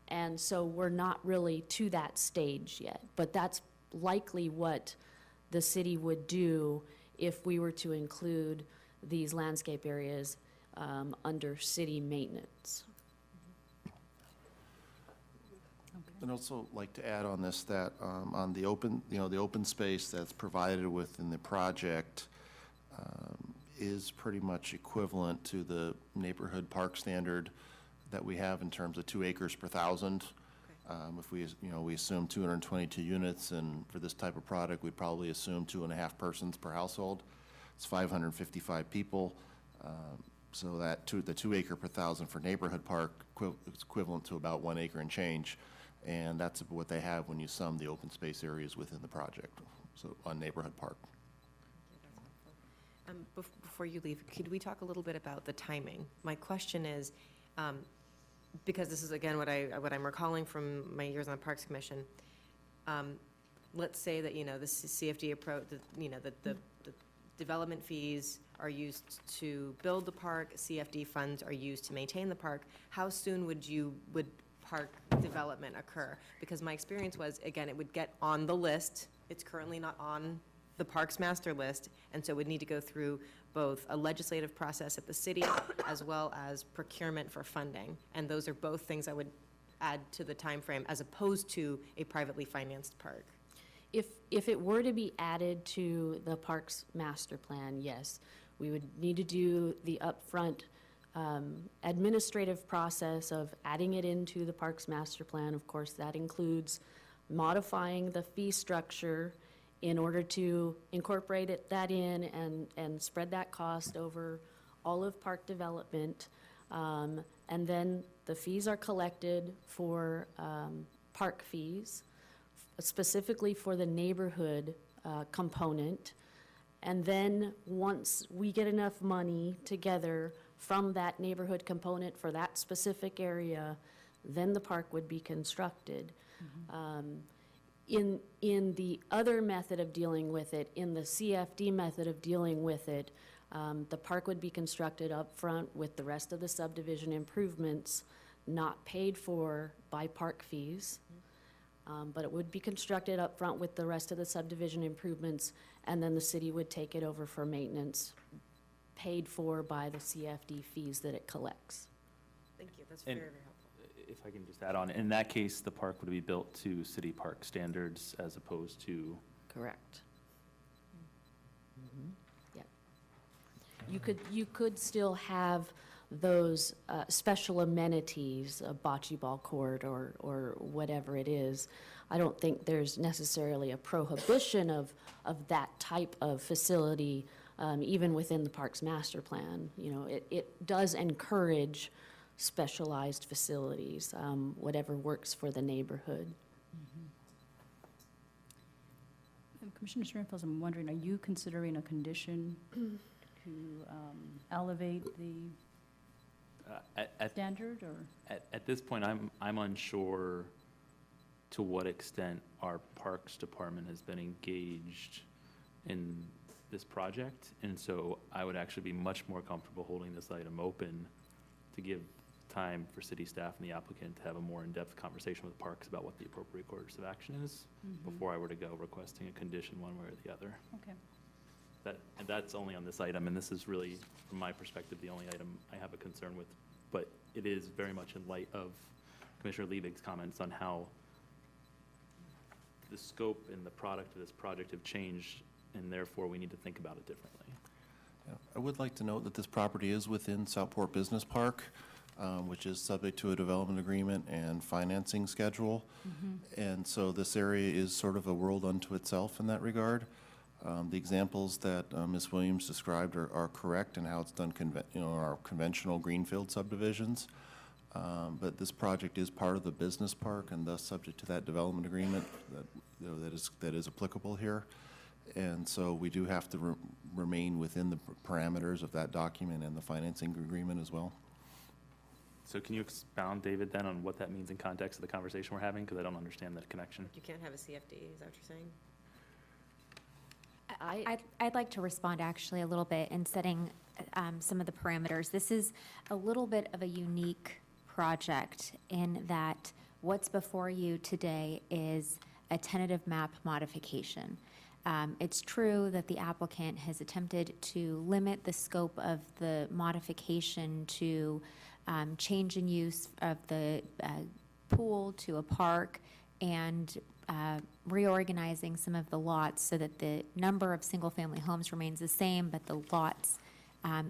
And so we're not really to that stage yet. But that's likely what the city would do if we were to include these landscape areas under city maintenance. I'd also like to add on this that on the open, the open space that's provided within the project is pretty much equivalent to the neighborhood park standard that we have in terms of 2 acres per thousand. If we, we assume 222 units, and for this type of product, we'd probably assume 2.5 persons per household. It's 555 people. So that the 2 acre per thousand for neighborhood park is equivalent to about 1 acre and change. And that's what they have when you sum the open space areas within the project, so on neighborhood park. Before you leave, could we talk a little bit about the timing? My question is, because this is, again, what I'm recalling from my years on the Parks Commission, let's say that, the CFD approach, the development fees are used to build the park, CFD funds are used to maintain the park. How soon would park development occur? Because my experience was, again, it would get on the list. It's currently not on the Parks Master list, and so it would need to go through both a legislative process at the city as well as procurement for funding. And those are both things I would add to the time frame as opposed to a privately financed park. If it were to be added to the Parks Master Plan, yes, we would need to do the upfront administrative process of adding it into the Parks Master Plan. Of course, that includes modifying the fee structure in order to incorporate that in and spread that cost over all of park development. And then the fees are collected for park fees, specifically for the neighborhood component. And then once we get enough money together from that neighborhood component for that specific area, then the park would be constructed. In the other method of dealing with it, in the CFD method of dealing with it, the park would be constructed up front with the rest of the subdivision improvements not paid for by park fees. But it would be constructed up front with the rest of the subdivision improvements, and then the city would take it over for maintenance, paid for by the CFD fees that it collects. Thank you, that's very, very helpful. If I can just add on, in that case, the park would be built to city park standards as opposed to. Correct. Yeah. You could still have those special amenities, a bocce ball court or whatever it is. I don't think there's necessarily a prohibition of that type of facility, even within the Parks Master Plan. It does encourage specialized facilities, whatever works for the neighborhood. Commissioner Sternfels, I'm wondering, are you considering a condition to elevate the standard, or? At this point, I'm unsure to what extent our Parks Department has been engaged in this project, and so I would actually be much more comfortable holding this item open to give time for city staff and the applicant to have a more in-depth conversation with Parks about what the appropriate course of action is before I were to go requesting a condition one way or the other. Okay. And that's only on this item, and this is really, from my perspective, the only item I have a concern with. But it is very much in light of Commissioner Liebig's comments on how the scope and the product of this project have changed, and therefore we need to think about it differently. Yeah. I would like to note that this property is within Southport Business Park, which is subject to a development agreement and financing schedule. And so this area is sort of a world unto itself in that regard. The examples that Ms. Williams described are correct in how it's done, our conventional greenfield subdivisions. But this project is part of the business park and thus subject to that development agreement that is applicable here. And so we do have to remain within the parameters of that document and the financing agreement as well. So can you expound, David, then on what that means in context of the conversation we're having? Because I don't understand that connection. You can't have a CFD, is that what you're saying? I'd like to respond actually a little bit in setting some of the parameters. This is a little bit of a unique project in that what's before you today is a tentative map modification. It's true that the applicant has attempted to limit the scope of the modification to change in use of the pool to a park and reorganizing some of the lots so that the number of single-family homes remains the same, but the lots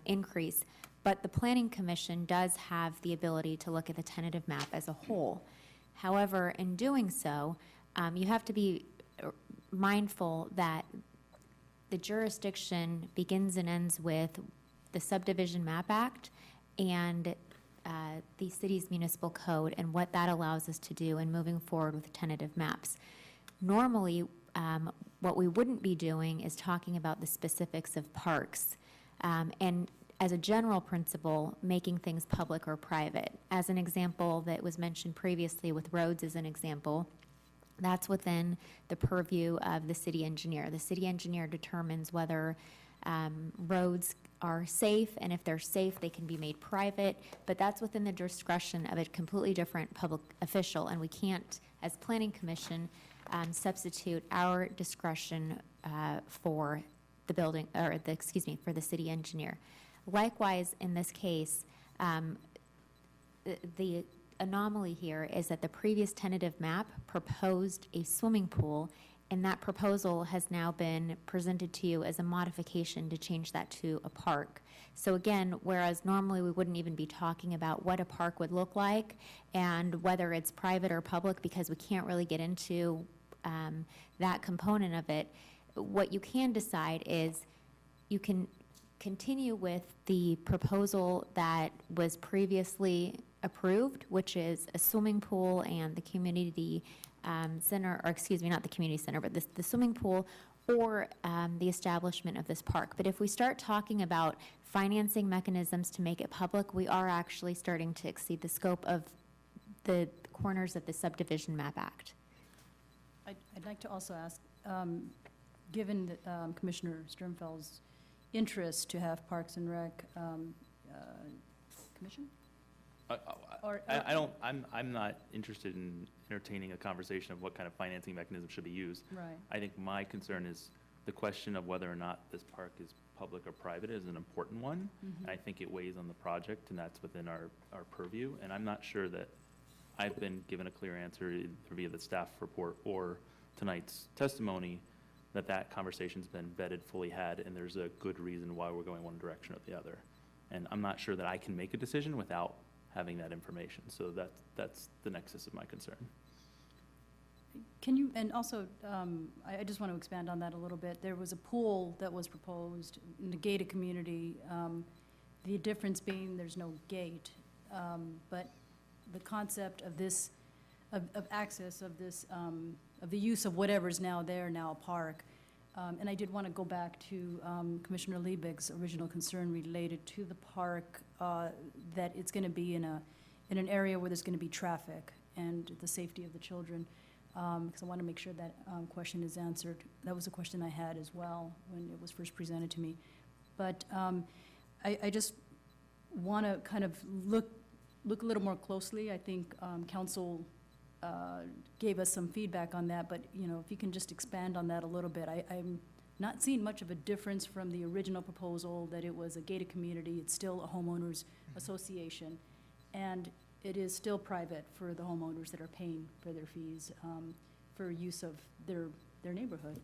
increase. But the Planning Commission does have the ability to look at the tentative map as a whole. However, in doing so, you have to be mindful that the jurisdiction begins and ends with the Subdivision Map Act and the city's municipal code and what that allows us to do in moving forward with tentative maps. Normally, what we wouldn't be doing is talking about the specifics of parks. And as a general principle, making things public or private. As an example that was mentioned previously with roads as an example, that's within the purview of the city engineer. The city engineer determines whether roads are safe, and if they're safe, they can be made private, but that's within the discretion of a completely different public official, and we can't, as Planning Commission, substitute our discretion for the building, or for the city engineer. Likewise, in this case, the anomaly here is that the previous tentative map proposed a swimming pool, and that proposal has now been presented to you as a modification to change that to a park. So again, whereas normally we wouldn't even be talking about what a park would look like and whether it's private or public because we can't really get into that component of it, what you can decide is you can continue with the proposal that was previously approved, which is a swimming pool and the community center, or excuse me, not the community center, but the swimming pool, or the establishment of this park. But if we start talking about financing mechanisms to make it public, we are actually starting to exceed the scope of the corners of the Subdivision Map Act. I'd like to also ask, given that, Commissioner Sternfeld's interest to have Parks and Rec Commission? I'm not interested in entertaining a conversation of what kind of financing mechanism should be used. Right. I think my concern is the question of whether or not this park is public or private is an important one. Mhm. I think it weighs on the project, and that's within our purview. And I'm not sure that I've been given a clear answer via the staff report or tonight's testimony that conversation's been vetted, fully had, and there's a good reason why we're going one direction or the other. And I'm not sure that I can make a decision without having that information. So that's the nexus of my concern. Can you, and also, I just want to expand on that a little bit. There was a pool that was proposed in the gated community, the difference being there's no gate, but the concept of this, of access of this, of the use of whatever's now there, now a park. And I did want to go back to Commissioner Liebig's original concern related to the park, that it's going to be in an area where there's going to be traffic and the safety of the children. Because I want to make sure that question is answered. That was a question I had as well when it was first presented to me. But I just want to kind of look a little more closely. I think council gave us some feedback on that, but if you can just expand on that a little bit. I'm not seeing much of a difference from the original proposal that it was a gated community. It's still a homeowners association, and it is still private for the homeowners that are paying for their fees for use of their neighborhood.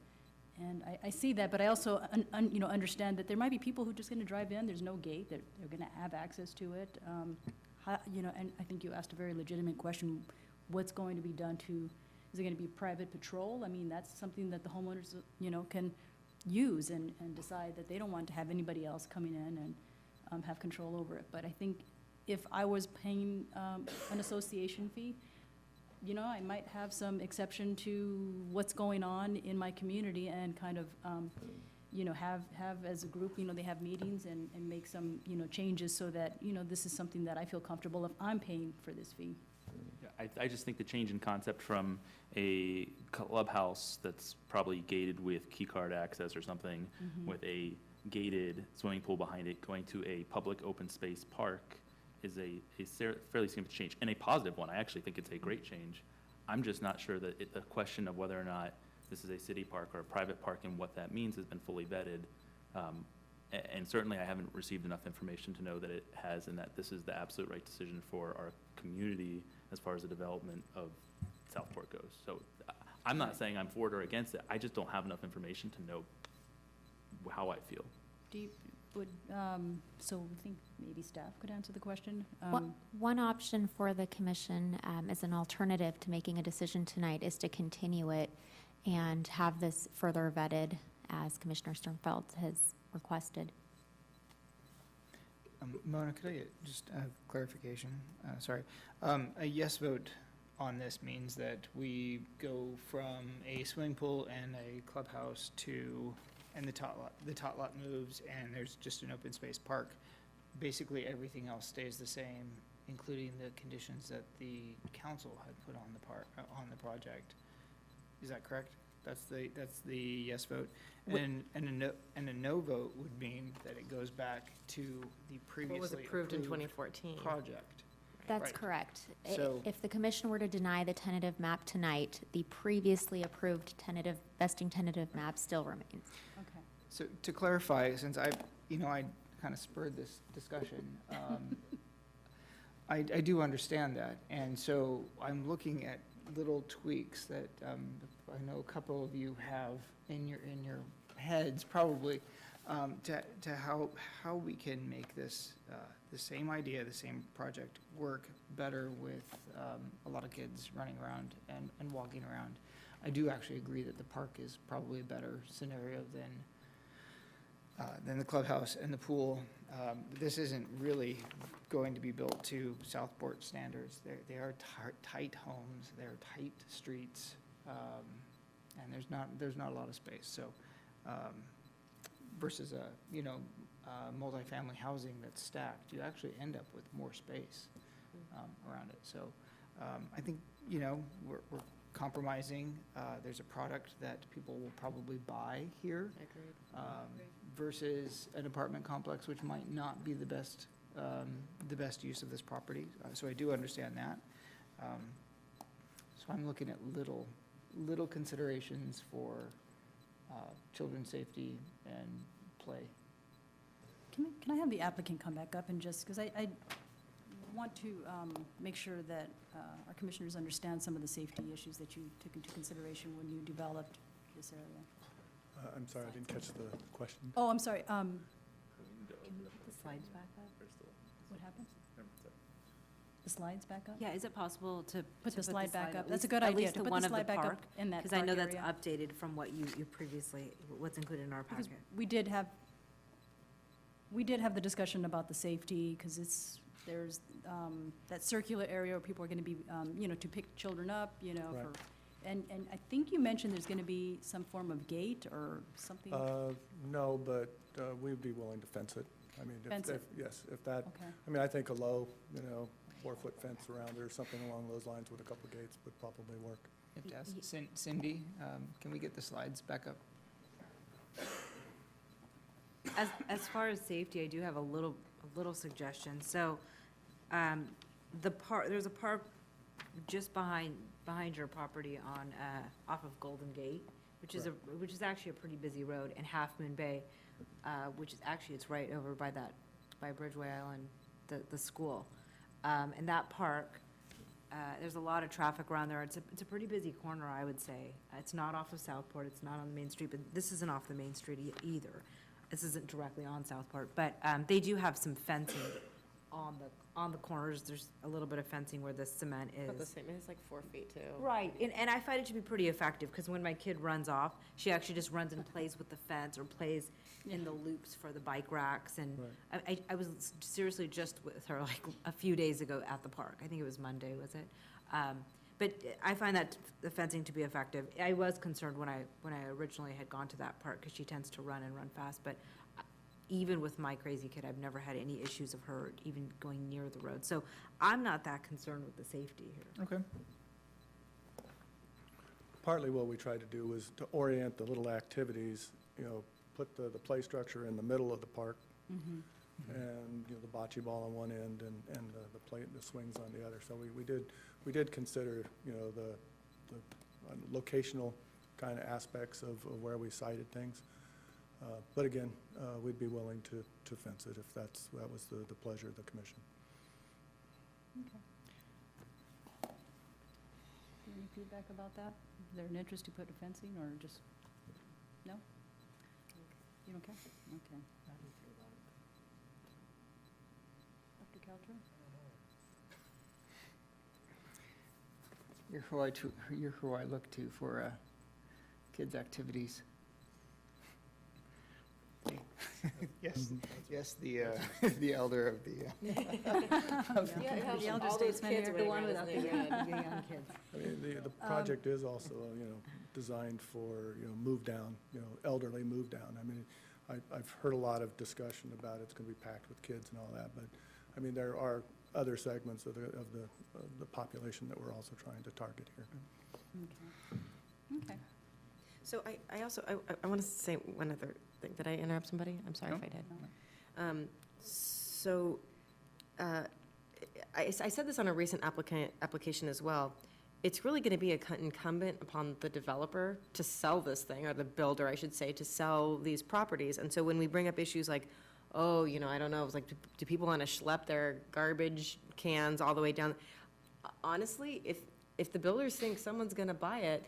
And I see that, but I also understand that there might be people who are just going to drive in. There's no gate. They're going to have access to it. And I think you asked a very legitimate question. What's going to be done to, is it going to be private patrol? I mean, that's something that the homeowners, can use and decide that they don't want to have anybody else coming in and have control over it. But I think if I was paying an association fee, you know, I might have some exception to what's going on in my community and kind of, you know, have as a group, you know, they have meetings and make some, you know, changes so that, you know, this is something that I feel comfortable if I'm paying for this fee. Yeah, I just think the change in concept from a clubhouse that's probably gated with key card access or something, with a gated swimming pool behind it, going to a public open space park is a fairly significant change, and a positive one. I actually think it's a great change. I'm just not sure that the question of whether or not this is a city park or a private park and what that means has been fully vetted. And certainly I haven't received enough information to know that it has, and that this is the absolute right decision for our community as far as the development of Southport goes. So I'm not saying I'm for it or against it. I just don't have enough information to know how I feel. So we think maybe staff could answer the question? One option for the commission as an alternative to making a decision tonight is to continue it and have this further vetted as Commissioner Sternfeld has requested. Mona, could I get just a clarification? Sorry. A yes vote on this means that we go from a swimming pool and a clubhouse to, and the tot lot moves, and there's just an open space park. Basically, everything else stays the same, including the conditions that the council had put on the project. Is that correct? That's the yes vote. And a no vote would mean that it goes back to the previously What was approved in 2014. project. That's Right. correct. So- If the commission were to deny the tentative map tonight, the previously approved vesting tentative map still remains. Okay. So to clarify, since I kind of spurred this discussion, I do understand that. And so I'm looking at little tweaks that I know a couple of you have in your heads probably, to how we can make this, the same idea, the same project work better with a lot of kids running around and walking around. I do actually agree that the park is probably a better scenario than the clubhouse and the pool. This isn't really going to be built to Southport standards. They are tight homes, they're tight streets, and there's not a lot of space. So versus multifamily housing that's stacked, you actually end up with more space around it. So I think we're compromising. There's a product that people will probably buy here. Versus an apartment complex, which might not be the best use of this property. So I do understand that. So I'm looking at little considerations for children's safety and play. Can I have the applicant come back up and just, because I want to make sure that our commissioners understand some of the safety issues that you took into consideration when you developed this area. I'm sorry, I didn't catch the question. Oh, I'm sorry. Can you put the slides back up? What happened? The slides back up? Yeah, is it possible to Put the slide back up. at That's a least- good at idea, least to to put one the of the slide back up park? in that Because I know park that's area. updated from what you previously, what's included in our Because packet. we did have the discussion about the safety, because there's that circular area where people are going to be, to pick children up, Right. and I think you mentioned there's going to be some form of gate or something? No, but we'd be willing to fence it. I mean, Fence it? yes, if that, Okay. I mean, I think a low, 4-foot fence around it or something along those lines with a couple of gates would probably work. If to ask Cindy, can we get the slides back up? As far as safety, I do have a little suggestion. So, there's a park just behind your property off of Golden Gate, which is actually a pretty busy road, and Half Moon Bay, which is actually, it's right over by Bridgeway Island, the school. And that park, there's a lot of traffic around there. It's a pretty busy corner, I would say. It's not off of Southport, it's not on the main street, but this isn't off the main street either. This isn't directly on Southport, but they do have some fencing on on the corners, there's a little bit of fencing where the cement About the is. same, it's like 4 feet too. Right, and I find it to be pretty effective, because when my kid runs off, she actually just runs and plays with the fence or plays in the loops for the bike racks, and I was seriously just with her like a few days ago at the park. I think it was Monday, was it? But I find that the fencing to be effective. I was concerned when I originally had gone to that park, because she tends to run and run fast, but even with my crazy kid, I've never had any issues of her even going near the road. So I'm not that concerned with the safety here. Okay. Partly what we tried to do was to orient the little activities, put the play structure in the middle of the park, and, the bocce ball on one end and the swings on the other. So we did consider, the locational kind of aspects of where we sited things. But again, we'd be willing to fence it if that was the pleasure of the commission. Any feedback about that? Is there an interest to put a fencing, or just, no? You don't care? Okay. Dr. Kelcher? You're who I look to for kids' activities. Yes, the elder of the. The elder statesman here. The one without the young kids. I mean, the project is also, designed for, move down, elderly move down. I mean, I've heard a lot of discussion about it's going to be packed with kids and all that, but, I mean, there are other segments of the population that we're also trying to target here. Okay. So I want to say one other thing. Did I interrupt somebody? I'm sorry if I did. I said this on a recent application as well. It's really going to be incumbent upon the developer to sell this thing, or the builder, I should say, to sell these properties. And so when we bring up issues like, oh, I don't know, it's like, do people want to schlep their garbage cans all the way down? Honestly, if the builders think someone's going to buy it,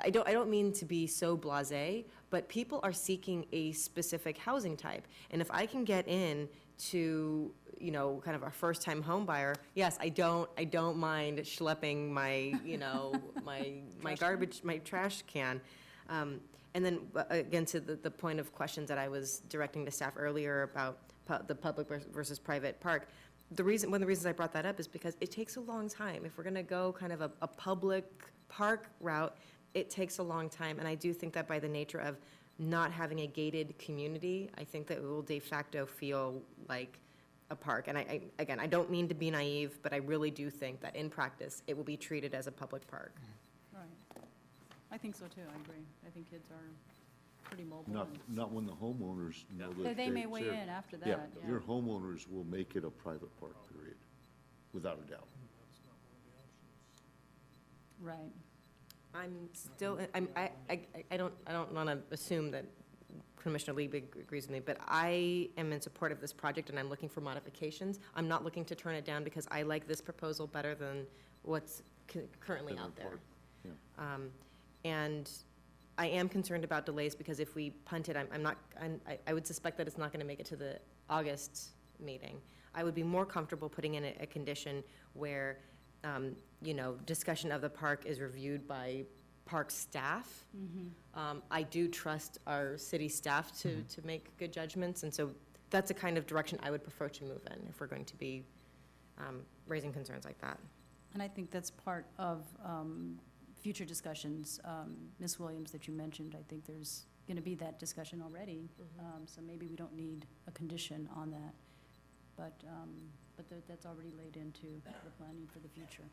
I don't mean to be so blasé, but people are seeking a specific housing type. And if I can get in to, kind of a first-time home buyer, yes, I don't mind schlepping my, my garbage, my trash can. And then, again, to the point of questions that I was directing to staff earlier about the public versus private park, one of the reasons I brought that up is because it takes a long time. If we're gonna go kind of a public park route, it takes a long time, and I do think that by the nature of not having a gated community, I think that it will de facto feel like a park. And I don't mean to be naive, but I really do think that in practice, it will be treated as a public park. Right. I think so too, I agree. I think kids are pretty mobile. Not when the homeowners know that. They may weigh in after that, Yeah, yeah. your homeowners will make it a private park, period, without a doubt. Right. I'm still, I don't want to assume that Commissioner Liebig agrees with me, but I am in support of this project and I'm looking for modifications. I'm not looking to turn it down because I like this proposal better than what's currently out there. Yeah. And I am concerned about delays because if we punt it, I would suspect that it's not going to make it to the August meeting. I would be more comfortable putting in a condition where discussion of the park is reviewed by park staff. I do trust our city staff to make good judgments, and so that's a kind of direction I would prefer to move in if we're going to be raising concerns like that. And I think that's part of future discussions, Ms. Williams, that you mentioned. I think there's going to be that discussion already, so maybe we don't need a condition on that. But that's already laid into the planning for the future.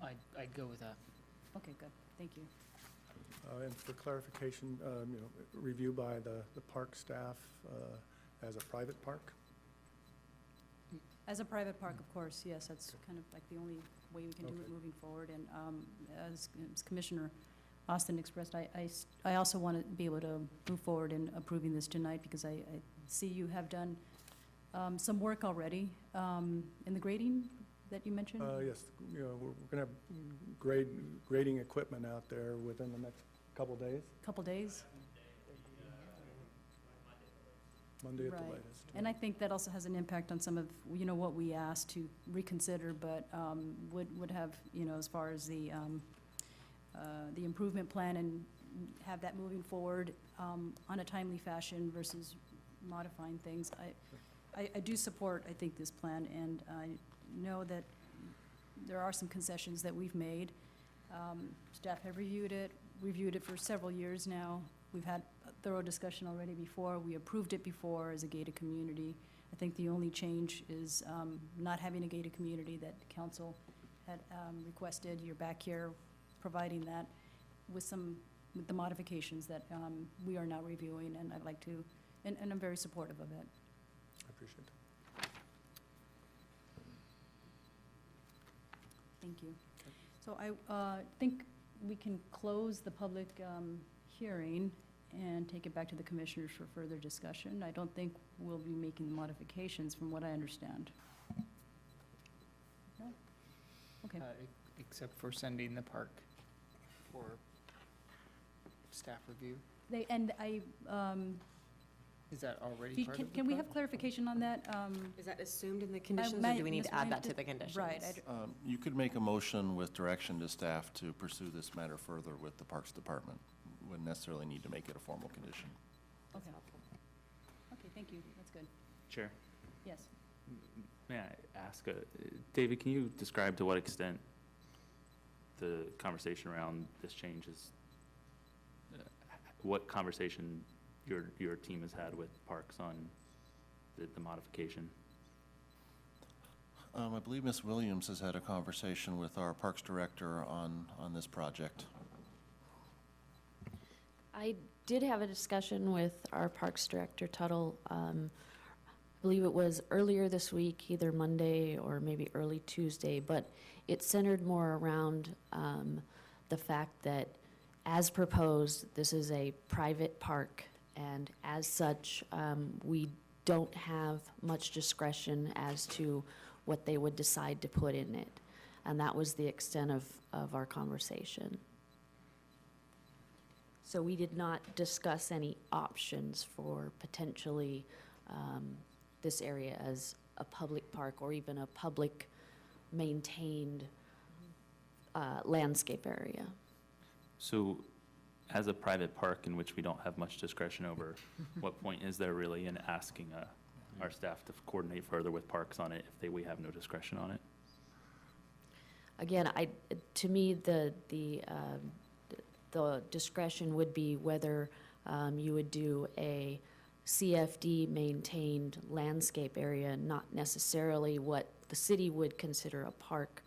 Okay. I'd go with that. Okay, good. Thank you. And for clarification, review by the park staff as a private park? As a private park, of course, yes, that's kind of like the only way we can do it moving forward. And as Commissioner Austin expressed, I also want to be able to move forward in approving this tonight because I see you have done some work already in the grading that you mentioned? Yes, we're going to have grading equipment out there within the next couple days. Couple days? Monday at the Right. latest. And I think that also has an impact on some of, what we asked to reconsider, but would have, as far as the improvement plan and have that moving forward on a timely fashion versus modifying things. I do support, I think, this plan, and I know that there are some concessions that we've made. Staff have reviewed it for several years now. We've had a thorough discussion already before. We approved it before as a gated community. I think the only change is not having a gated community that council had requested. You're back here providing that with the modifications that we are now reviewing, and I'd like to, and I'm very supportive of it. I appreciate that. Thank you. So I think we can close the public hearing and take it back to the commissioners for further discussion. I don't think we'll be making the modifications from what I understand. No? Okay. Except for sending the park for staff review. Is that already part of the Can we park? have clarification on that? Is that assumed in the conditions, or do we need to add that to the conditions? Right. You could make a motion with direction to staff to pursue this matter further with the Parks Department. Wouldn't necessarily need to make it a formal condition. Okay. Okay, thank you. That's good. Chair, Yes. may I ask, David, can you describe to what extent the conversation around this change is, what conversation your team has had with Parks on the modification? I believe Ms. Williams has had a conversation with our Parks Director on this project. I did have a discussion with our Parks Director, Tuttle. I believe it was earlier this week, either Monday or maybe early Tuesday, but it centered more around the fact that, as proposed, this is a private park, and as such, we don't have much discretion as to what they would decide to put in it. And that was the extent of our conversation. So we did not discuss any options for potentially this area as a public park or even a public maintained landscape area. So, as a private park in which we don't have much discretion over, what point is there really in asking our staff to coordinate further with Parks on it if we have no discretion on it? Again, to me, the discretion would be whether you would do a CFD maintained landscape area, not necessarily what the city would consider a park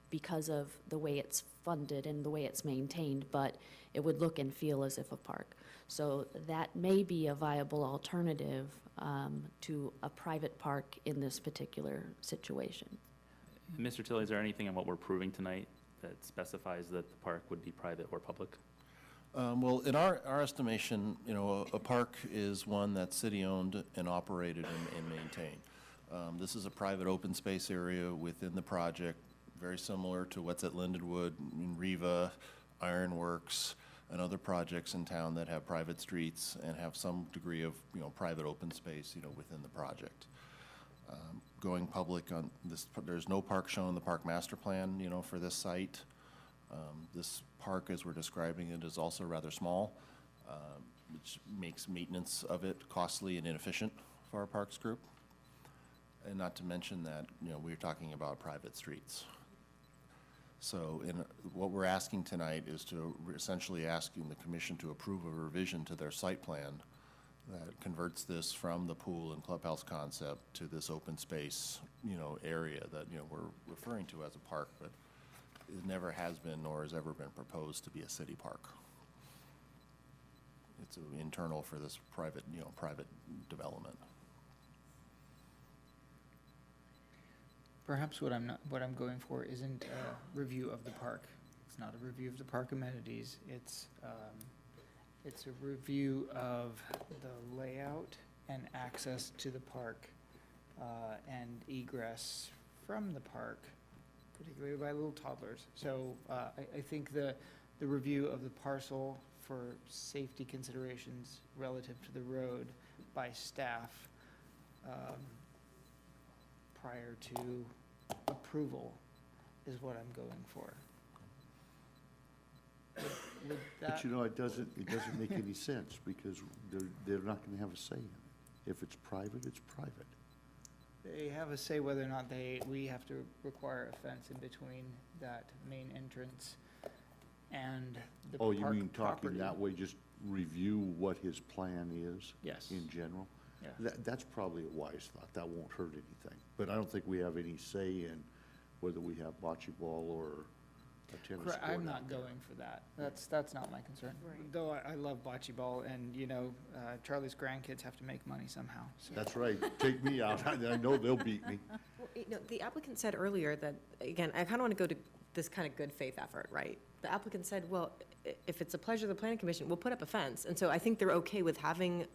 because of the way it's funded and the way it's maintained, but it would look and feel as if a park. So that may be a viable alternative to a private park in this particular situation. Mr. Tilley, is there anything in what we're proving tonight that specifies that the park would be private or public? Well, in our estimation, a park is one that's city-owned and operated and maintained. This is a private open space area within the project, very similar to what's at Lindenwood, Riva, Ironworks, and other projects in town that have private streets and have some degree of, private open space, within the project. Going public on this, there's no park shown in the park master plan, for this site. This park, as we're describing it, is also rather small, which makes maintenance of it costly and inefficient for our parks group. And not to mention that, we're talking about private streets. So what we're asking tonight is essentially asking the commission to approve a revision to their site plan that converts this from the pool and clubhouse concept to this open space, area that, we're referring to as a park, but it never has been nor has ever been proposed to be a city park. It's internal for this private development. Perhaps what I'm going for isn't a review of the park. It's not a review of the park amenities. It's a review of the layout and access to the park and egress from the park, particularly by little toddlers. So I think the review of the parcel for safety considerations relative to the road by staff prior to approval is what I'm going for. Would But that, you know, it doesn't make any sense, because they're not gonna have a say in it. If it's private, it's private. they have a say whether or not we have to require a fence in between that main entrance and the Oh, park you property? mean talking that way, just review what his plan is? Yes. In general? Yeah. That's probably a wise thought, that won't hurt anything. But I don't think we have any say in whether we have bocce ball or a tennis court. Correct, I'm out not there. going for that. That's not my concern. Though I love bocce ball, and, you know, Charlie's grandkids have to make money somehow, so. That's right, take me out, I know they'll beat me. Well, you know, the applicant said earlier that, again, I kind of want to go to this kind of good faith effort, right? The applicant said, well, if it's a pleasure of the planning commission, we'll put up a fence. And so I think they're okay with having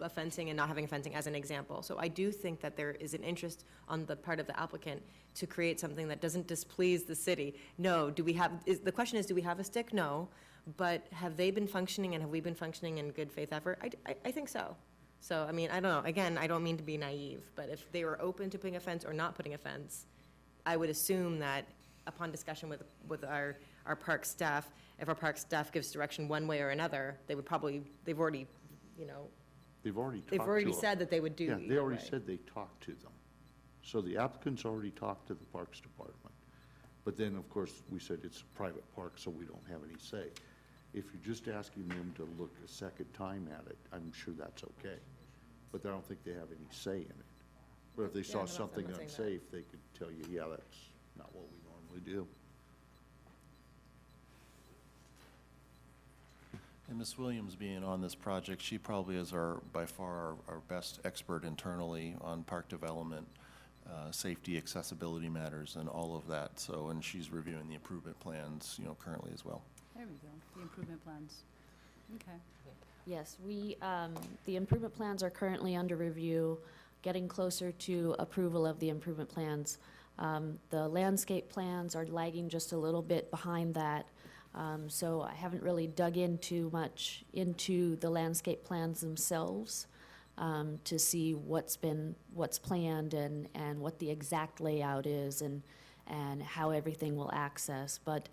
a fencing and not having a fencing as an example. So I do think that there is an interest on the part of the applicant to create something that doesn't displease the city. No, the question is, do we have a stick? No. But have they been functioning and have we been functioning in good faith effort? I think so. So, I mean, I don't know. Again, I don't mean to be naive, but if they were open to putting a fence or not putting a fence, I would assume that upon discussion with our park staff, if our park staff gives direction one way or another, they've already, you know, They've already talked to they've already them. said that they would do Yeah, they either already way. said they talked to them. So the applicant's already talked to the Parks Department. But then, of course, we said it's a private park, so we don't have any say. If you're just asking them to look a second time at it, I'm sure that's okay. But I don't think they have any say in it. But if they Yeah, saw no, I'm something not saying that. unsafe, they could tell you, yeah, that's not what we normally do. And Ms. Williams being on this project, she probably is by far our best expert internally on park development, safety, accessibility matters, and all of that. So, and she's reviewing the improvement plans, you know, currently as well. There we go, the improvement plans. Okay. Yes, the improvement plans are currently under review, getting closer to approval of the improvement plans. The landscape plans are lagging just a little bit behind that. So I haven't really dug in too much into the landscape plans themselves to see what's planned and what the exact layout is and how everything will access. But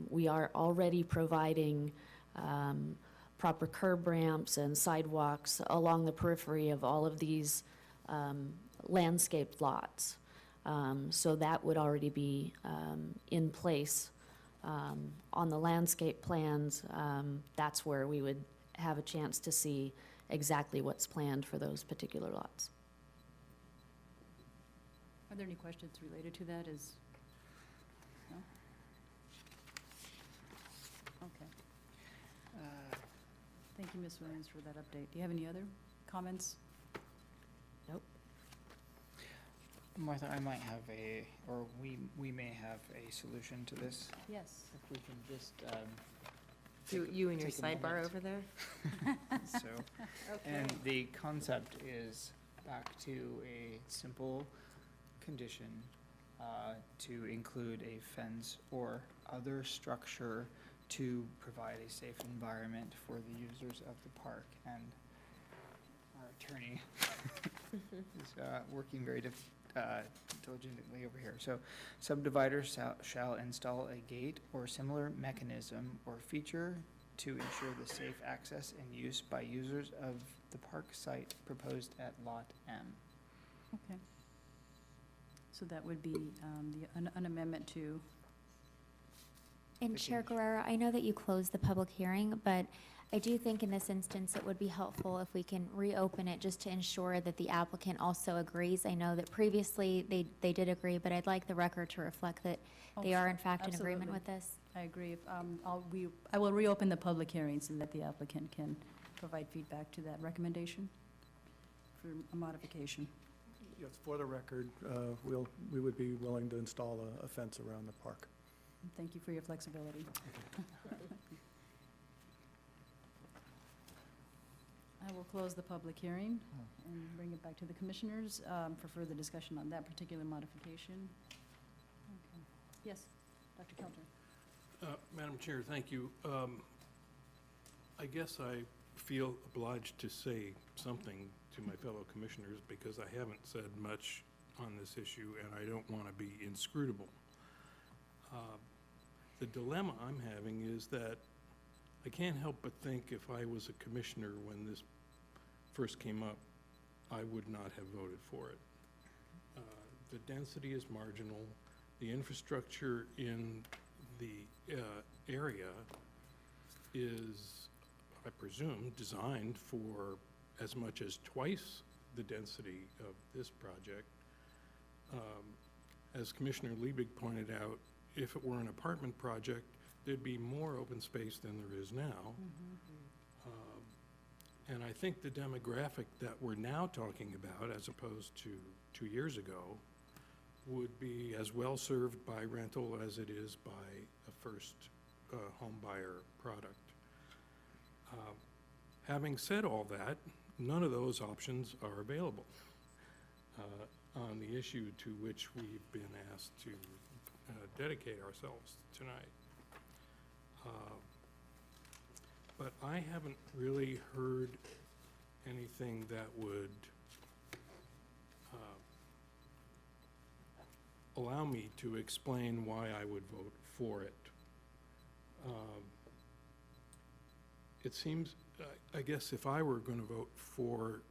we are already providing proper curb ramps and sidewalks along the periphery of all of these landscaped lots. So that would already be in place. On the landscape plans, that's where we would have a chance to see exactly what's planned for those particular lots. Are there any questions related to that? No? Okay. Thank you, Ms. Williams, for that update. Do you have any other comments? Nope. Martha, I might have we may have a solution to this. Yes. If we can just, You and your take a sidebar moment. over there? So, and the concept is back to a simple condition to include a fence or other structure to provide a safe environment for the users of the park. And our attorney is working very diligently over here. So subdividers shall install a gate or similar mechanism or feature to ensure the safe access and use by users of the park site proposed at Lot M. Okay. So that would be an amendment to, And Chair Guerrero, I know that you closed the public hearing, but I do think in this instance, it would be helpful if we can reopen it just to ensure that the applicant also agrees. I know that previously they did agree, but I'd like the record to reflect that they are in fact in agreement with Absolutely. this. I agree. I will reopen the public hearing so that the applicant can provide feedback to that recommendation for a modification. Yes, for the record, we would be willing to install a fence around the park. Thank you for your flexibility. I will close the public hearing and bring it back to the commissioners for further discussion on that particular modification. Okay. Yes, Dr. Kelter. Madam Chair, thank you. I guess I feel obliged to say something to my fellow commissioners because I haven't said much on this issue, and I don't want to be inscrutable. The dilemma I'm having is that I can't help but think if I was a commissioner when this first came up, I would not have voted for it. The density is marginal. The infrastructure in the area is, I presume, designed for as much as twice the density of this project. As Commissioner Liebig pointed out, if it were an apartment project, there'd be more open space than there is now. And I think the demographic that we're now talking about, as opposed to 2 years ago, would be as well served by rental as it is by a first home buyer product. Having said all that, none of those options are available on the issue to which we've been asked to dedicate ourselves tonight. But I haven't really heard anything that would allow me to explain why I would vote for it. It seems, I guess if I were going to vote for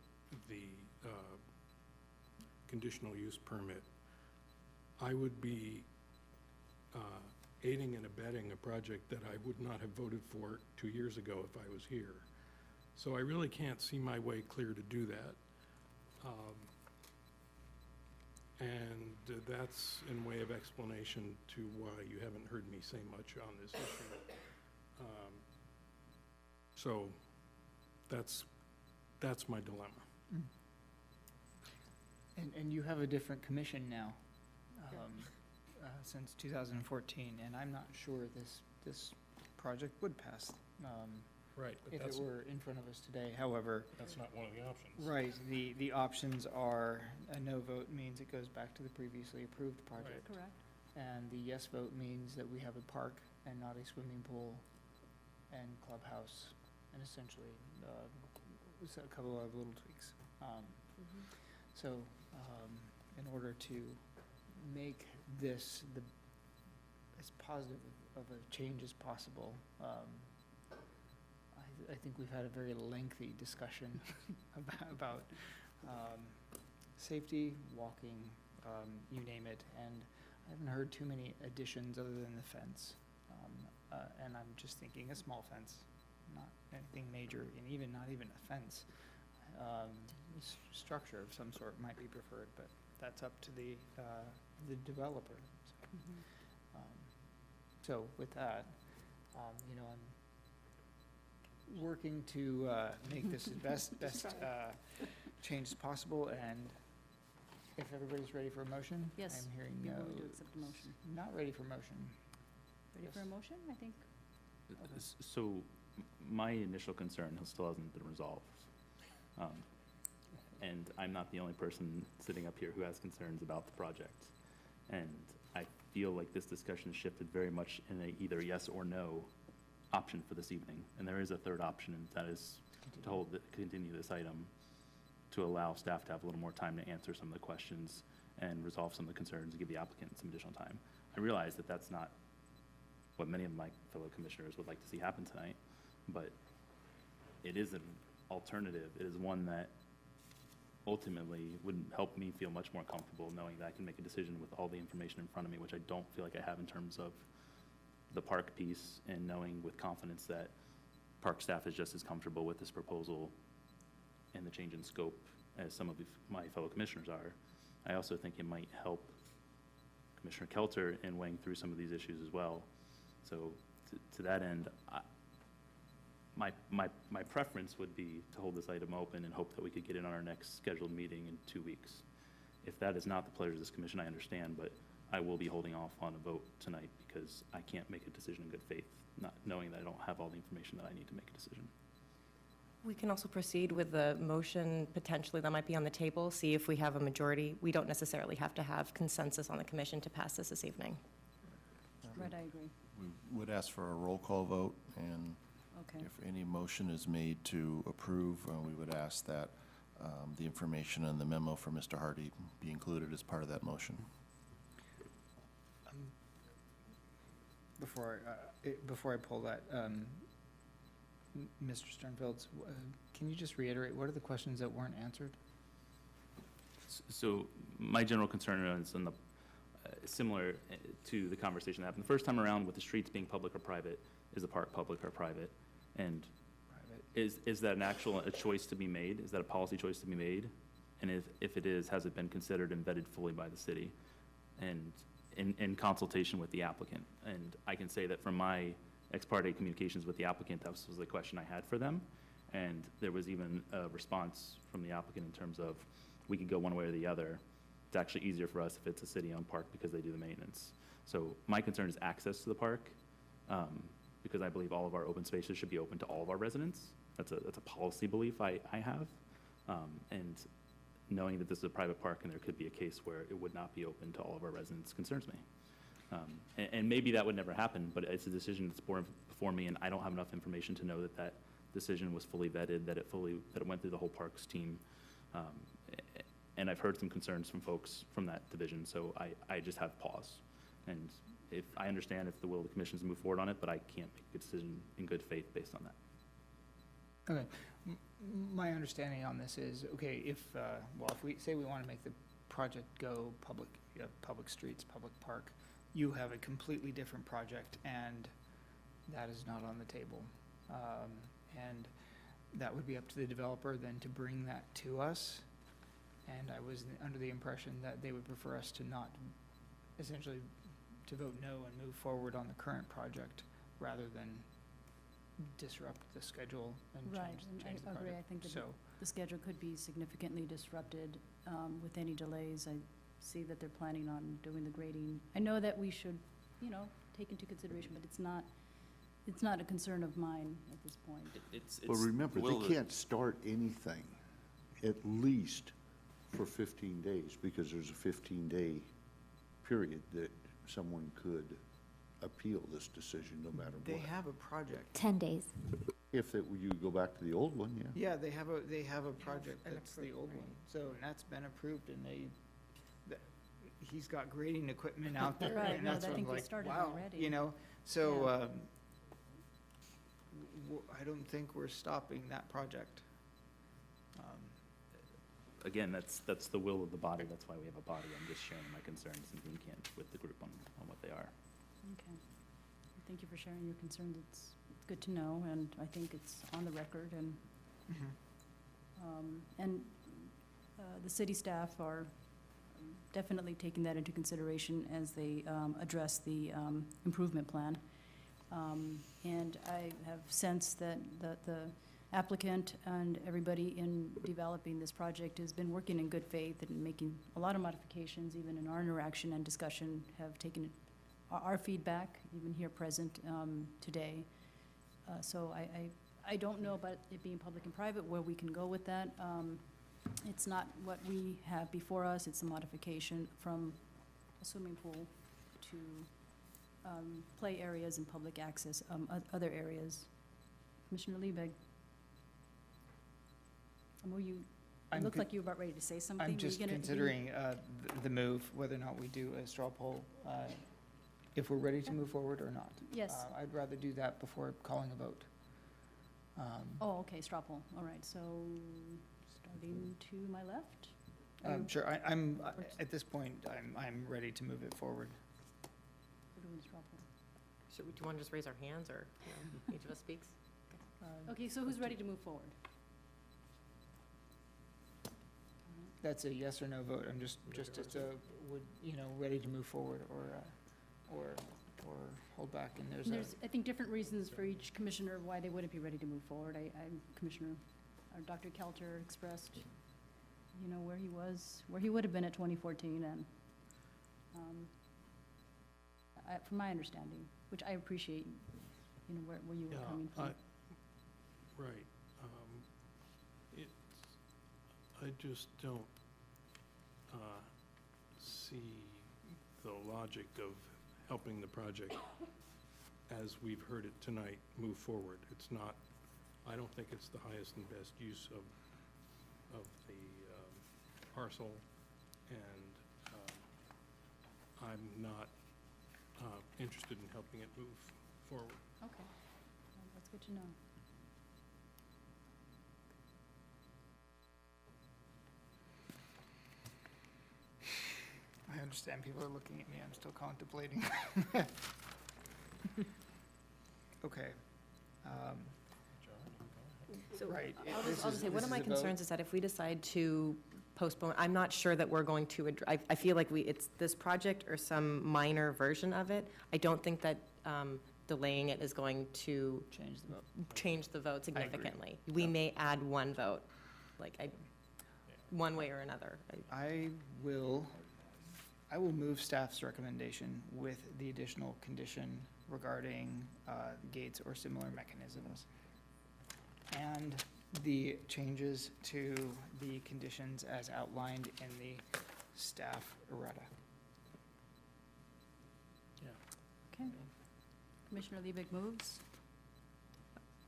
the conditional use permit, I would be aiding and abetting a project that I would not have voted for 2 years ago if I was here. So I really can't see my way clear to do that. And that's in way of explanation to why you haven't heard me say much on this issue. So that's my dilemma. And you have a different commission now, since 2014, and I'm not sure this project would pass. Right, but If it that's, were in front of us today, however. that's not one of the options. Right, the options are, a no vote means it goes back to the previously approved project. Correct. And the yes vote means that we have a park and not a swimming pool and clubhouse, and essentially, a couple of little tweaks. So, in order to make this as positive of a change as possible, I think we've had a very lengthy discussion about safety, walking, you name it, and I haven't heard too many additions other than the fence. And I'm just thinking a small fence, not anything major, and even not even a fence. Structure of some sort might be preferred, but that's up to the developer. So with that, you know, I'm working to make this the best change as possible, and if everybody's ready for a motion? Yes, I'm hearing be no. willing to accept the motion. Not ready for motion. Ready for a motion, I think? So my initial concern still hasn't been resolved. And I'm not the only person sitting up here who has concerns about the project. And I feel like this discussion shifted very much in a either yes or no option for this evening. And there is a third option, and that is to continue this item to allow staff to have a little more time to answer some of the questions and resolve some of the concerns and give the applicant some additional time. I realize that that's not what many of my fellow commissioners would like to see happen tonight, but it is an alternative. It is one that ultimately would help me feel much more comfortable knowing that I can make a decision with all the information in front of me, which I don't feel like I have in terms of the park piece, and knowing with confidence that park staff is just as comfortable with this proposal and the change in scope as some of my fellow commissioners are. I also think it might help Commissioner Kelter in weighing through some of these issues as well. So to that end, my preference would be to hold this item open and hope that we could get in on our next scheduled meeting in 2 weeks. If that is not the pleasure of this commission, I understand, but I will be holding off on a vote tonight because I can't make a decision in good faith, not knowing that I don't have all the information that I need to make a decision. We can also proceed with the motion potentially that might be on the table, see if we have a majority. We don't necessarily have to have consensus on the commission to pass this evening. Right, I agree. We would ask for a roll call vote, and Okay. If any motion is made to approve, we would ask that the information in the memo for Mr. Hardy be included as part of that motion. Before I pull that, Mr. Sternfelds, can you just reiterate, what are the questions that weren't answered? So my general concern is on the, similar to the conversation that happened the first time around with the streets being public or private, is the park public or private? And is that an actual, a choice to be made? Is that a policy choice to be made? And if it is, has it been considered and vetted fully by the city? And in consultation with the applicant? And I can say that from my ex parte communications with the applicant, that was the question I had for them. And there was even a response from the applicant in terms of, we could go one way or the other. It's actually easier for us if it's a city-owned park because they do the maintenance. So my concern is access to the park, because I believe all of our open spaces should be open to all of our residents. That's a policy belief I have. And knowing that this is a private park and there could be a case where it would not be open to all of our residents concerns me. And maybe that would never happen, but it's a decision that's before me, and I don't have enough information to know that that decision was fully vetted, that it went through the whole parks team. And I've heard some concerns from folks from that division, so I just have pause. And if, I understand if the will of the commission is to move forward on it, but I can't make a decision in good faith based on that. Okay, my understanding on this is, okay, if we say we want to make the project go public, public streets, public park, you have a completely different project, and that is not on the table. And that would be up to the developer then to bring that to us. And I was under the impression that they would prefer us to not, essentially, to vote no and move forward on the current project, rather than disrupt the schedule and Right, change the and I agree. I project. think that So, the schedule could be significantly disrupted with any delays. I see that they're planning on doing the grading. I know that we should, take into consideration, but it's not a concern of mine at this point. But remember, they can't start anything at least for 15 days, because there's a 15-day period that someone could appeal this decision no matter what. they have a project. 10 days. If you go back to the old one, yeah. Yeah, they have a project that's the old one, so, and that's been approved, and he's got grading equipment out there, Right, and no, that's I what I'm think they like, started wow, already. so, I don't think we're stopping that project. Again, that's the will of the body, that's why we have a body. I'm just sharing my concerns and being candid with the group on what they are. Okay. Thank you for sharing your concerns. It's good to know, and I think it's on the record, and the city staff are definitely taking that into consideration as they address the improvement plan. And I have sensed that the applicant and everybody in developing this project has been working in good faith and making a lot of modifications, even in our interaction and discussion, have taken our feedback, even here present today. So I don't know about it being public and private, where we can go with that. It's not what we have before us. It's a modification from a swimming pool to play areas and public access, other areas. Commissioner Liebig? It looked like you were about ready to say something. I'm Were you just gonna- considering the move, whether or not we do a straw poll, if we're ready to move forward or not. Yes. I'd rather do that before calling a vote. Oh, okay, straw poll. All right, so starting to my left? Are you- Sure, I'm, at this point, I'm ready to move it forward. we're doing straw poll. Do you want to just raise our hands, or each of us speaks? Okay, so who's ready to move forward? That's a yes or no vote. I'm just ready to move forward or hold back, and There's, I think, different reasons for each commissioner why they wouldn't be ready to move forward. Dr. Kelter expressed, where he would have been at 2014, and from my understanding, which I appreciate, where you were coming from. Right. I just don't see the logic of helping the project as we've heard it tonight, move forward. It's not, I don't think it's the highest and best use of the parcel, and I'm not interested in helping it move forward. Okay, well, that's good to know. I understand people are looking at me, I'm still contemplating. Okay. So Right. I'll This just is- say, one this of is my a vote. concerns is that if we decide to postpone, I'm not sure that we're going to, I feel like it's this project or some minor version of it. I don't think that delaying it is going to change the vote significantly. We may add one vote, one way or another. I will move staff's recommendation with the additional condition regarding gates or similar mechanisms, and the changes to the conditions as outlined in the staff errata. Okay. Commissioner Liebig moves.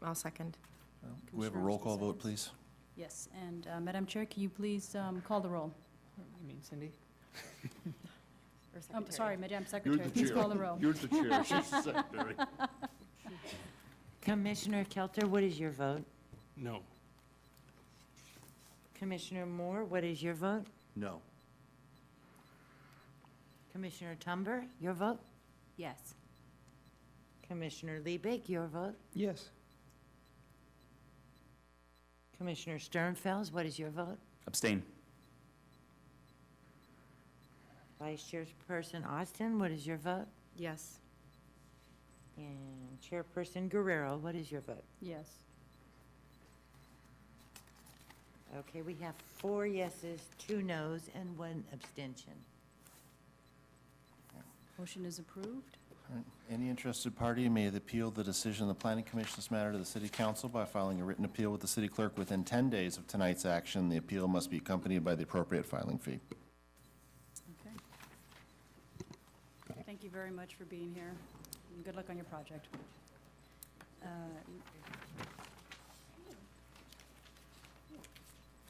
I'll second. We have a Commissioner roll call Armstrong vote, please. Yes, and Madam Chair, can you please call the roll? You mean Cindy? Or secretary. Sorry, Madam You're Secretary, the please chair. call the roll. You're the chair, she's the secretary. Commissioner Kelter, what is your vote? No. Commissioner Moore, what is your vote? No. Commissioner Tumber, your vote? Yes. Commissioner Liebig, your vote? Yes. Commissioner Sternfels, what is your vote? Abstain. Vice Chairperson Austin, what is your vote? Yes. And Chairperson Guerrero, what is your vote? Yes. Okay, we have 4 yeses, 2 nos, and 1 abstention. Motion is approved. All right. Any interested party may appeal the decision of the Planning Commission's matter to the City Council by filing a written appeal with the city clerk within 10 days of tonight's action. The appeal must be accompanied by the appropriate filing fee. Okay. Thank you very much for being here, and good luck on your project.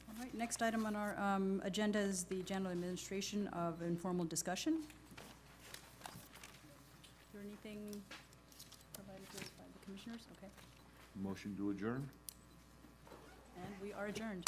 All right, next item on our agenda is the general administration of informal discussion. Is there anything provided to us by the commissioners? Okay, Motion to adjourn? and we are adjourned.